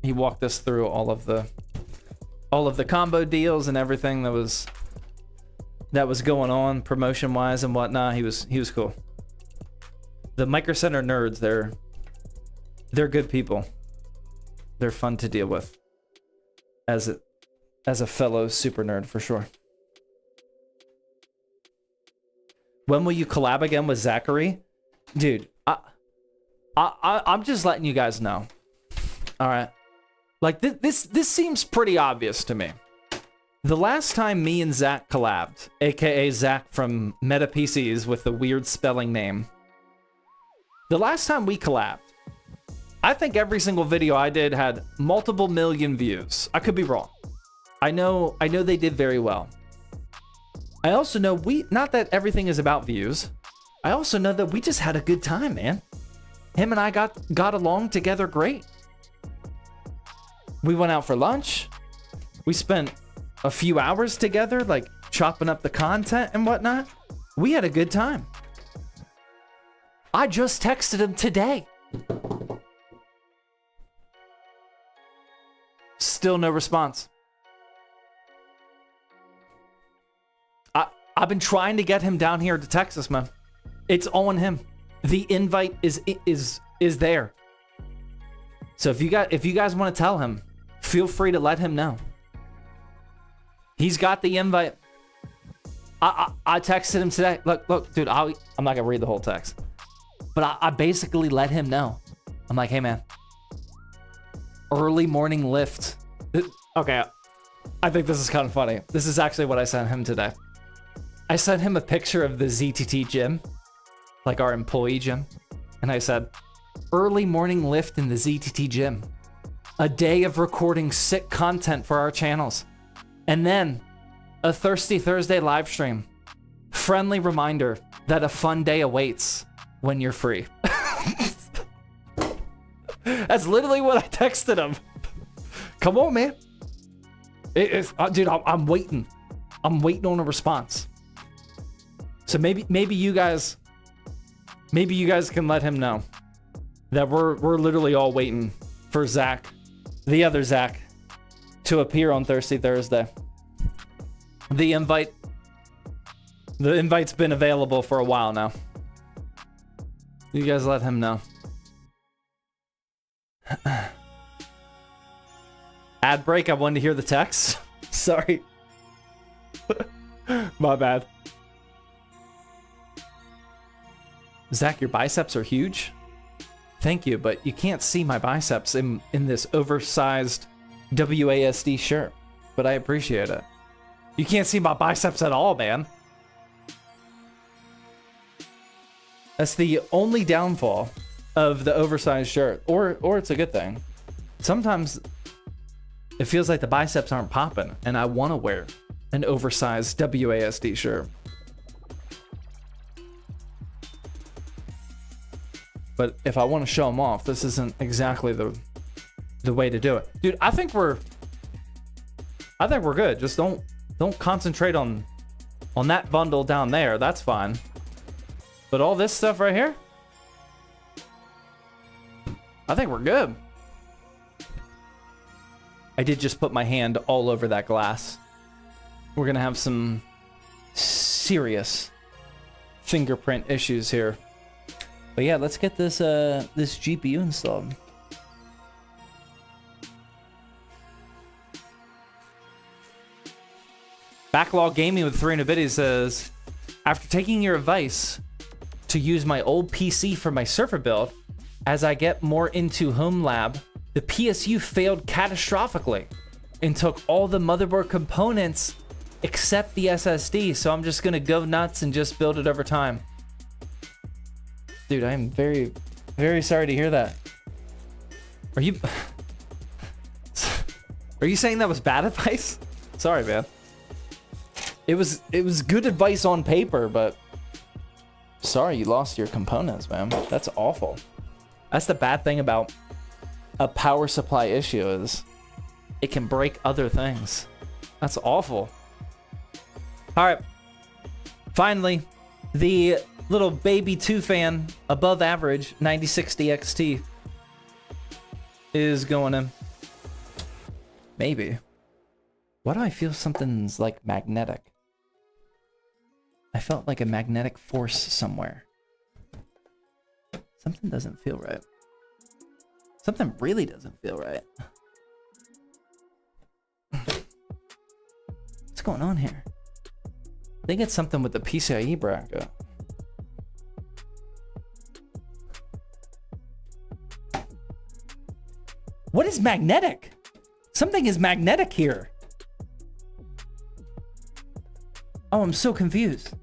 He walked us through all of the combo deals and everything that was going on promotion wise and whatnot. He was cool. The Micro Center nerds, they're good people. They're fun to deal with as a fellow super nerd for sure. When will you collab again with Zachary? Dude, I'm just letting you guys know. All right. Like this seems pretty obvious to me. The last time me and Zach collabed, aka Zach from Meta PCs with the weird spelling name. The last time we collabed, I think every single video I did had multiple million views. I could be wrong. I know they did very well. I also know not that everything is about views. I also know that we just had a good time, man. Him and I got along together great. We went out for lunch. We spent a few hours together, like chopping up the content and whatnot. We had a good time. I just texted him today. Still no response. I've been trying to get him down here to Texas, man. It's on him. The invite is there. So if you guys want to tell him, feel free to let him know. He's got the invite. I texted him today. Look, dude, I'm not gonna read the whole text, but I basically let him know. I'm like, hey man, early morning lift. Okay, I think this is kind of funny. This is actually what I sent him today. I sent him a picture of the ZTT gym, like our employee gym. And I said, early morning lift in the ZTT gym. A day of recording sick content for our channels. And then a Thirsty Thursday live stream. Friendly reminder that a fun day awaits when you're free. That's literally what I texted him. Come on, man. Dude, I'm waiting. I'm waiting on a response. So maybe you guys can let him know that we're literally all waiting for Zach, the other Zach, to appear on Thirsty Thursday. The invite's been available for a while now. You guys let him know. Ad break, I wanted to hear the text. Sorry. My bad. Zach, your biceps are huge. Thank you, but you can't see my biceps in this oversized WASD shirt. But I appreciate it. You can't see my biceps at all, man. That's the only downfall of the oversized shirt. Or it's a good thing. Sometimes it feels like the biceps aren't popping, and I want to wear an oversized WASD shirt. But if I want to show them off, this isn't exactly the way to do it. Dude, I think we're good. Just don't concentrate on that bundle down there. That's fine. But all this stuff right here, I think we're good. I did just put my hand all over that glass. We're gonna have some serious fingerprint issues here. But yeah, let's get this this GPU installed. Backlog Gaming with 300 biddies says, after taking your advice to use my old PC for my surfer build, as I get more into home lab, the PSU failed catastrophically and took all the motherboard components except the SSD. So I'm just gonna go nuts and just build it over time. Dude, I am very, very sorry to hear that. Are you saying that was bad advice? Sorry, man. It was good advice on paper, but sorry you lost your components, man. That's awful. That's the bad thing about a power supply issue, is it can break other things. That's awful. All right. Finally, the little baby 2 fan above average 9060 XT is going in. Maybe. Why do I feel something's like magnetic? I felt like a magnetic force somewhere. Something doesn't feel right. Something really doesn't feel right. What's going on here? I think it's something with the PCIe bracket. What is magnetic? Something is magnetic here. Oh, I'm so confused.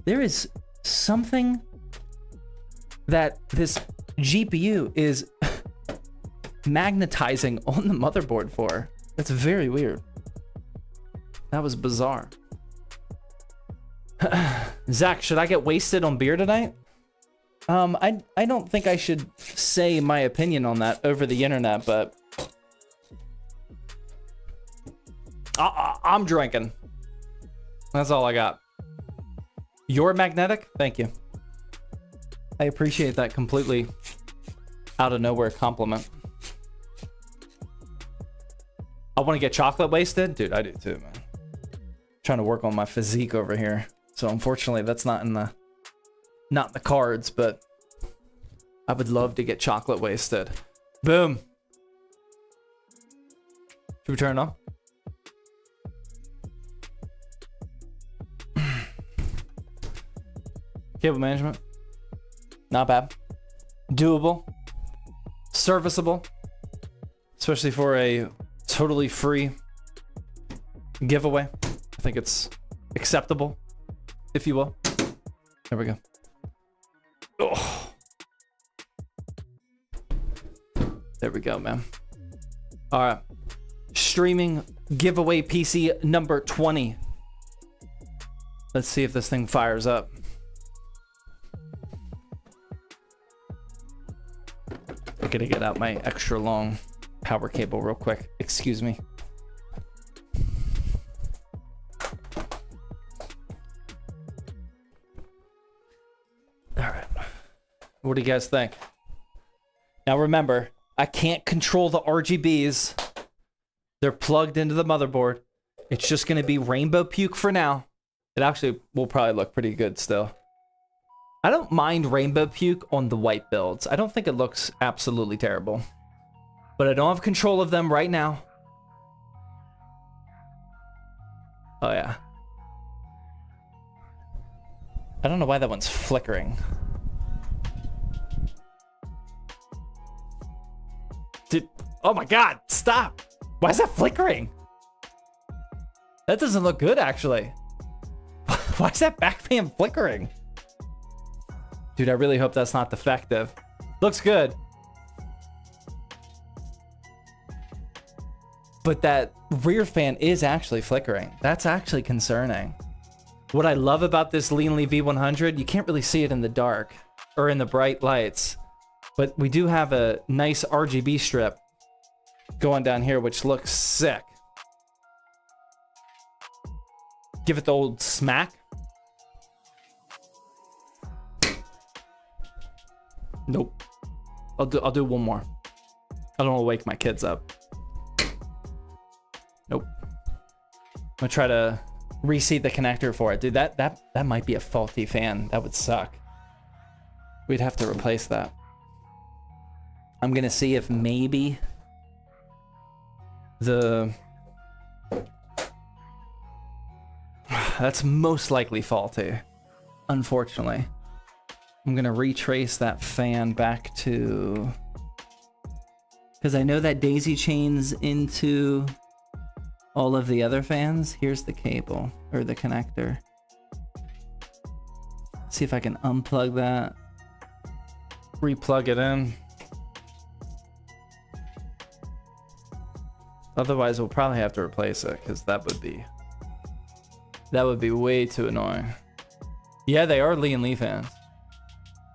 There is something that this GPU is magnetizing on the motherboard for. That's very weird. That was bizarre. Zach, should I get wasted on beer tonight? I don't think I should say my opinion on that over the internet, but I'm drinking. That's all I got. You're magnetic? Thank you. I appreciate that completely out of nowhere compliment. I want to get chocolate wasted? Dude, I do too, man. Trying to work on my physique over here. So unfortunately, that's not in the cards, but I would love to get chocolate wasted. Boom. Should we turn it on? Cable management. Not bad. Doable. Serviceable. Especially for a totally free giveaway. I think it's acceptable, if you will. There we go. Oh. There we go, man. All right. Streaming giveaway PC number 20. Let's see if this thing fires up. I'm gonna get out my extra long power cable real quick. Excuse me. All right. What do you guys think? Now remember, I can't control the RGBs. They're plugged into the motherboard. It's just gonna be rainbow puke for now. It actually will probably look pretty good still. I don't mind rainbow puke on the white builds. I don't think it looks absolutely terrible. But I don't have control of them right now. Oh yeah. I don't know why that one's flickering. Dude, oh my god, stop! Why is that flickering? That doesn't look good, actually. Why is that back fan flickering? Dude, I really hope that's not defective. Looks good. But that rear fan is actually flickering. That's actually concerning. What I love about this Leanly V100, you can't really see it in the dark or in the bright lights. But we do have a nice RGB strip going down here, which looks sick. Give it the old smack. Nope. I'll do one more. I don't want to wake my kids up. Nope. I'm gonna try to reseat the connector for it. Dude, that might be a faulty fan. That would suck. We'd have to replace that. I'm gonna see if maybe the... That's most likely faulty, unfortunately. I'm gonna retrace that fan back to... Because I know that daisy chains into all of the other fans. Here's the cable, or the connector. See if I can unplug that. Replug it in. Otherwise, we'll probably have to replace it, because that would be way too annoying. Yeah, they are Leanly fans.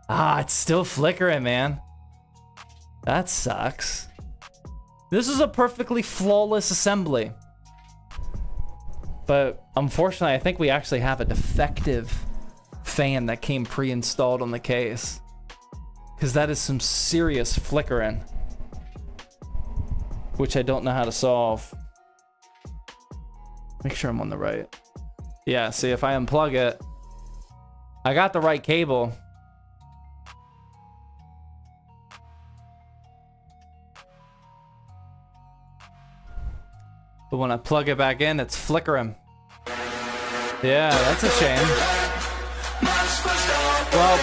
Ah, it's still flickering, man. That sucks. This is a perfectly flawless assembly. But unfortunately, I think we actually have a defective fan that came pre-installed on the case. Because that is some serious flickering. Which I don't know how to solve. Make sure I'm on the right. Yeah, see, if I unplug it, I got the right cable. But when I plug it back in, it's flickering. Yeah, that's a shame. Well,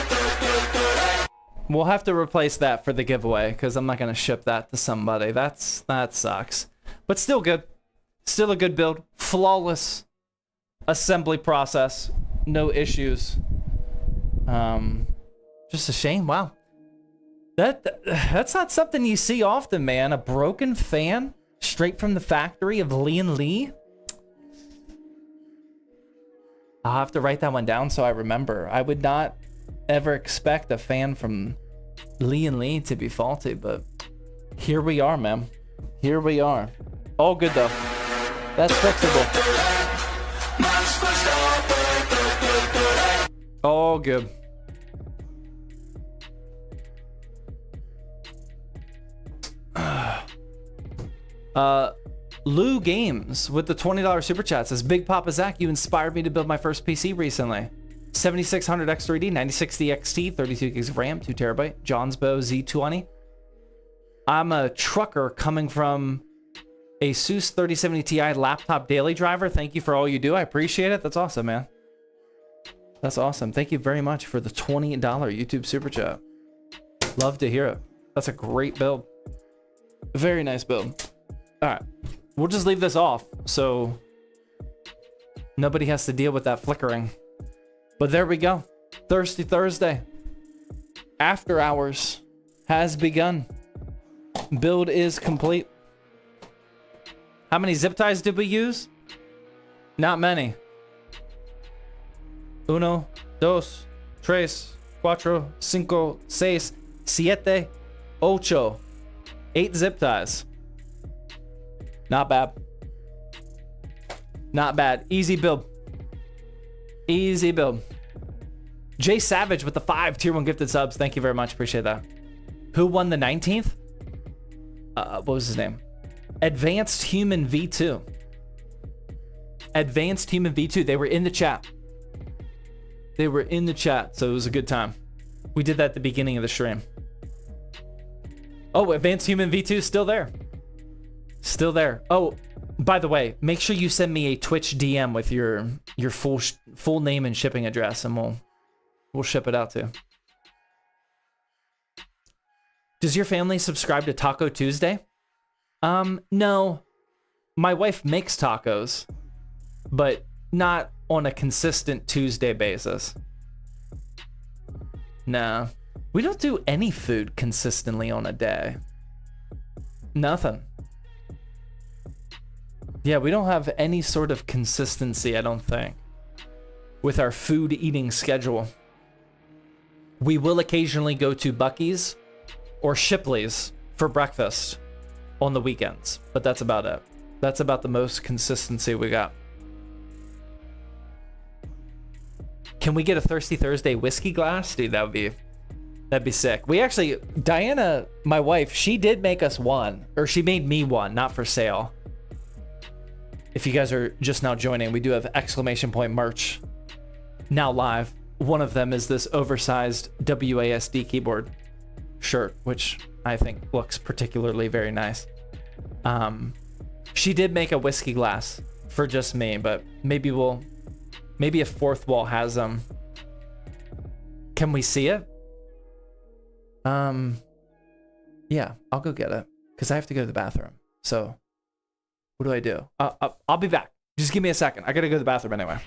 we'll have to replace that for the giveaway, because I'm not going to ship that to somebody. That sucks. But still good. Still a good build. Flawless assembly process. No issues. Just a shame. Wow. That's not something you see often, man. A broken fan straight from the factory of Leanly. I'll have to write that one down so I remember. I would not ever expect a fan from Leanly to be faulty, but here we are, man. Here we are. All good though. That's fixable. All good. Lou Games with the $20 super chat says, Big Papa Zach, you inspired me to build my first PC recently. 7600 X3D, 9060 XT, 32 gigs of RAM, 2 terabyte, Johnsbow Z20. I'm a trucker coming from a Asus 3070 Ti laptop daily driver. Thank you for all you do. I appreciate it. That's awesome, man. That's awesome. Thank you very much for the $20 YouTube super chat. Love to hear it. That's a great build. Very nice build. All right. We'll just leave this off so nobody has to deal with that flickering. But there we go. Thirsty Thursday. After hours has begun. Build is complete. How many zip ties did we use? Not many. Uno, dos, tres, cuatro, cinco, seis, siete, ocho. 8 zip ties. Not bad. Not bad. Easy build. Easy build. Jay Savage with the 5 tier 1 gifted subs. Thank you very much. Appreciate that. Who won the 19th? What was his name? Advanced Human V2. Advanced Human V2. They were in the chat. They were in the chat, so it was a good time. We did that at the beginning of the stream. Oh, Advanced Human V2 is still there. Still there. Oh, by the way, make sure you send me a Twitch DM with your full name and shipping address, and we'll ship it out too. Does your family subscribe to Taco Tuesday? No. My wife makes tacos, but not on a consistent Tuesday basis. No. We don't do any food consistently on a day. Nothing. Yeah, we don't have any sort of consistency, I don't think, with our food eating schedule. We will occasionally go to Buc-ee's or Shipley's for breakfast on the weekends, but that's about it. That's about the most consistency we got. Can we get a Thirsty Thursday whiskey glass? Dude, that'd be sick. We actually, Diana, my wife, she did make us one, or she made me one, not for sale. If you guys are just now joining, we do have exclamation point merch now live. One of them is this oversized WASD keyboard shirt, which I think looks particularly very nice. She did make a whiskey glass for just me, but maybe a fourth wall has them. Can we see it? Yeah, I'll go get it because I have to go to the bathroom. So what do I do? I'll be back. Just give me a second. I gotta go to the bathroom anyway.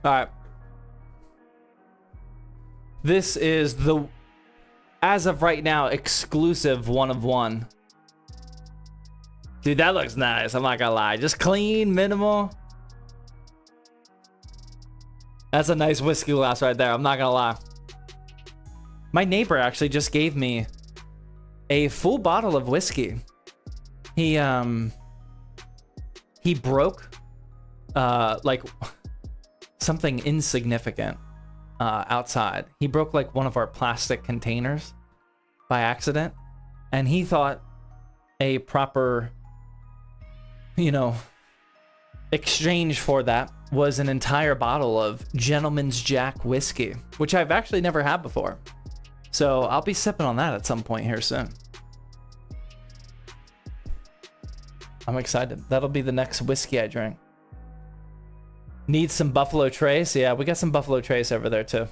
All right. This is the, as of right now, exclusive one of one Dude, that looks nice. I'm not gonna lie. Just clean, minimal. That's a nice whiskey glass right there. I'm not gonna lie. My neighbor actually just gave me a full bottle of whiskey. He broke like something insignificant outside. He broke like one of our plastic containers by accident, and he thought a proper, you know, exchange for that was an entire bottle of Gentleman's Jack whiskey, which I've actually never had before. So I'll be sipping on that at some point here soon. I'm excited. That'll be the next whiskey I drink. Need some Buffalo Trace? Yeah, we got some Buffalo Trace over there too.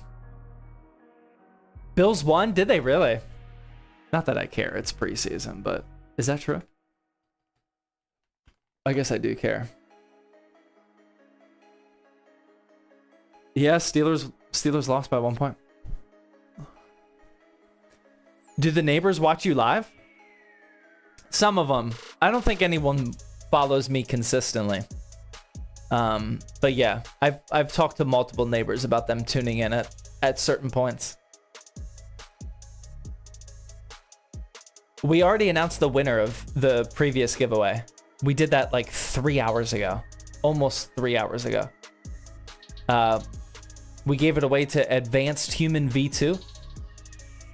Bills won? Did they really? Not that I care. It's preseason, but is that true? I guess I do care. Yeah, Steelers lost by 1 point. Do the neighbors watch you live? Some of them. I don't think anyone follows me consistently. But yeah, I've talked to multiple neighbors about them tuning in at certain points. We already announced the winner of the previous giveaway. We did that like 3 hours ago, almost 3 hours ago. We gave it away to Advanced Human V2.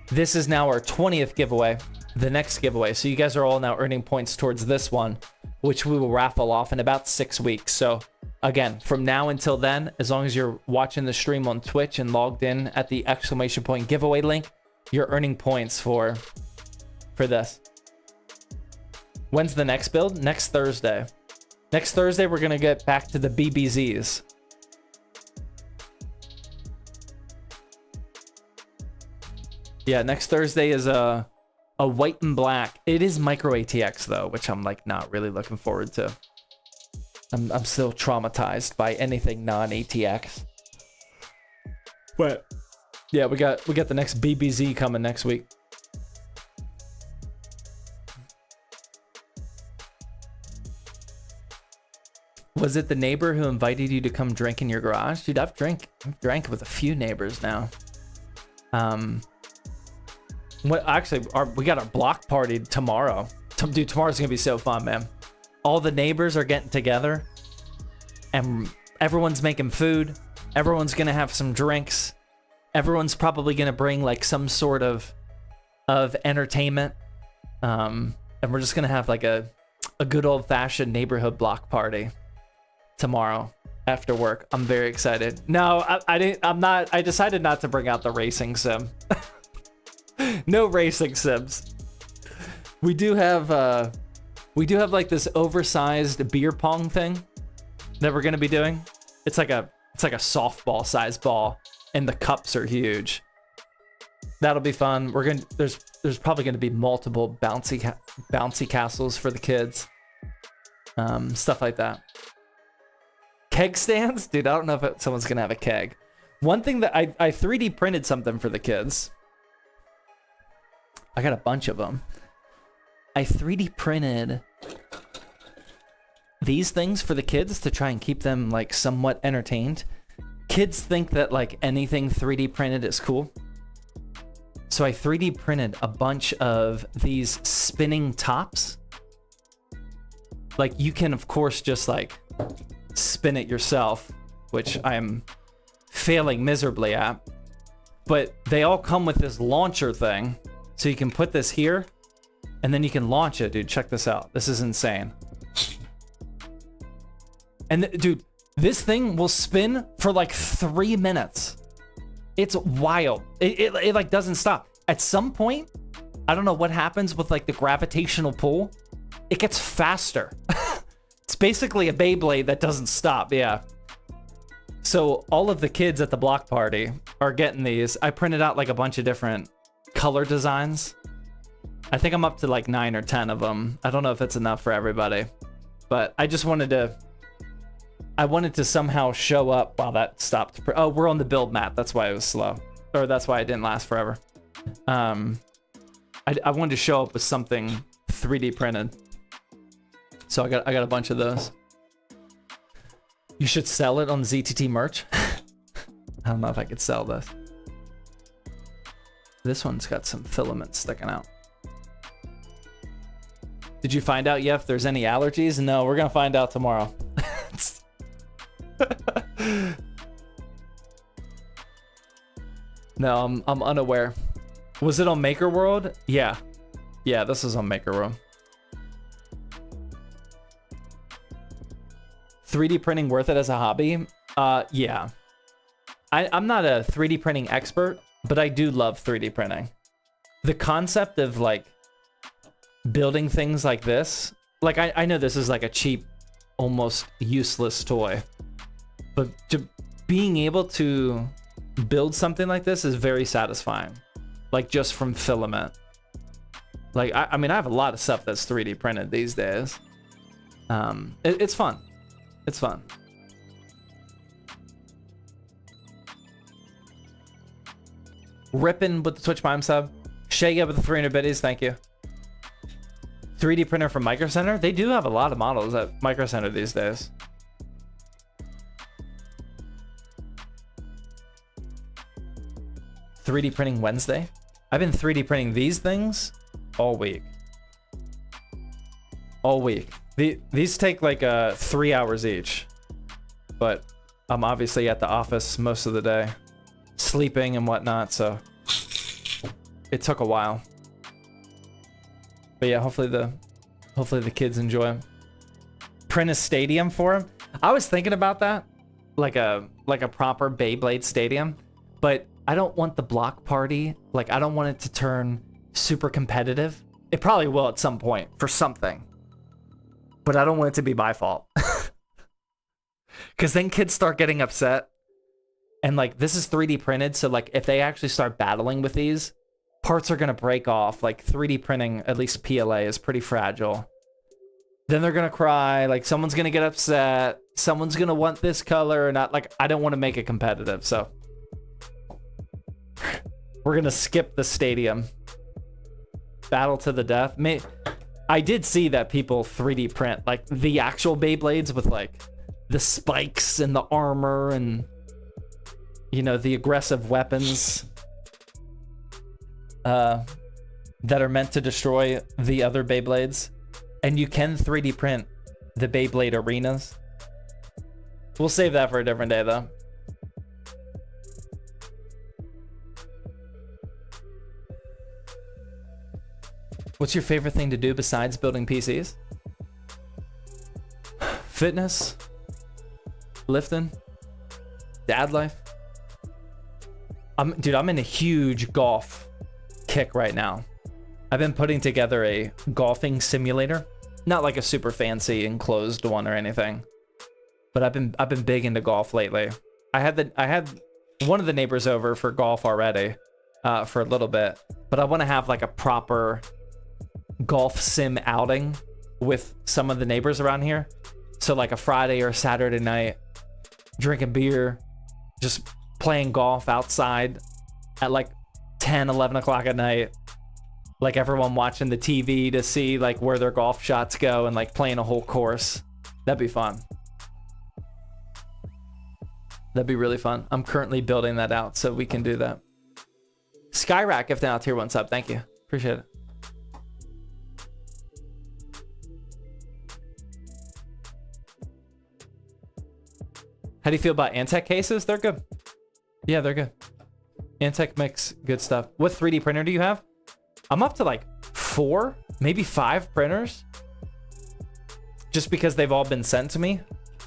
This is now our 20th giveaway, the next giveaway. So you guys are all now earning points towards this one, which we will raffle off in about 6 weeks. So again, from now until then, as long as you're watching the stream on Twitch and logged in at the exclamation point giveaway link, you're earning points for this. When's the next build? Next Thursday. Next Thursday, we're going to get back to the BBZs. Yeah, next Thursday is a white and black. It is micro ATX though, which I'm like not really looking forward to. I'm still traumatized by anything non-ATX. But yeah, we got the next BBZ coming next week. Was it the neighbor who invited you to come drink in your garage? Dude, I've drank with a few neighbors now. What actually we got our block party tomorrow. Dude, tomorrow's gonna be so fun, man. All the neighbors are getting together and everyone's making food. Everyone's gonna have some drinks. Everyone's probably gonna bring like some sort of entertainment. And we're just gonna have like a good old-fashioned neighborhood block party tomorrow after work. I'm very excited. No, I decided not to bring out the racing sim. No racing sims. We do have like this oversized beer pong thing that we're gonna be doing. It's like a softball sized ball, and the cups are huge. That'll be fun. There's probably gonna be multiple bouncy castles for the kids. Stuff like that. Keg stands, dude. I don't know if someone's gonna have a keg. One thing that I 3D printed something for the kids. I got a bunch of them. I 3D printed these things for the kids to try and keep them like somewhat entertained. Kids think that like anything 3D printed is cool. So I 3D printed a bunch of these spinning tops. Like you can of course just like spin it yourself, which I'm failing miserably at. But they all come with this launcher thing. So you can put this here, and then you can launch it, dude. Check this out. This is insane. And dude, this thing will spin for like 3 minutes. It's wild. It like doesn't stop. At some point, I don't know what happens with like the gravitational pull. It gets faster. It's basically a Beyblade that doesn't stop. Yeah. So all of the kids at the block party are getting these. I printed out like a bunch of different color designs. I think I'm up to like 9 or 10 of them. I don't know if it's enough for everybody, but I just wanted to somehow show up while that stopped. Oh, we're on the build map. That's why it was slow, or that's why it didn't last forever. I wanted to show up with something 3D printed. So I got a bunch of those. You should sell it on ZTT merch. I don't know if I could sell this. This one's got some filaments sticking out. Did you find out yet if there's any allergies? No, we're gonna find out tomorrow. No, I'm unaware. Was it on Maker World? Yeah. Yeah, this is on Maker World. 3D printing worth it as a hobby? Yeah. I'm not a 3D printing expert, but I do love 3D printing. The concept of like building things like this, like I know this is like a cheap, almost useless toy, but being able to build something like this is very satisfying. Like just from filament. Like I mean, I have a lot of stuff that's 3D printed these days. It's fun. It's fun. Rippin' with the Twitch Prime sub. Shaggy with the 300 biddies, thank you. 3D printer from Micro Center. They do have a lot of models at Micro Center these days. "3D printing Wednesday." I've been 3D printing these things all week. All week. These take like 3 hours each. But I'm obviously at the office most of the day, sleeping and whatnot, so it took a while. But yeah, hopefully the kids enjoy them. Print a stadium for them. I was thinking about that, like a proper Beyblade stadium, but I don't want the block party. Like I don't want it to turn super competitive. It probably will at some point for something, but I don't want it to be my fault. Because then kids start getting upset, and like this is 3D printed, so like if they actually start battling with these, parts are gonna break off. Like 3D printing, at least PLA, is pretty fragile. Then they're gonna cry, like someone's gonna get upset, someone's gonna want this color, and I don't want to make it competitive, so we're gonna skip the stadium. Battle to the death. I did see that people 3D print like the actual Beyblades with like the spikes and the armor and, you know, the aggressive weapons that are meant to destroy the other Beyblades. And you can 3D print the Beyblade arenas. We'll save that for a different day though. What's your favorite thing to do besides building PCs? Fitness, lifting, dad life. Dude, I'm in a huge golf kick right now. I've been putting together a golfing simulator, not like a super fancy enclosed one or anything, but I've been big into golf lately. I had one of the neighbors over for golf already for a little bit, but I want to have like a proper golf sim outing with some of the neighbors around here. So like a Friday or Saturday night, drinking beer, just playing golf outside at like 10, 11 o'clock at night. Like everyone watching the TV to see like where their golf shots go and like playing a whole course. That'd be fun. That'd be really fun. I'm currently building that out so we can do that. Skyrack, if now tier 1 sub. Thank you. Appreciate it. How do you feel about Antec cases? They're good. Yeah, they're good. Antec makes good stuff. What 3D printer do you have? I'm up to like 4, maybe 5 printers. Just because they've all been sent to me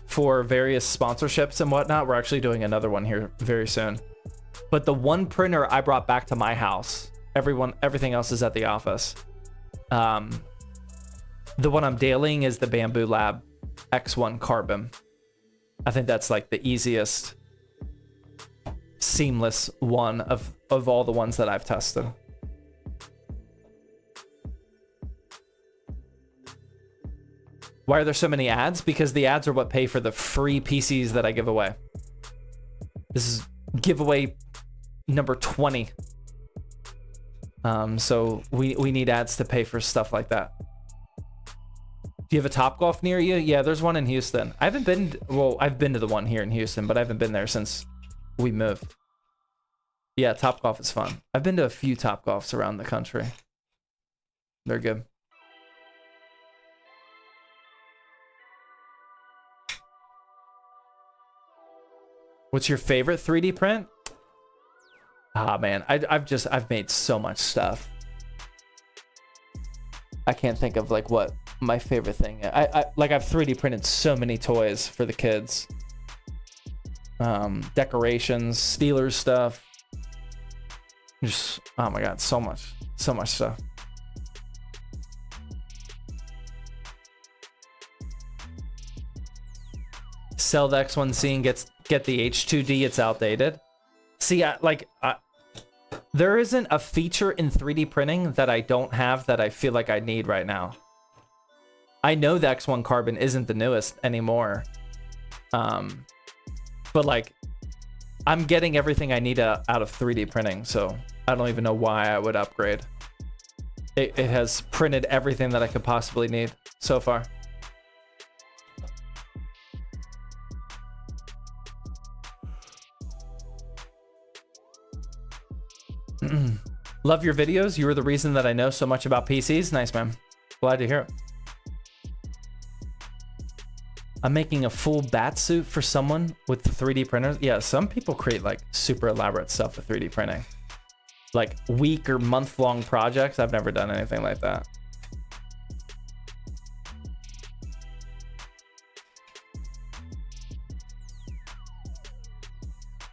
for various sponsorships and whatnot. We're actually doing another one here very soon. But the one printer I brought back to my house, everything else is at the office. The one I'm dailying is the Bamboo Lab X1 Carbon. I think that's like the easiest, seamless one of all the ones that I've tested. Why are there so many ads? Because the ads are what pay for the free PCs that I give away. This is giveaway number 20. So we need ads to pay for stuff like that. Do you have a Topgolf near you? Yeah, there's one in Houston. I haven't been, well, I've been to the one here in Houston, but I haven't been there since we moved. Yeah, Topgolf is fun. I've been to a few Topgolfs around the country. They're good. What's your favorite 3D print? Ah, man, I've made so much stuff. I can't think of like what my favorite thing. I've 3D printed so many toys for the kids. Decorations, Steelers stuff. Just, oh my God, so much stuff. Sell the X1C and get the H2D, it's outdated. See, there isn't a feature in 3D printing that I don't have that I feel like I need right now. I know the X1 Carbon isn't the newest anymore. But like, I'm getting everything I need out of 3D printing, so I don't even know why I would upgrade. It has printed everything that I could possibly need so far. Love your videos. You were the reason that I know so much about PCs. Nice, man. Glad to hear it. I'm making a full bat suit for someone with the 3D printers. Yeah, some people create like super elaborate stuff with 3D printing. Like week or month-long projects. I've never done anything like that.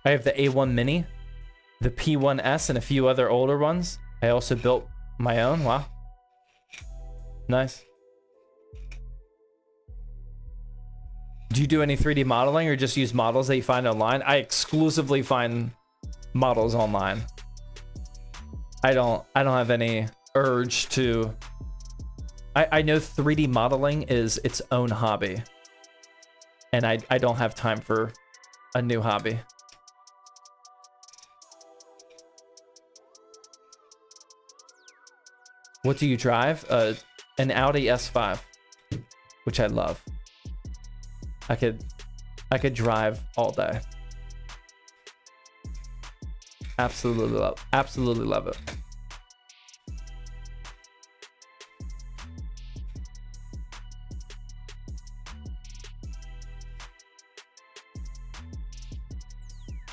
I have the A1 Mini, the P1S, and a few other older ones. I also built my own. Wow. Nice. Do you do any 3D modeling or just use models that you find online? I exclusively find models online. I don't have any urge to. I know 3D modeling is its own hobby. And I don't have time for a new hobby. What do you drive? An Audi S5, which I love. I could drive all day. Absolutely love it.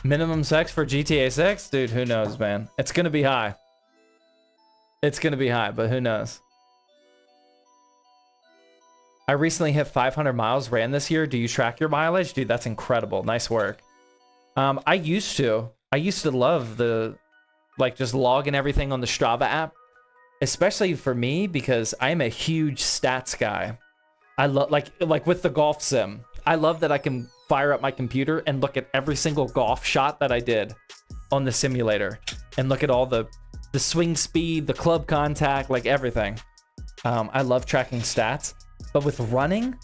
Minimum specs for GTA 6? Dude, who knows, man? It's gonna be high. It's gonna be high, but who knows? I recently hit 500 miles ran this year. Do you track your mileage? Dude, that's incredible. Nice work. I used to love the, like, just logging everything on the Strava app, especially for me because I'm a huge stats guy. I love, like with the golf sim, I love that I can fire up my computer and look at every single golf shot that I did on the simulator and look at all the swing speed, the club contact, like everything. I love tracking stats. But with running,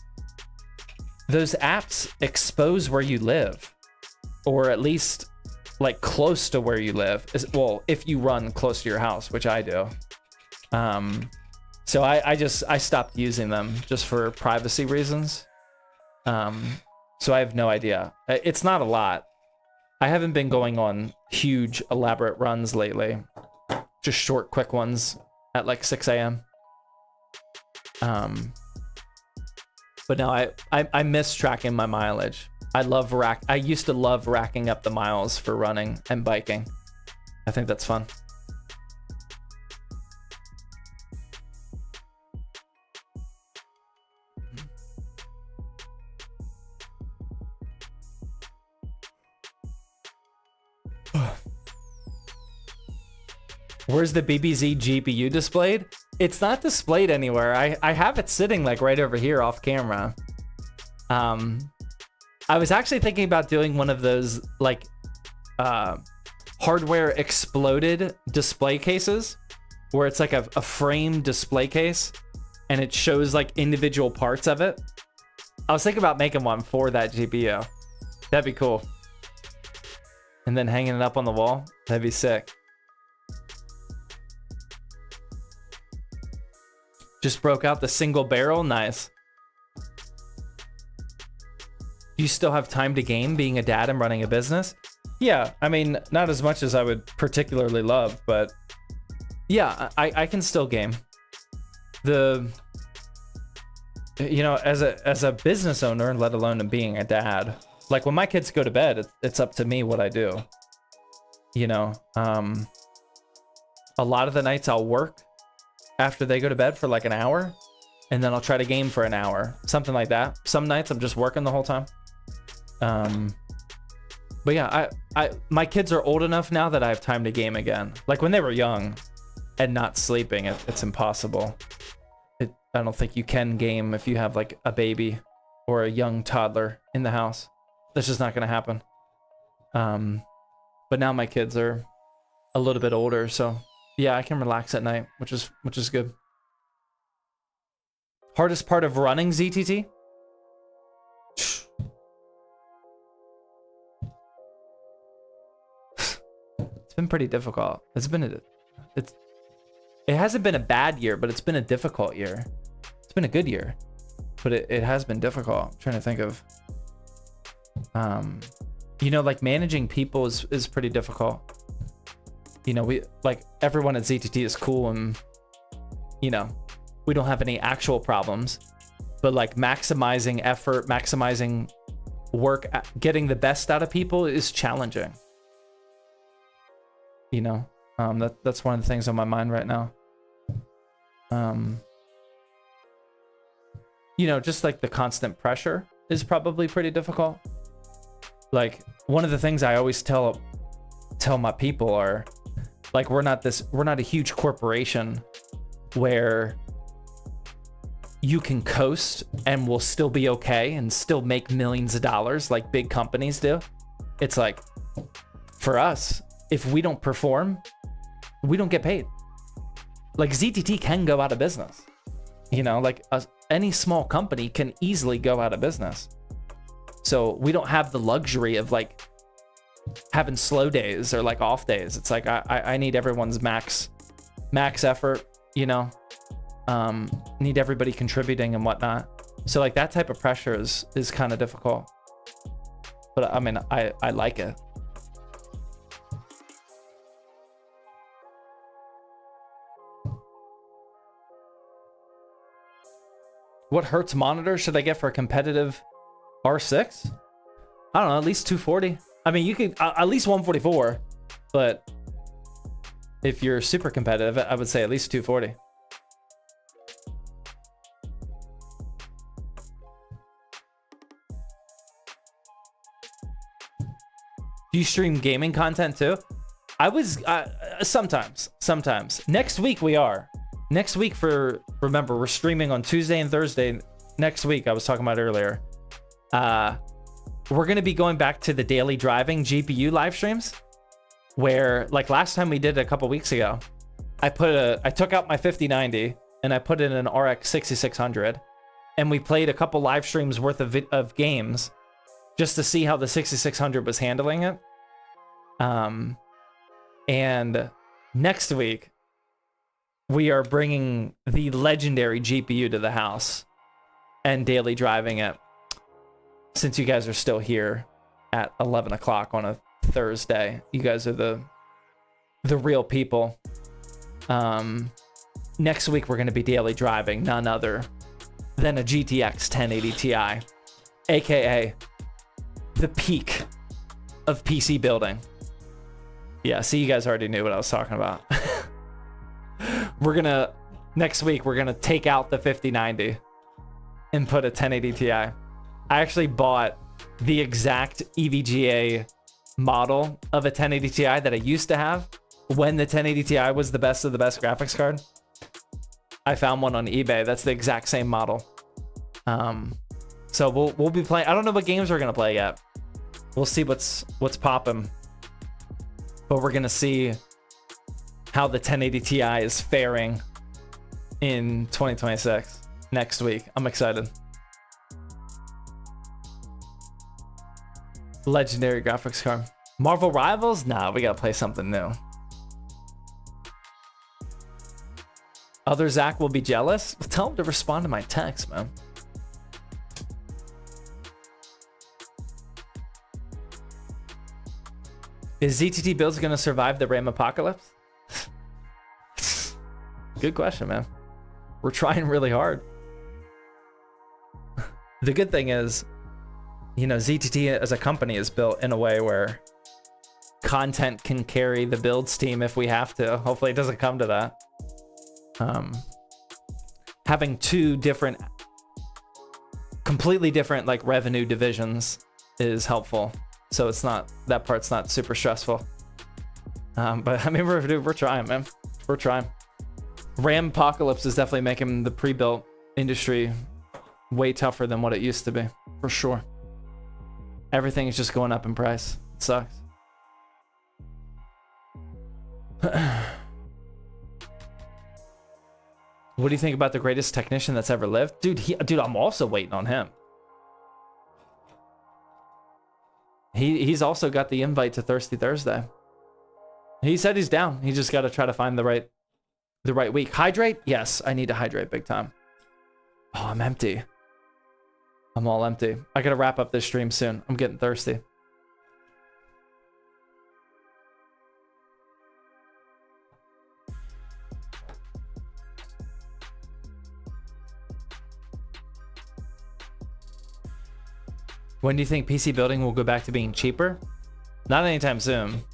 those apps expose where you live, or at least like close to where you live. Well, if you run close to your house, which I do. So I stopped using them just for privacy reasons. So I have no idea. It's not a lot. I haven't been going on huge elaborate runs lately. Just short, quick ones at like 6 a.m. But no, I miss tracking my mileage. I used to love racking up the miles for running and biking. I think that's fun. Where's the BBZ GPU displayed? It's not displayed anywhere. I have it sitting like right over here off camera. I was actually thinking about doing one of those like hardware exploded display cases where it's like a frame display case and it shows like individual parts of it. I was thinking about making one for that GPU. That'd be cool. And then hanging it up on the wall. That'd be sick. Just broke out the single barrel. Nice. Do you still have time to game being a dad and running a business? Yeah, I mean, not as much as I would particularly love, but yeah, I can still game. You know, as a business owner, let alone being a dad, like when my kids go to bed, it's up to me what I do. You know, a lot of the nights I'll work after they go to bed for like an hour, and then I'll try to game for an hour, something like that. Some nights I'm just working the whole time. But yeah, my kids are old enough now that I have time to game again. Like when they were young and not sleeping, it's impossible. I don't think you can game if you have like a baby or a young toddler in the house. That's just not gonna happen. But now my kids are a little bit older, so yeah, I can relax at night, which is good. Hardest part of running ZTT? It's been pretty difficult. It hasn't been a bad year, but it's been a difficult year. It's been a good year, but it has been difficult. I'm trying to think of, you know, like managing people is pretty difficult. You know, everyone at ZTT is cool, and you know, we don't have any actual problems, but like maximizing effort, maximizing work, getting the best out of people is challenging. You know, that's one of the things on my mind right now. You know, just like the constant pressure is probably pretty difficult. Like one of the things I always tell my people are like, we're not a huge corporation where you can coast and we'll still be okay and still make millions of dollars like big companies do. It's like, for us, if we don't perform, we don't get paid. Like ZTT can go out of business. You know, like any small company can easily go out of business. So we don't have the luxury of like having slow days or like off days. It's like I need everyone's max effort, you know. Need everybody contributing and whatnot. So like that type of pressure is kind of difficult. But I mean, I like it. What Hertz monitor should I get for a competitive R6? I don't know, at least 240. I mean, you could at least 144, but if you're super competitive, I would say at least 240. Do you stream gaming content too? I was sometimes. Next week we are. Next week remember, we're streaming on Tuesday and Thursday. Next week, I was talking about earlier. We're gonna be going back to the daily driving GPU live streams, where like last time we did it a couple weeks ago, I took out my 5090 and I put in an RX 6600, and we played a couple live streams worth of games just to see how the 6600 was handling it. And next week, we are bringing the legendary GPU to the house and daily driving it. Since you guys are still here at 11 o'clock on a Thursday, you guys are the real people. Next week, we're going to be daily driving none other than a GTX 1080 Ti, aka the peak of PC building. Yeah, see, you guys already knew what I was talking about. Next week, we're gonna take out the 5090 and put a 1080 Ti. I actually bought the exact EVGA model of a 1080 Ti that I used to have when the 1080 Ti was the best of the best graphics card. I found one on eBay. That's the exact same model. So we'll be playing. I don't know what games we're gonna play yet. We'll see what's popping. But we're gonna see how the 1080 Ti is faring in 2026 next week. I'm excited. Legendary graphics card. Marvel Rivals? Nah, we gotta play something new. Other Zach will be jealous? Tell him to respond to my text, man. Is ZTT builds gonna survive the RAM apocalypse? Good question, man. We're trying really hard. The good thing is, you know, ZTT as a company is built in a way where content can carry the builds team if we have to. Hopefully it doesn't come to that. Having two different, completely different like revenue divisions is helpful. So it's not, that part's not super stressful. But I mean, we're trying, man. We're trying. RAM apocalypse is definitely making the pre-built industry way tougher than what it used to be, for sure. Everything is just going up in price. It sucks. What do you think about the greatest technician that's ever lived? Dude, I'm also waiting on him. He's also got the invite to Thirsty Thursday. He said he's down. He just got to try to find the right week. Hydrate? Yes, I need to hydrate big time. Oh, I'm empty. I'm all empty. I gotta wrap up this stream soon. I'm getting thirsty. When do you think PC building will go back to being cheaper? Not anytime soon.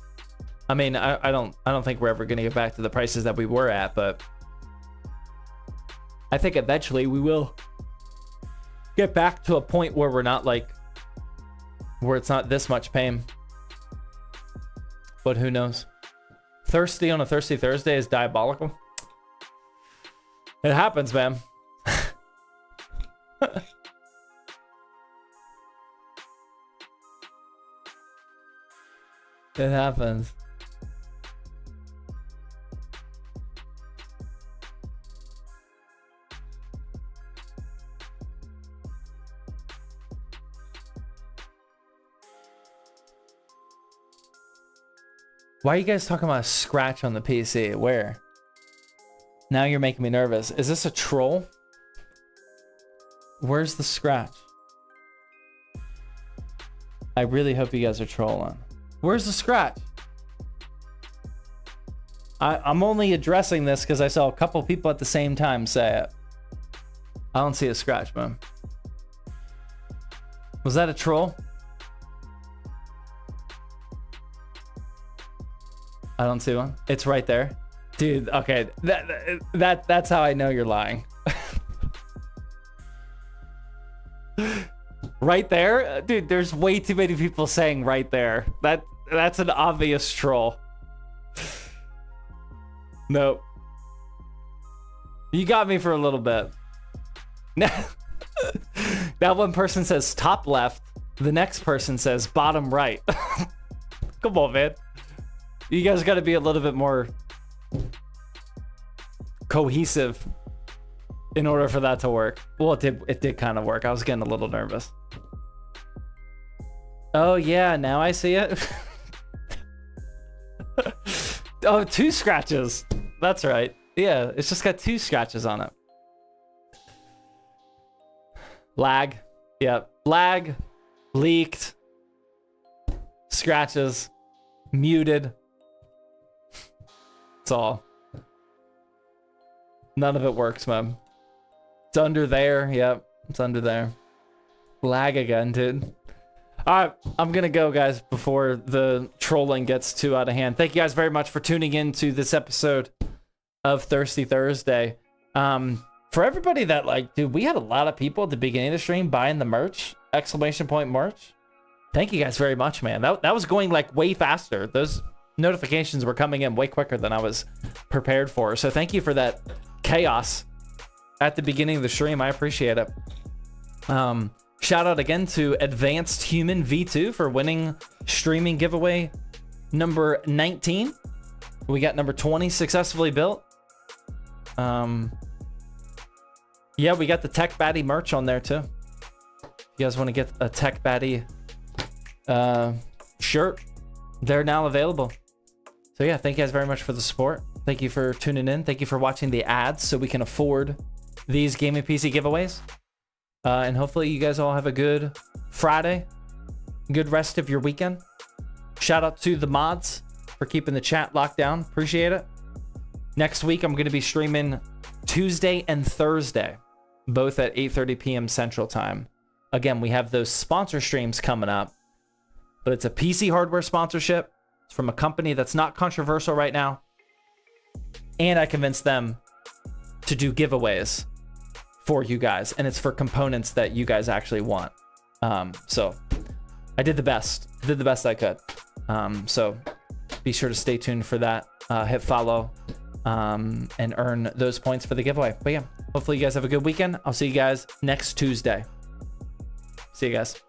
I mean, I don't think we're ever gonna get back to the prices that we were at, but I think eventually we will get back to a point where we're not like, where it's not this much pain. But who knows? Thirsty on a Thirsty Thursday is diabolical. It happens, man. It happens. Why are you guys talking about a scratch on the PC? Where? Now you're making me nervous. Is this a troll? Where's the scratch? I really hope you guys are trolling. Where's the scratch? I'm only addressing this because I saw a couple people at the same time say it. I don't see a scratch, man. Was that a troll? I don't see one. It's right there. Dude, okay. That's how I know you're lying. Right there? Dude, there's way too many people saying right there. That's an obvious troll. Nope. You got me for a little bit. That one person says top left. The next person says bottom right. Come on, man. You guys got to be a little bit more cohesive in order for that to work. Well, it did kind of work. I was getting a little nervous. Oh yeah, now I see it. Oh, 2 scratches. That's right. Yeah, it's just got 2 scratches on it. Lag. Yep. Lag. Leaked. Scratches. Muted. It's all. None of it works, man. It's under there. Yep. It's under there. Lag again, dude. All right, I'm gonna go, guys, before the trolling gets too out of hand. Thank you guys very much for tuning in to this episode of Thirsty Thursday. For everybody that, like, dude, we had a lot of people at the beginning of the stream buying the merch, exclamation point merch. Thank you guys very much, man. That was going like way faster. Those notifications were coming in way quicker than I was prepared for. So thank you for that chaos at the beginning of the stream. I appreciate it. Shout out again to Advanced Human V2 for winning streaming giveaway number 19. We got number 20 successfully built. Yeah, we got the Tech Baddie merch on there too. If you guys want to get a Tech Baddie shirt, they're now available. So yeah, thank you guys very much for the support. Thank you for tuning in. Thank you for watching the ads so we can afford these gaming PC giveaways. And hopefully you guys all have a good Friday, good rest of your weekend. Shout out to the mods for keeping the chat locked down. Appreciate it. Next week, I'm going to be streaming Tuesday and Thursday, both at 8:30 p.m. Central Time. Again, we have those sponsor streams coming up, but it's a PC hardware sponsorship. It's from a company that's not controversial right now. And I convinced them to do giveaways for you guys, and it's for components that you guys actually want. So I did the best I could. So be sure to stay tuned for that. Hit follow and earn those points for the giveaway. But yeah, hopefully you guys have a good weekend. I'll see you guys next Tuesday. See you guys.